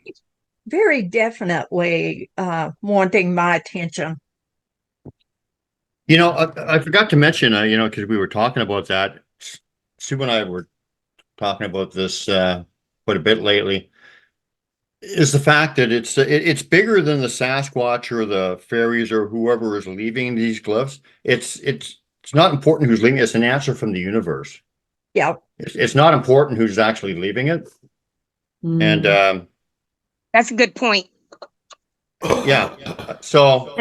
very definitely wanting my attention. I forgot to mention, because we were talking about that. Sue and I were talking about this quite a bit lately. Is the fact that it's bigger than the Sasquatch or the fairies or whoever is leaving these glyphs. It's not important who's leaving. It's an answer from the universe. Yeah. It's not important who's actually leaving it. And That's a good point. yeah. So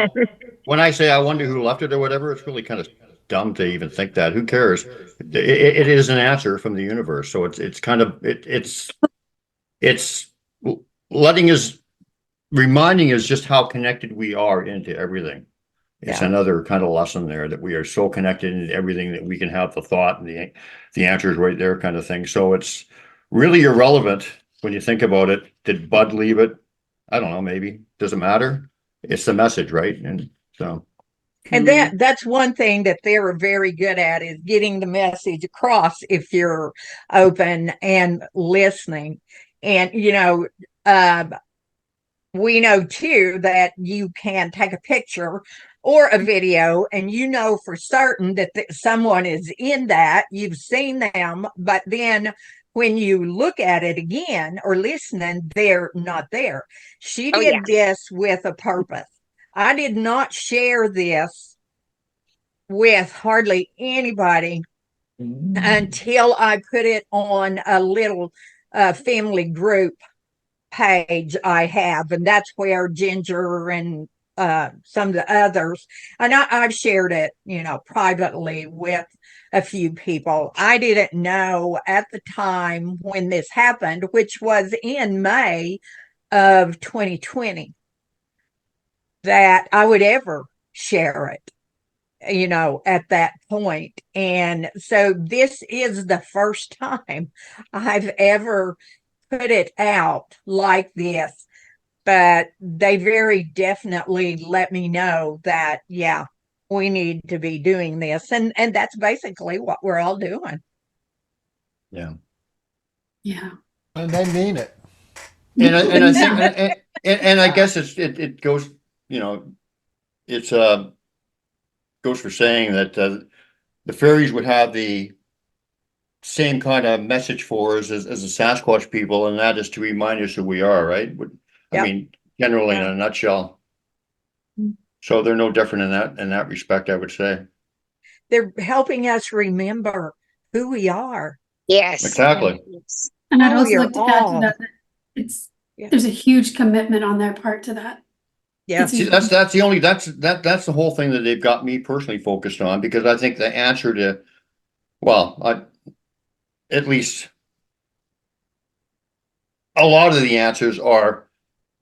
when I say I wonder who left it or whatever, it's really kind of dumb to even think that. Who cares? It is an answer from the universe. So it's letting us, reminding us just how connected we are into everything. It's another kind of lesson there, that we are so connected into everything that we can have the thought and the answers right there, kind of thing. So it's really irrelevant when you think about it. Did Bud leave it? I don't know, maybe. Doesn't matter. It's the message, right? And so. And that's one thing that they're very good at, is getting the message across if you're open and listening. And, we know too that you can take a picture or a video and for certain that someone is in that. You've seen them, but then when you look at it again or listening, they're not there. She did this with a purpose. I did not share this with hardly anybody until I put it on a little family group page I have, and that's where Ginger and some of the others, and I've shared it, privately with a few people. I didn't know at the time when this happened, which was in May of 2020, that I would ever share it, at that point. And so this is the first time I've ever put it out like this, but they very definitely let me know that, we need to be doing this. And that's basically what we're all doing. Yeah. Yeah. And they mean it. And I think, and I guess it goes, it's goes for saying that the fairies would have the same kind of message for us as the Sasquatch people, and that is to remind us who we are, right? I mean, generally in a nutshell. So they're no different in that respect, I would say. They're helping us remember who we are. Yes. Exactly. And I'd also you're like to add to that there's a huge commitment on their part to that. Yeah. See, that's the whole thing that they've got me personally focused on, because I think the answer to, at least a lot of the answers are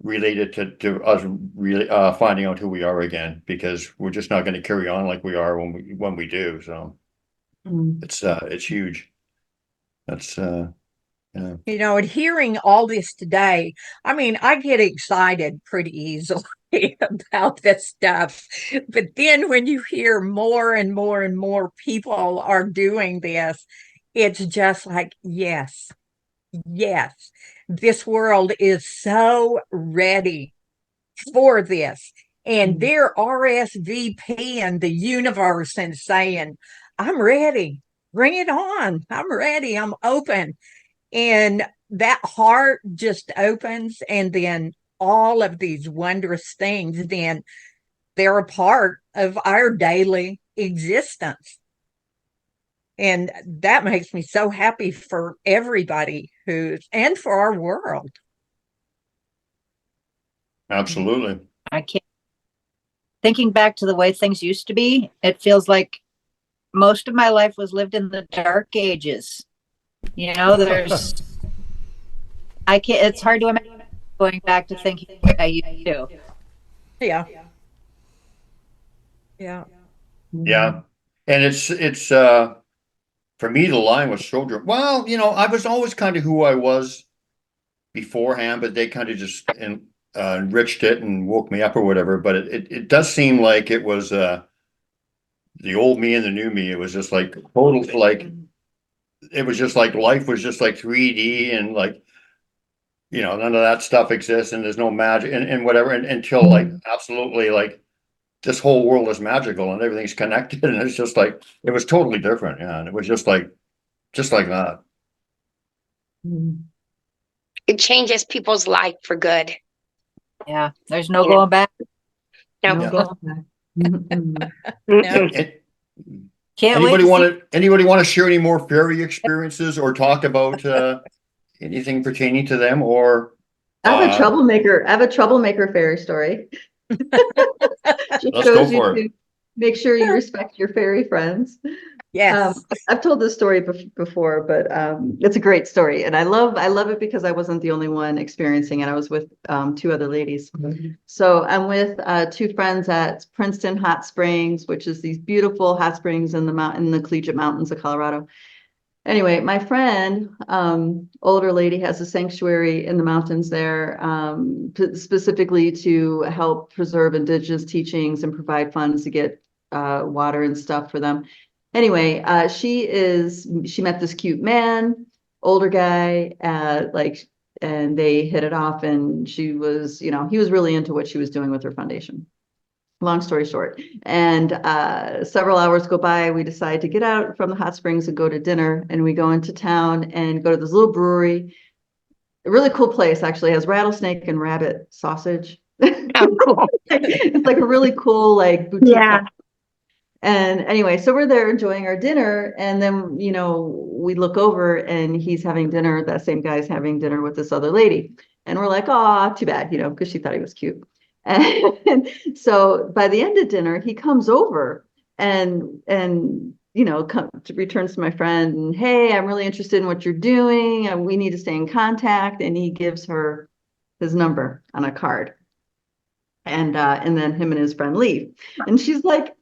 related to us really finding out who we are again, because we're just not going to carry on like we are when we do. So it's huge. That's yeah. And hearing all this today, I mean, I get excited pretty easily about this stuff. But then when you hear more and more and more people are doing this, it's just like, yes, this world is so ready for this. And they're RSVPing the universe and saying, I'm ready. Bring it on. I'm ready. I'm open. And that heart just opens, and then all of these wondrous things, then they're a part of our daily existence. And that makes me so happy for everybody and for our world. Absolutely. I can't. Thinking back to the way things used to be, it feels like most of my life was lived in the dark ages. It's hard to imagine going back to thinking like I used to. Yeah. And it's for me, the line was so well, I was always kind of who I was beforehand, but they kind of just enriched it and woke me up or whatever. But it does seem like it was the old me and the new me. It was just like total, like it was just like life was just like 3D and like, none of that stuff exists and there's no magic and whatever until like absolutely like this whole world is magical and everything's connected and it's just like it was totally different. Yeah, and it was just like that. It changes people's life for good. Yeah, there's no going back. No. No going back. Mm-mm. Can't Anybody wait. want to share any more fairy experiences or talk about anything pertaining to them or I have a troublemaker fairy story. Just let's shows go you for to it. make sure you respect your fairy friends. Yes. I've told this story before, but it's a great story, and I love it because I wasn't the only one experiencing it. I was with two other ladies. So I'm with two friends at Princeton Hot Springs, which is these beautiful hot springs in the Collegiate Mountains of Colorado. Anyway, my friend, older lady, has a sanctuary in the mountains there, specifically to help preserve indigenous teachings and provide funds to get water and stuff for them. Anyway, she met this cute man, older guy, and they hit it off, and he was really into what she was doing with her foundation. Long story short, and several hours go by, we decide to get out from the hot springs and go to dinner, and we go into town and go to this little brewery. A really cool place, actually. It has rattlesnake and rabbit sausage. Oh, cool. It's like a really cool like boutique. Yeah. And anyway, so we're there enjoying our dinner, and then we look over and he's having dinner. That same guy's having dinner with this other lady, and we're like, "Oh, too bad," because she thought he was cute. And so by the end of dinner, he comes over and returns to my friend and, "Hey, I'm really interested in what you're doing, and we need to stay in contact." And he gives her his number on a card, and then him and his friend leave, and she's like,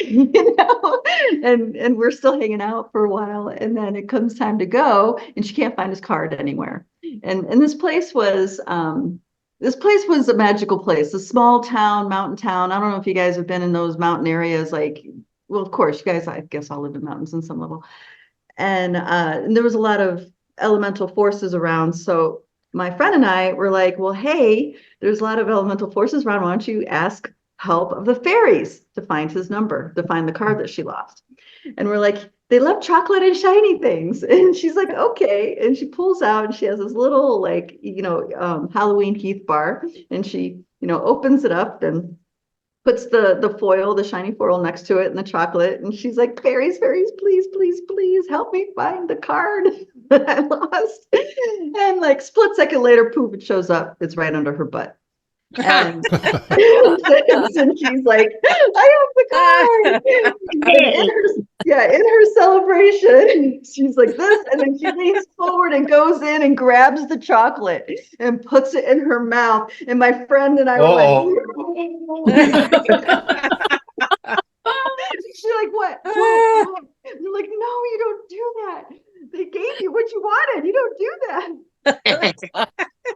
and we're still hanging out for a while, and then it comes time to go, and she can't find his card anywhere. And this place was a magical place, a small town, mountain town. I don't know if you guys have been in those mountain areas, well, of course, you guys, I guess, all live in mountains on some level. And there was a lot of elemental forces around. So my friend and I were like, well, hey, there's a lot of elemental forces around. Why don't you ask help of the fairies to find his number, to find the card that she lost? And we're like, they love chocolate and shiny things. And she's like, okay. And she pulls out, and she has this little Halloween Heath bar, and she opens it up and puts the shiny foil next to it and the chocolate. And she's like, fairies, fairies, please, please, please help me find the card that I lost. And like split second later, poof, it shows up. It's right under her butt. And, and she's like, I have the card. In her celebration, she's like this, and then she leans forward and goes in and grabs the chocolate and puts it in her mouth. And my friend and I were like, she's like, what? You're like, no, you don't do that. They gave you what you wanted. You don't do that.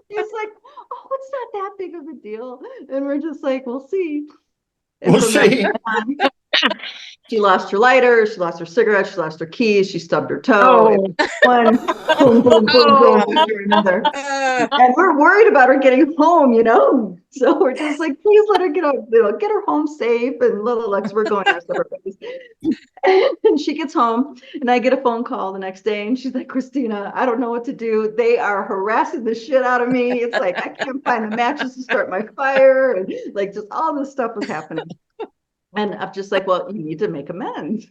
He's like, oh, it's not that big of a deal. And we're just like, we'll see. And we'll see. She lost her lighter, she lost her cigarette, she lost her keys, she stubbed her toe. One, boom, boom, boom, boom, after another. And we're worried about her getting home, So we're just like, please let her get her home safe, and little Lex, we're going our separate ways. And she gets home, and I get a phone call the next day, and she's like, Christina, I don't know what to do. They are harassing the shit out of me. It's like, I can't find the matches to start my fire, and like just all this stuff was happening. And I'm just like, well, you need to make amends.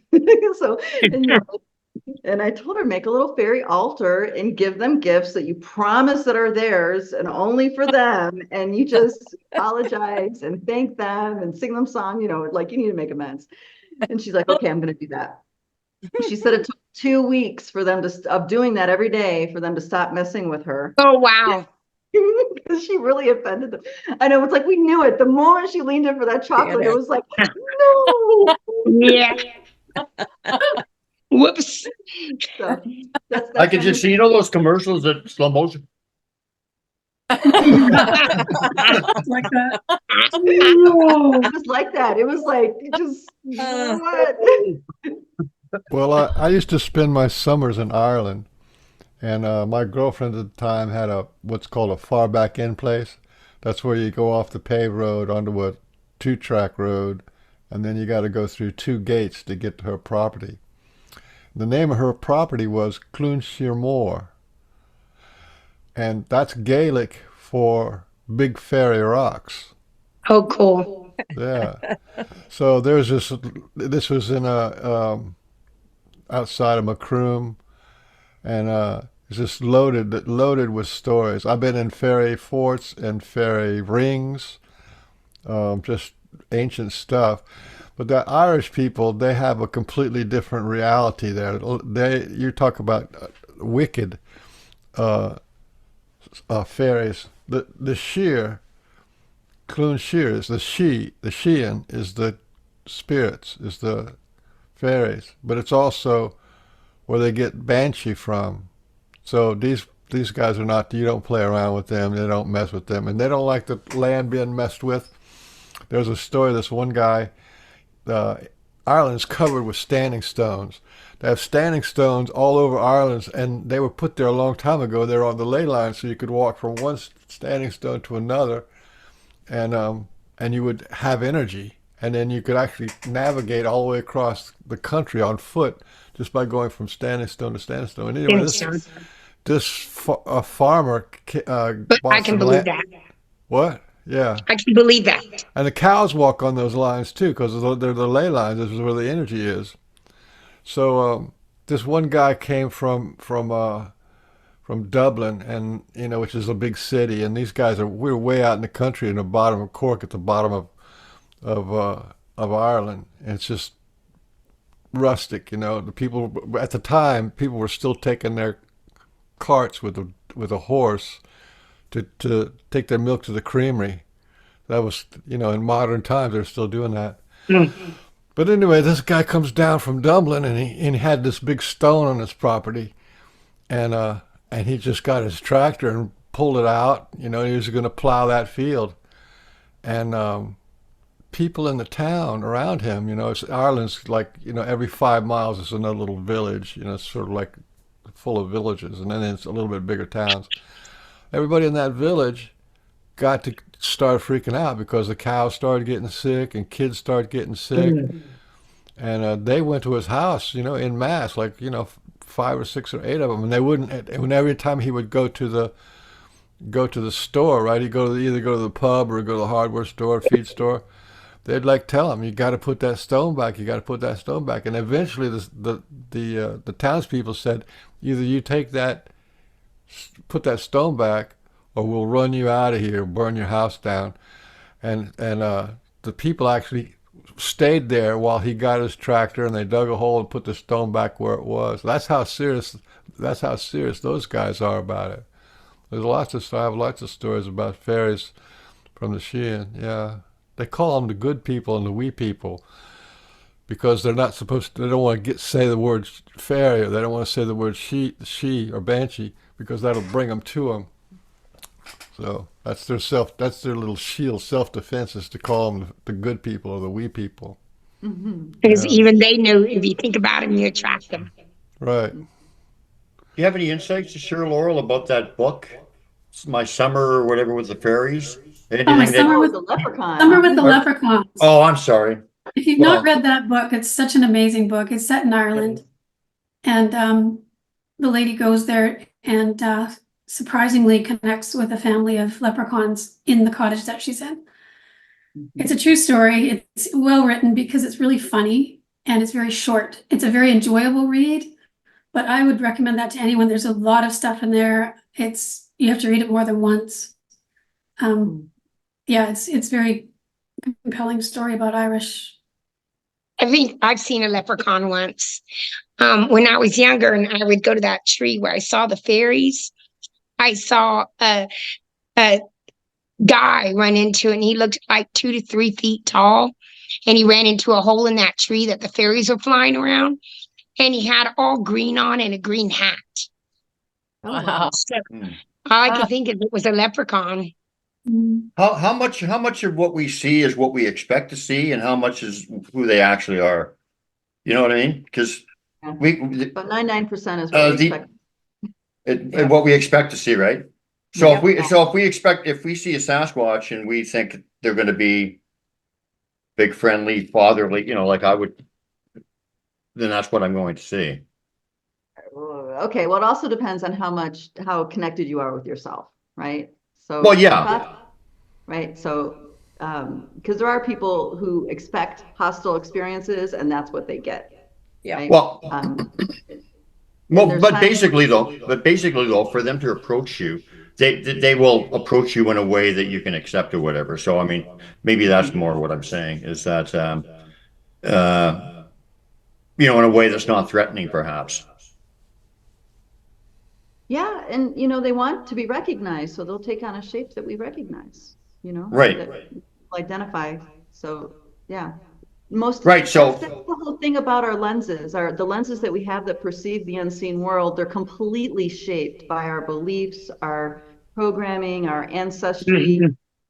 And I told her, make a little fairy altar and give them gifts that you promise that are theirs and only for them. And you just apologize and thank them and sing them song, like you need to make amends. And she's like, okay, I'm going to do that. She said it took 2 weeks for them of doing that every day for them to stop messing with her. Oh, wow. Because she really offended them. I know, it's like we knew it. The moment she leaned in for that chocolate, it was like, no. Yeah. Whoops. So that's I could just see, those commercials that slow motion. Like that. It was like that. It was like, it just, what? Well, I used to spend my summers in Ireland, and my girlfriend at the time had what's called a far back in place. That's where you go off the paved road onto a two-track road, and then you got to go through two gates to get to her property. The name of her property was Clúnshire, and that's Gaelic for Big Fairy Rocks. Oh, cool. Yeah. So there's this was in outside of Macroom, and it's just loaded with stories. I've been in fairy forts and fairy rings, just ancient stuff. But the Irish people, they have a completely different reality there. You talk about wicked fairies. The sheer, Clún Shear is the Sheehan is the spirits, is the fairies, but it's also where they get banshee from. So these guys are not, you don't play around with them, they don't mess with them, and they don't like the land being messed with. There's a story, this one guy, Ireland's covered with standing stones. They have standing stones all over Ireland, and they were put there a long time ago. They're on the ley line, so you could walk from one standing stone to another, and you would have energy, and then you could actually navigate all the way across the country on foot just by going from standing stone to standing stone. And anyway, this farmer But bought I can some believe land. that. What? Yeah. I can believe that. And the cows walk on those lines too, because they're the ley lines. This is where the energy is. So this one guy came from Dublin, and which is a big city. And these guys we're way out in the country, in the bottom of Cork, at the bottom of Ireland, and it's just rustic. The people at the time, people were still taking their carts with a horse to take their milk to the creamery. That was, in modern times, they're still doing that. But anyway, this guy comes down from Dublin, and he had this big stone on his property, and he just got his tractor and pulled it out. He was going to plow that field, and people in the town around him, Ireland's like, every 5 miles is another little village. It's sort of like full of villages, and then it's a little bit bigger towns. Everybody in that village got to start freaking out because the cows started getting sick and kids started getting sick. And they went to his house, en masse, like, 5 or 6 or 8 of them. And they wouldn't, and every time he would go to the store, right? He'd either go to the pub or go to the hardware store, feed store. They'd like tell him, you got to put that stone back. You got to put that stone back. And eventually the townspeople said, either you put that stone back, or we'll run you out of here, burn your house down. And the people actually stayed there while he got his tractor, and they dug a hole and put the stone back where it was. That's how serious those guys are about it. I have lots of stories about fairies from the Sheehan. Yeah, they call them the good people and the wee people because they're not supposed to. They don't want to say the word fairy, or they don't want to say the word she or banshee, because that'll bring them to them. So that's their little shield, self-defense, is to call them the good people or the wee people. Because even they know, if you think about them, you attract them. Right. Do you have any insights to share, Laurel, about that book, My Summer or whatever with the Fairies? My Summer with the Leprechaun. Summer with the Leprechauns. Oh, I'm sorry. If you've not read that book, it's such an amazing book. It's set in Ireland, and the lady goes there and surprisingly connects with a family of leprechauns in the cottage that she's in. It's a true story. It's well written because it's really funny and it's very short. It's a very enjoyable read, but I would recommend that to anyone. There's a lot of stuff in there. You have to read it more than once. It's very compelling story about Irish. I think I've seen a leprechaun once. When I was younger and I would go to that tree where I saw the fairies, I saw a guy run into it, and he looked like 2 to 3 feet tall, and he ran into a hole in that tree that the fairies were flying around, and he had all green on and a green hat. Wow. So, All I could think is it was a leprechaun. How much of what we see is what we expect to see, and how much is who they actually are? You know what I mean? Because Yeah. we But 99% is what we expect. what we expect to see, right? So Yeah. if we see a Sasquatch and we think they're going to be big, friendly, fatherly, like I would, then that's what I'm going to see. Okay, well, it also depends on how connected you are with yourself, right? So, Well, yeah. right. So, because there are people who expect hostile experiences, and that's what they get. Yeah. Right? Well, there's but times- basically though, for them to approach you, they will approach you in a way that you can accept or whatever. So, I mean, maybe that's more what I'm saying is that, in a way that's not threatening, perhaps. Yeah, and they want to be recognized, so they'll take on a shape that we recognize, Right. that we'll identify. So yeah. That's the whole thing about our lenses. The lenses that we have that perceive the unseen world, they're completely shaped by our beliefs, our programming, our ancestry,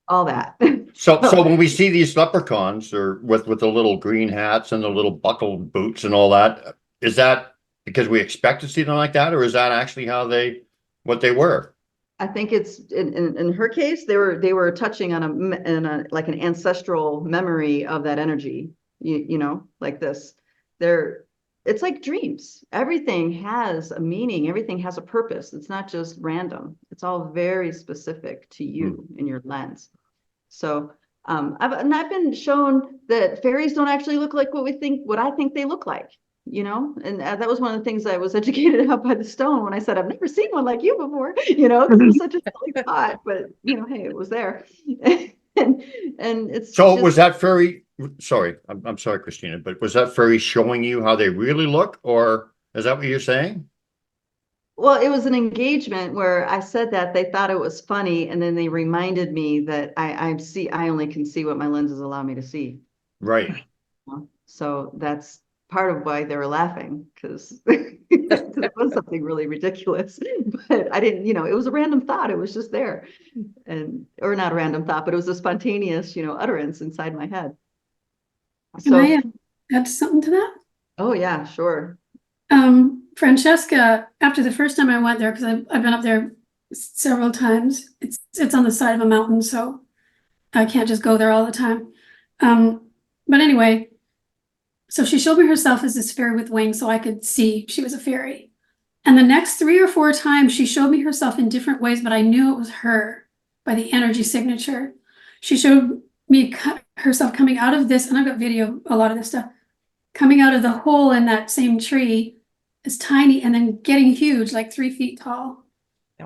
all that. So when we see these leprechauns or with the little green hats and the little buckled boots and all that, is that because we expect to see them like that, or is that actually what they were? I think it's in her case, they were touching on like an ancestral memory of that energy, like this. It's like dreams. Everything has a meaning. Everything has a purpose. It's not just random. It's all very specific to you in your lens. So I've been shown that fairies don't actually look like what I think they look like. And that was one of the things I was educated about by the stone when I said, I've never seen one like you before, because it was such a silly thought, but hey, it was there. and it's so was that fairy, sorry, I'm sorry, Christina, but was that fairy showing you how they really look, or is that what you're saying? Well, it was an engagement where I said that they thought it was funny, and then they reminded me that I only can see what my lenses allow me to see. Right. So that's part of why they were laughing, because it was something really ridiculous. But I didn't, it was a random thought. It was just there, or not a random thought, but it was a spontaneous, utterance inside my head. Can I add something to that? Oh yeah, sure. Francesca, after the first time I went there, because I've been up there several times, it's on the side of a mountain, so I can't just go there all the time. But anyway, so she showed me herself as this fairy with wings, so I could see she was a fairy. And the next 3 or 4 times, she showed me herself in different ways, but I knew it was her by the energy signature. She showed me herself coming out of this, and I've got video, a lot of this stuff, coming out of the hole in that same tree is tiny and then getting huge, like 3 feet tall.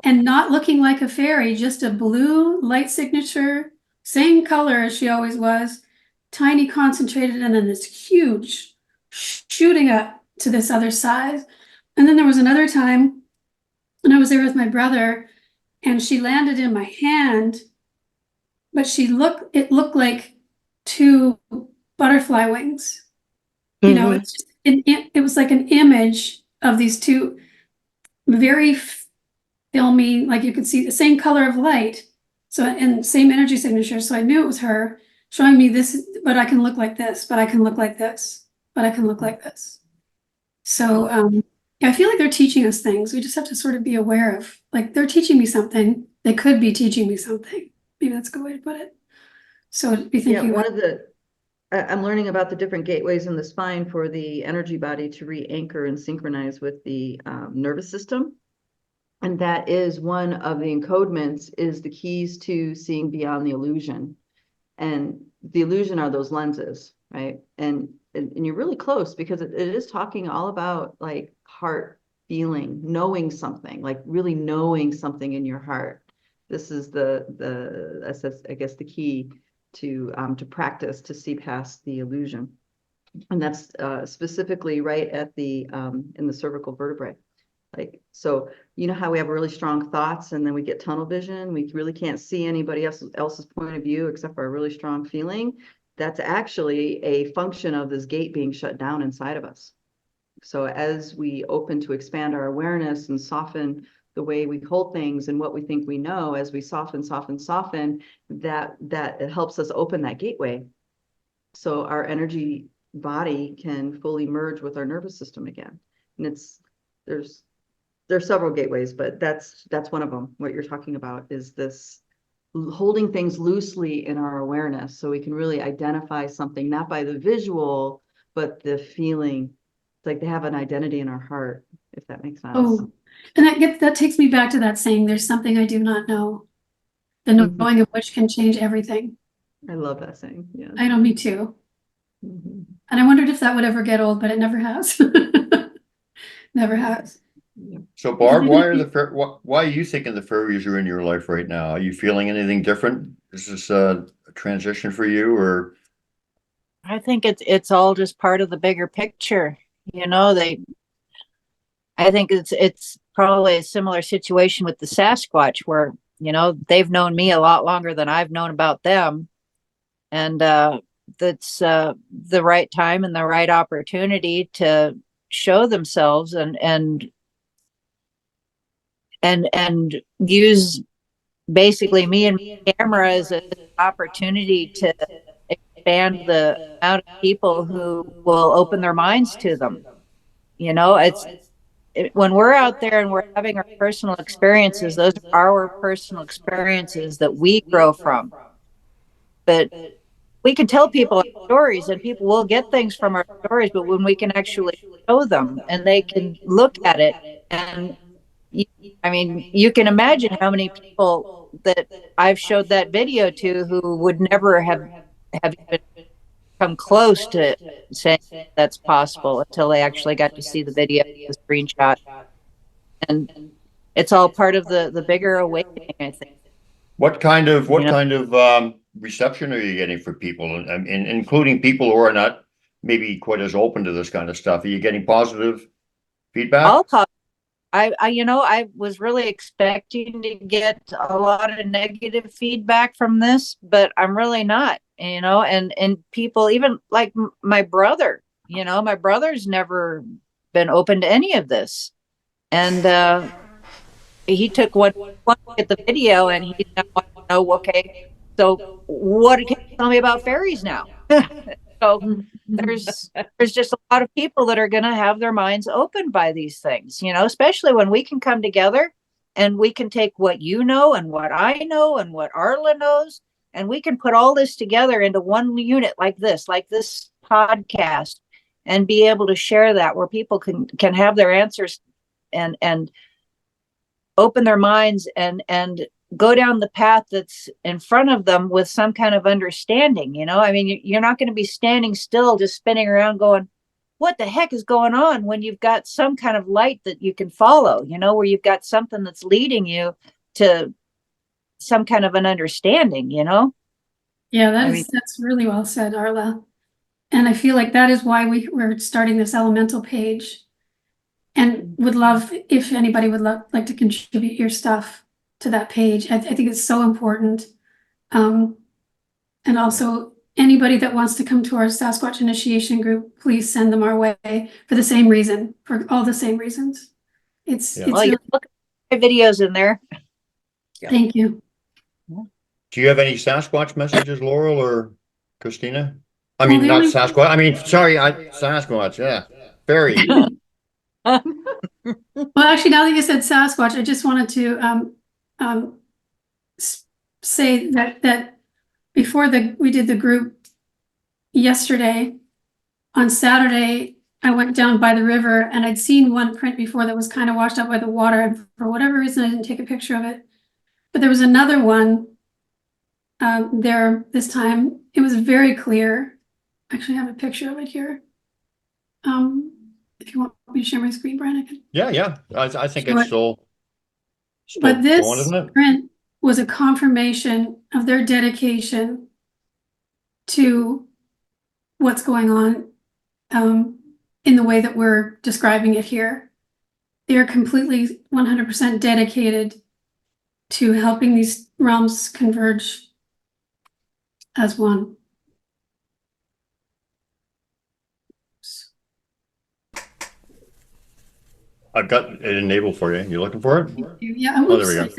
And not looking like a fairy, just a blue light signature, same color as she always was, tiny, concentrated, and then this huge shooting up to this other side. And then there was another time when I was there with my brother, and she landed in my hand, but it looked like 2 butterfly wings. It was like an image of these 2 very filmy, like you could see the same color of light, so, and same energy signature. So I knew it was her showing me this, but I can look like this, but I can look like this, but I can look like this. So I feel like they're teaching us things. We just have to sort of be aware of, like, they're teaching me something. They could be teaching me something. Maybe that's a good way to put it. So be thinking I'm learning about the different gateways in the spine for the energy body to re-anchor and synchronize with the nervous system. And that is one of the encodements, is the keys to seeing beyond the illusion. And the illusion are those lenses, right? And you're really close, because it is talking all about like heart feeling, knowing something, like really knowing something in your heart. This is I guess the key to practice to see past the illusion. And that's specifically right at the in the cervical vertebrae. Like, so how we have really strong thoughts and then we get tunnel vision, we really can't see anybody else's point of view except for a really strong feeling. That's actually a function of this gate being shut down inside of us. So as we open to expand our awareness and soften the way we hold things and what we think we know, as we soften, that it helps us open that gateway. So our energy body can fully merge with our nervous system again. And there's several gateways, but that's one of them. What you're talking about is this holding things loosely in our awareness, so we can really identify something, not by the visual, but the feeling. It's like they have an identity in our heart, if that makes sense. Oh, and that takes me back to that saying, there's something I do not know. The knowing of which can change everything. I love that saying. Yeah. I know, me too. Mm-hmm. And I wondered if that would ever get old, but it never has. Never has. So Barb, why are you thinking the fairies are in your life right now? Are you feeling anything different? Is this a transition for you, or? I think it's all just part of the bigger picture. I think it's probably a similar situation with the Sasquatch, where, they've known me a lot longer than I've known about them. And that's the right time and the right opportunity to show themselves and use basically me and my camera as an opportunity to expand the amount of people who will open their minds to them. When we're out there and we're having our personal experiences, those are our personal experiences that we grow from. But we can tell people our stories and people will get things from our stories, but when we can actually show them and they can look at it, and you can imagine how many people that I've showed that video to who would never have even come close to saying that's possible until they actually got to see the video, the screenshot. And it's all part of the bigger awakening, I think. What kind of reception are you getting from people, and including people who are not maybe quite as open to this kind of stuff? Are you getting positive feedback? All positive. I was really expecting to get a lot of negative feedback from this, but I'm really not. And people, even like my brother, my brother's never been open to any of this, and he took one look at the video and he wanted to know, okay, so what can you tell me about fairies now? So there's just a lot of people that are going to have their minds opened by these things, especially when we can come together and we can take what you know and what I know and what Arla knows, and we can put all this together into one unit like this podcast, and be able to share that where people can have their answers and open their minds and go down the path that's in front of them with some kind of understanding. You're not going to be standing still just spinning around going, what the heck is going on, when you've got some kind of light that you can follow, where you've got something that's leading you to some kind of an understanding. Yeah, that's really well said, Arla. And I feel like that is why we're starting this elemental page, and would love if anybody would like to contribute your stuff to that page. I think it's so important. And also anybody that wants to come to our Sasquatch initiation group, please send them our way for the same reason, for all the same reasons. It's well, you look at my videos in there. Thank you. Do you have any Sasquatch messages, Laurel or Christina? I mean, Well, not Sasquatch. I mean, sorry, Sasquatch. Yeah, fairy. Well, actually, now that you said Sasquatch, I just wanted to say that before we did the group yesterday, on Saturday, I went down by the river and I'd seen one print before that was kind of washed out by the water, and for whatever reason, I didn't take a picture of it. But there was another one there this time. It was very clear. Actually, I have a picture of it here. If you want me to share my screen, Brian, I can. Yeah. I think Sure. it's still But this going, isn't it? print was a confirmation of their dedication to what's going on in the way that we're describing it here. They're completely 100% dedicated to helping these realms converge as one. I've got it enabled for you. You looking for it? Yeah, Oh, there we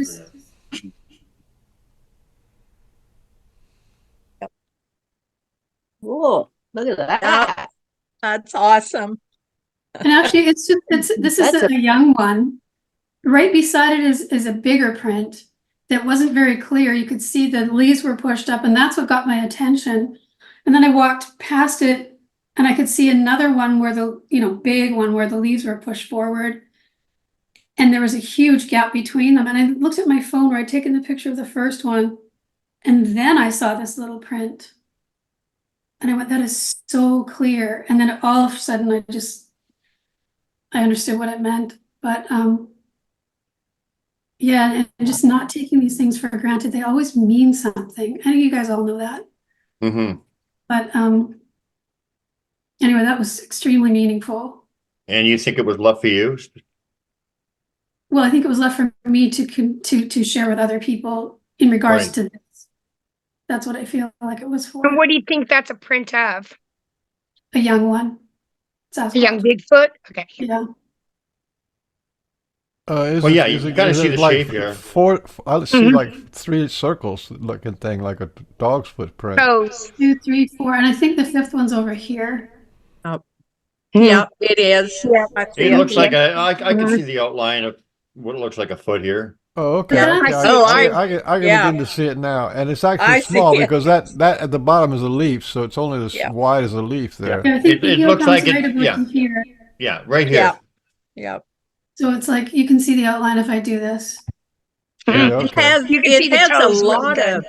go. Cool. Look at that. Yeah. That's awesome. And actually, this is a young one. Right beside it is a bigger print that wasn't very clear. You could see the leaves were pushed up, and that's what got my attention. And then I walked past it, and I could see another one where the, big one where the leaves were pushed forward. And there was a huge gap between them. And I looked at my phone where I'd taken the picture of the first one, and then I saw this little print. And I went, that is so clear. And then all of a sudden I understood what it meant. But yeah, and just not taking these things for granted. They always mean something. I think you guys all know that. Mm-hmm. But anyway, that was extremely meaningful. And you think it was left for you? Well, I think it was left for me to share with other people in regards to this. That's what I feel like it was for. And what do you think that's a print of? A young one. A young Bigfoot? Okay. Yeah. Well, yeah, you gotta see the shape here. I see like 3 circles looking thing, like a dog's footprint. Toes. 2, 3, 4, and I think the 5th one's over here. Oh, yeah, it is. Yeah. It looks like I can see the outline of what looks like a foot here. Oh, okay. Yeah. Okay. I can begin to see it now, and it's actually small because that at the bottom is a leaf, so it's only as wide as a leaf there. Yeah, I think It looks like it. Here. Yeah, right here. Yeah. So it's like you can see the outline if I do this. Yeah, It okay. has You can see the toes real good.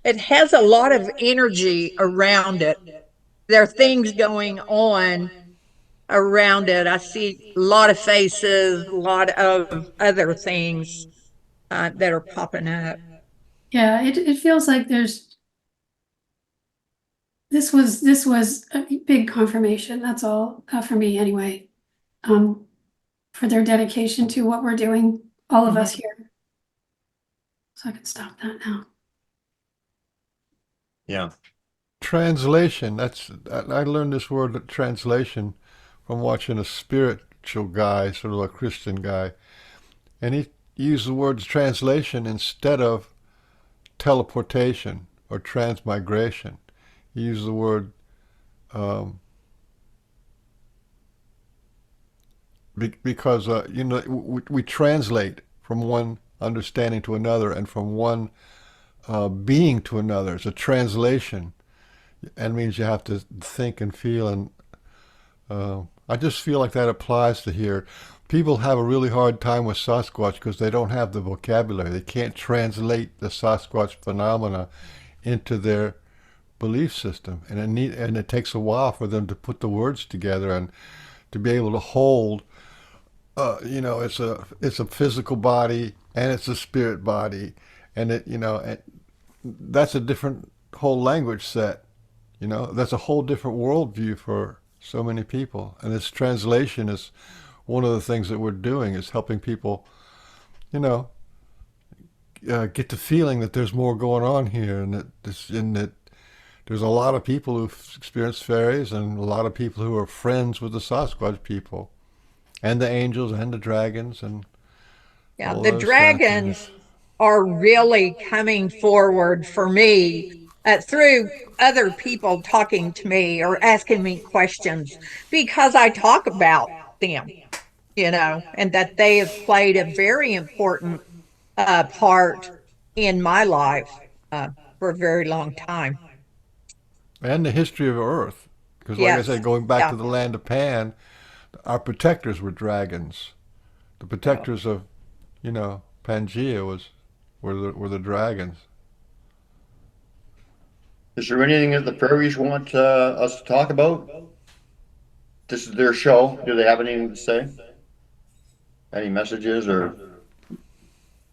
it has a lot of energy around it. There are things going on around it. I see a lot of faces, a lot of other things that are popping up. Yeah, it feels like this was a big confirmation. That's all for me anyway. For their dedication to what we're doing, all of us here. So I can stop that now. Yeah. Translation. I learned this word translation from watching a spiritual guy, sort of a Christian guy, and he used the word translation instead of teleportation or transmigration. He used the word because we translate from one understanding to another and from one being to another. It's a translation, and means you have to think and feel. And I just feel like that applies to here. People have a really hard time with Sasquatch because they don't have the vocabulary. They can't translate the Sasquatch phenomena into their belief system, and it takes a while for them to put the words together and to be able to hold. It's a physical body and it's a spirit body, and that's a different whole language set. That's a whole different worldview for so many people, and this translation is one of the things that we're doing, is helping people, get the feeling that there's more going on here, and that there's a lot of people who've experienced fairies and a lot of people who are friends with the Sasquatch people and the angels and the dragons and the dragons are really coming forward for me through other people talking to me or asking me questions, because I talk about them, and that they have played a very important part in my life for a very long time. And the history of Earth, because like I said, going back to the land of Pan, our protectors were dragons. The protectors of, Pangea were the dragons. Is there anything that the fairies want us to talk about? This is their show. Do they have anything to say? Any messages or?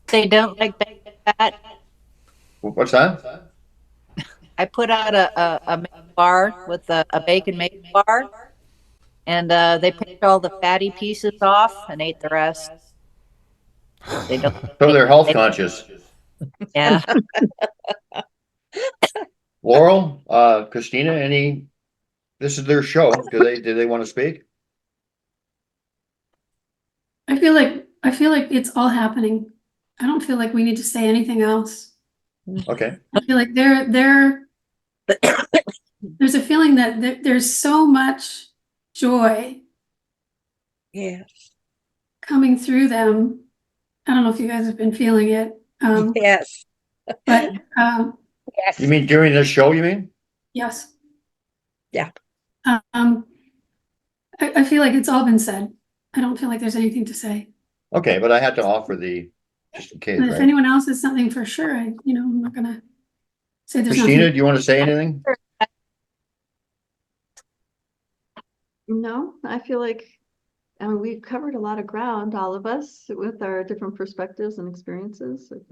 They don't like that. What's that? I put out a bar with a bacon maple bar, and they picked all the fatty pieces off and ate the rest. They don't. So they're health conscious. Yeah. Laurel, Christina, this is their show. Do they want to speak? I feel like it's all happening. I don't feel like we need to say anything else. Okay. I feel like there's a feeling that there's so much joy Yeah. coming through them. I don't know if you guys have been feeling it. Yes. But Yes. You mean during this show, you mean? yes. Yeah. I feel like it's all been said. I don't feel like there's anything to say. Okay, but I had to offer just in case, And if right? anyone else has something for sure, I'm not gonna say there's Christina, nothing. do you want to say anything? No, I feel like, I mean, we've covered a lot of ground, all of us, with our different perspectives and experiences. It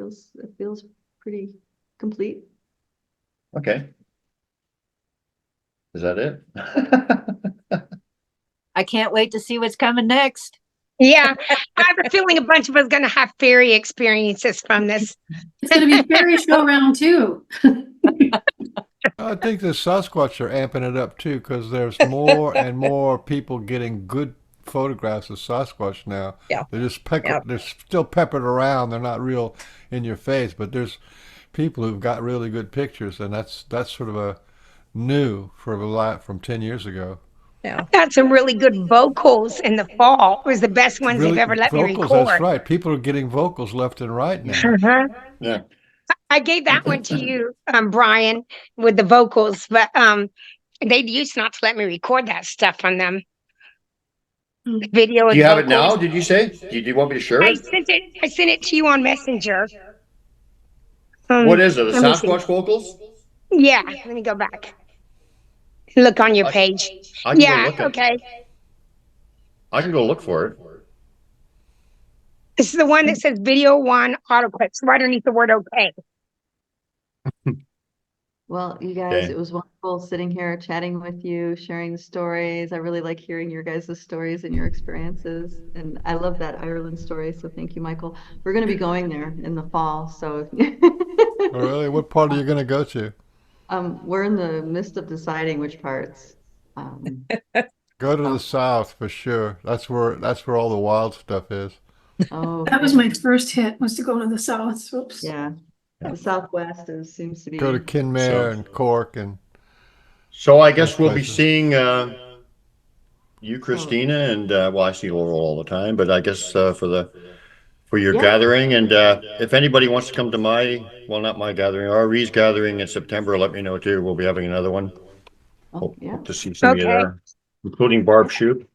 feels pretty complete. Okay. Is that it? I can't wait to see what's coming next. Yeah. I have a feeling a bunch of us going to have fairy experiences from this. It's gonna be fairy show round 2. I think the Sasquatch are amping it up too, because there's more and more people getting good photographs of Sasquatch now. Yeah. They're still peppered around. They're not real in your face, but there's people who've got really good pictures, and that's sort of a new for a lot from 10 years ago. Yeah. Got some really good vocals in the fall. It was the best ones Really, they've ever let me vocals, record. that's right. People are getting vocals left and right now. Uh-huh. Yeah. I gave that one to you, Brian, with the vocals, but they used not to let me record that stuff on them. The video. Do you have it now? Did you say? Do you want me to share I it? sent it to you on Messenger. What is it? The let me see. Sasquatch vocals? Yeah, let me go back. Look on your page. I can go Yeah, look at it. okay. I can go look for it. This is the one that says video 1 auto clips right underneath the word okay. Well, you guys, Okay. it was wonderful sitting here chatting with you, sharing the stories. I really like hearing your guys' stories and your experiences. And I love that Ireland story. So thank you, Michael. We're going to be going there in the fall. So Oh, really? What part are you going to go to? we're in the midst of deciding which parts. Go to the south for sure. That's where all the wild stuff is. Oh, That was my first hit, was to go to the south. Oops. yeah. The Southwest seems to be. Go to Kinmare and Cork and. So I guess Those we'll be places. seeing you, Christina, and well, I see Laurel all the time, but I guess for your Yeah. gathering, and if anybody wants to come to not my gathering, RE's gathering in September, let me know too. We'll be having another one. Oh, yeah. Hope to see some of you Okay. there, including Barb Shoop.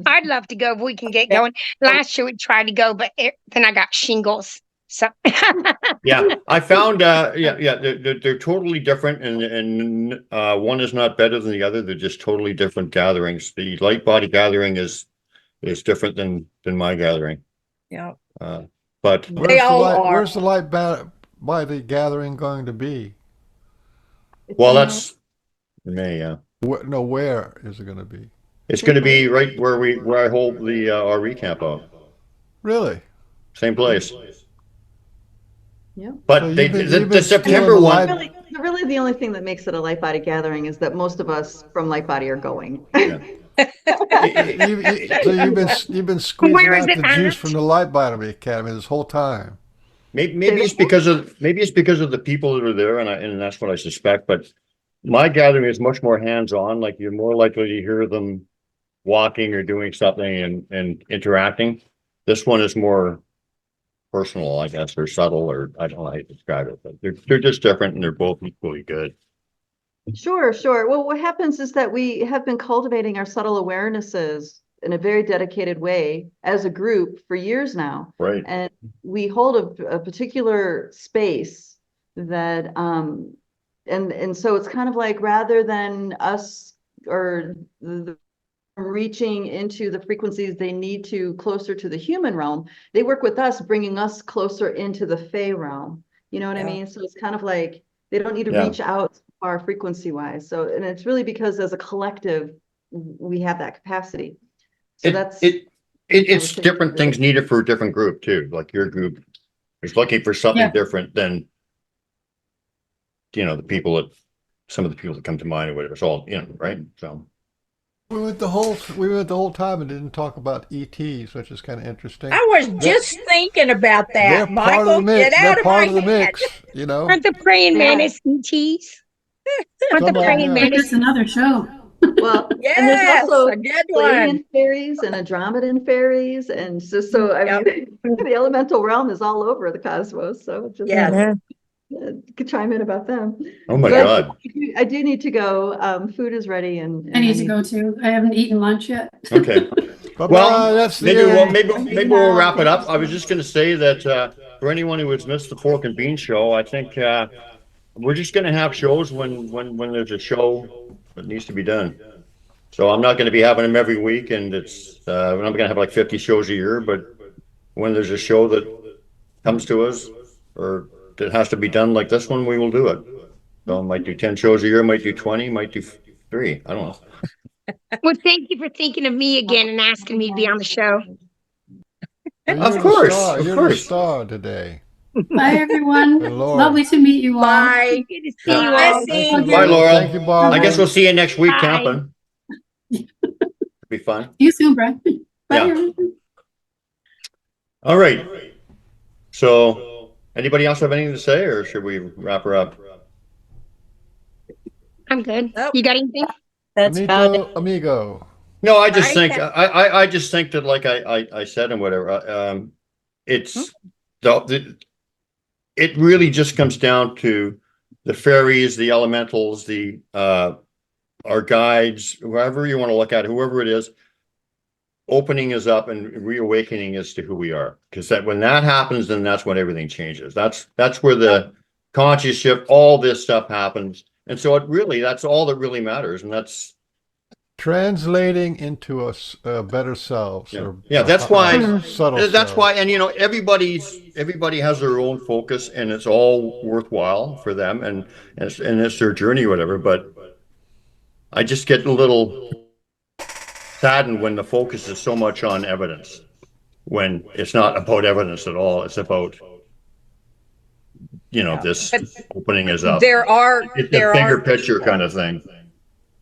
I'd love to go if we can get going. Last year we tried to go, but then I got shingles. So Yeah, I found they're totally different, and one is not better than the other. They're just totally different gatherings. The light body gathering is different than my gathering. Yeah. But They all are. Where's the light by the gathering going to be? well, that's in May. Yeah, No, where is it going to be? it's going to be right where I hold the RE camp out. Really? Same place. Yeah. But So they, you've been- the, you've the been September stealing the one. light- Really, the only thing that makes it a light body gathering is that most of us from light body are going. Yeah. So you've been squeezing Where is out it the juice at? from the Light Bottom Academy this whole time. Maybe it's because of the people that are there, and that's what I suspect. But my gathering is much more hands-on. Like you're more likely to hear them walking or doing something and interacting. This one is more personal, I guess, or subtle, or I don't know how to describe it, but they're just different, and they're both equally good. Sure, sure. Well, what happens is that we have been cultivating our subtle awarenesses in a very dedicated way as a group for years now. Right. And we hold a particular space that, and so it's kind of like rather than us or reaching into the frequencies they need to closer to the human realm, they work with us, bringing us closer into the Fey realm. You know what I Yeah. mean? So it's kind of like they don't need to Yeah. reach out far frequency wise. So, and it's really because as a collective, we have that capacity. So It's different things needed for a different group too. Like your group is looking for something Yeah. different than some of the people that come to mind or whatever. It's all, right? So we went the whole time and didn't talk about ETs, which is kind of interesting. I was just thinking about They're that, part of Michael. the mix. Get out They're of my part of the head. mix, you know. Aren't the praying Yeah. mantis ETs? Aren't the Some of praying them, yeah. But mantis? that's another show. Well, and Yes, there's also a good Pleiadian one. fairies and Andromedan fairies, and so I Yep. mean, the elemental realm is all over the cosmos. So just Yes. could chime in about them. Oh my But God. I do need to go. Food is ready, and I need to go too. I haven't eaten lunch yet. Okay. Bye-bye. Well, That's the maybe end. maybe we'll wrap it up. I was just going to say that for anyone who has missed the Pork and Bean show, I think we're just going to have shows when there's a show that needs to be done. So I'm not going to be having them every week, and it's we're not going to have like 50 shows a year. But when there's a show that comes to us or that has to be done like this one, we will do it. So I might do 10 shows a year, might do 20, might do 3. I don't know. Well, thank you for thinking of me again and asking me to be on the show. Well, Of you're course, the star. of You're course. the star today. Bye, everyone. And Laurel. Lovely to meet you all. Bye. Good to see you all. Blessings. Thank you, Bye, Laurel. Thank you, Bob. I guess we'll see you next week Bye. camping. It'll be fun. See you soon, Brad. Bye, Yeah. everyone. All right. So, anybody else have anything to say, or should we wrap her up? I'm good. Nope. You got anything? That's about it. Amigo, amigo. No, I just I think have- I just think that, like I said and whatever, it's it really just comes down to the fairies, the elementals, the our guides, whoever you want to look at, whoever it is, opening us up and reawakening us to who we are. Because that when that happens, then that's when everything changes. That's where the conscious shift, all this stuff happens. And so that's all that really matters. And that's Translating into better selves. Yeah. Or, Yeah, that's why- subtle that's selves. why, and everybody has their own focus, and it's all worthwhile for them, and it's their journey, or whatever. But I just get a little saddened when the focus is so much on evidence, when it's not about evidence at all. It's about this But opening us up. There are It's a there bigger are picture kind of thing.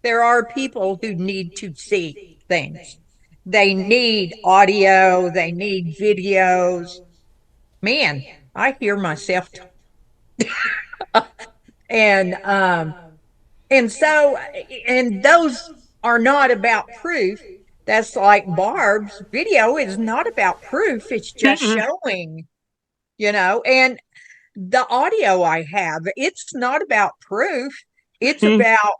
there are people who need to see things. They need audio, they need videos. Man, I hear myself and so those are not about proof. That's like Barb's video is not about proof, it's just showing, and the audio I have, it's not about proof, it's about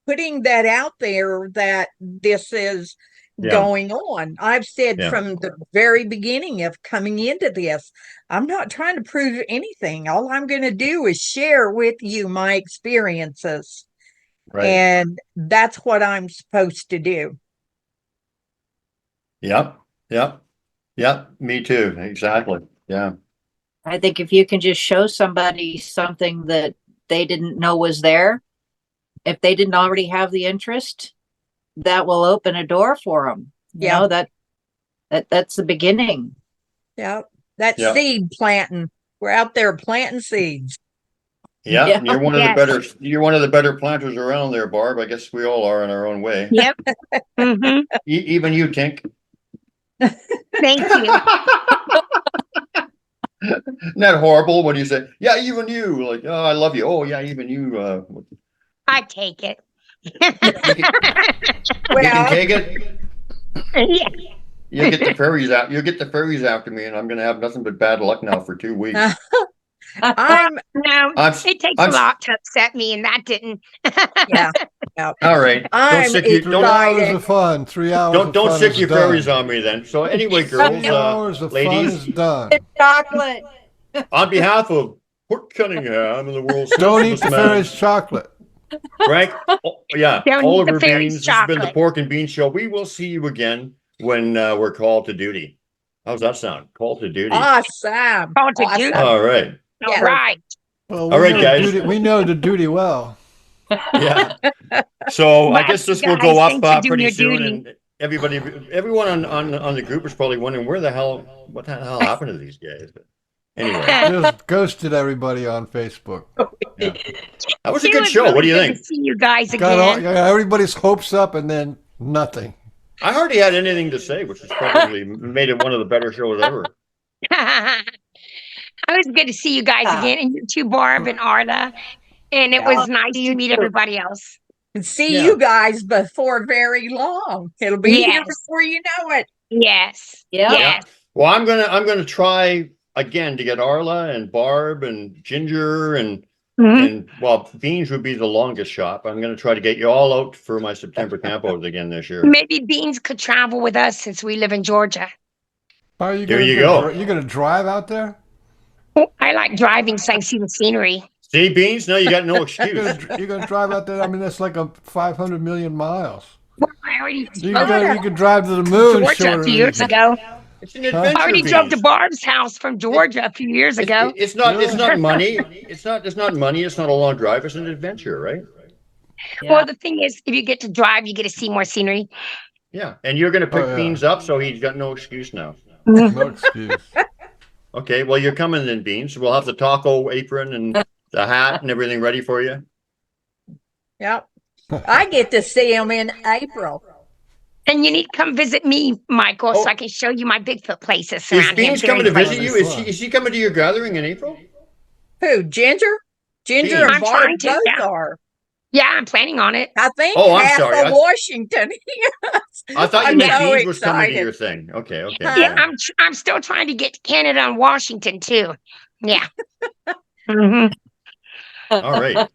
putting that out there that this is going on. I've said from the very beginning of coming into this, I'm not trying to prove anything. All I'm going to do is share with you my experiences. Right. And that's what I'm supposed to do. Yep. Me too. Exactly. Yeah. I think if you can just show somebody something that they didn't know was there, if they didn't already have the interest, that will open a door for them. You know, that's the beginning. Yeah. That seed planting. We're out there planting seeds. Yeah. You're one of the better planters around there, Barb. I guess we all are in our own way. Yep. Even you, Tink. Thank you. Isn't that horrible when you say, yeah, even you, like, oh, I love you. Oh, yeah, even you. I take it. You can take it. Yeah. You get the fairies out. You get the fairies after me, and I'm going to have nothing but bad luck now for 2 weeks. It takes a lot to upset me, and that didn't. All right. I'm Don't sick 3 hours of fun. 3 hours. Don't of fun sick is your done. fairies on me then. So anyway, 3 girls, hours of fun ladies, is done. Chocolate. on behalf of Port Cunningham and the world's Don't eat the man, fairies chocolate. Frank, Don't Oliver eat the fairies Beans, this has been the chocolate. Pork and Bean Show. We will see you again when we're called to duty. How's that sound? Called to duty. Awesome. Called to duty. All right. Yeah. All right. Well, All right, know guys. we know the duty well. Yeah. So I guess this will Guys, go thanks for up doing pretty your soon, duty. and everyone on the group is probably wondering what the hell happened to these guys. But anyway, Just ghosted everybody on Facebook. yeah. That was a It good was show. really What do you good think? to see you guys Got again. everybody's hopes up, and then Nothing. I hardly had anything to say, which has probably made it one of the better shows ever. It was good to see you guys again, and you too, Barb and Arla. And it was nice to meet everybody else. And see Yeah. you guys before very long. It'll be here Yes. before you know it. Yes. Yeah. Yes. Well, I'm gonna try again to get Arla and Barb and Ginger and Mhm. well, Beans would be the longest shot. But I'm gonna try to get you all out for my September campos again this year. Maybe Beans could travel with us since we live in Georgia. Are you There gonna you go. You're gonna drive out there? Oh, I like driving so I can see the scenery. See, Beans, now you got no You're excuse. you're gonna drive out there. I mean, that's like a 500 million miles. Well, I already You drove can drive to the moon. Georgia a shorter few than- years ago. It's an I adventure, already drove to Beans. Barb's house from Georgia a few years ago. It's not money. It's not money. It's not a long drive. It's an adventure, right? Well, the thing is, if you get to drive, you get to see more scenery. Yeah. And you're gonna pick yeah. Beans up, so he's got no excuse now. No excuse. Okay, well, you're coming then, Beans. We'll have the taco apron and the hat and everything ready for you. Yep. I get to see him in April. And you need to come visit me, Michael, Oh. so I can show you my Bigfoot places Is around here. Beans Very coming to close. visit you? Is he coming to your gathering in April? Who? Ginger? Ginger Beans. and I'm Barb trying to, both yeah. are. Yeah, I'm planning on it. I think Oh, I'm half sorry. of Washington. I thought you I'm meant so Beans was coming to excited. your thing. Okay, okay. Yeah, I'm still trying to get to Canada and Washington too. Yeah. Mhm. All right.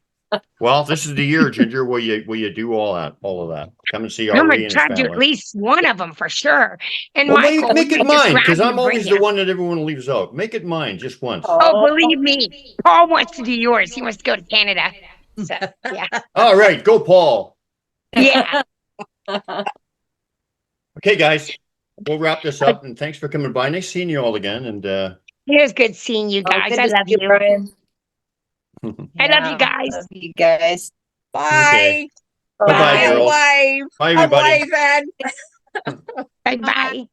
Well, this is the year, Ginger, where you do all of that. Come and see I'm Ari gonna and his try to do at family. least one of them for sure. And Well, Michael, make we it may just mine, grab because you I'm and bring always the you. one that everyone leaves out. Make it mine just once. Oh, believe me, Paul wants to do yours. He wants to go to Canada. So yeah, All right, go, Paul. yeah. Okay, guys, we'll wrap this up, and thanks for coming by. Nice seeing you all again. And It was good seeing you guys. good I to love see you. Brian. I love you guys. Love you guys. Bye. Bye-bye, I'll girls. wave. Bye, I'm everybody. waving. Bye bye.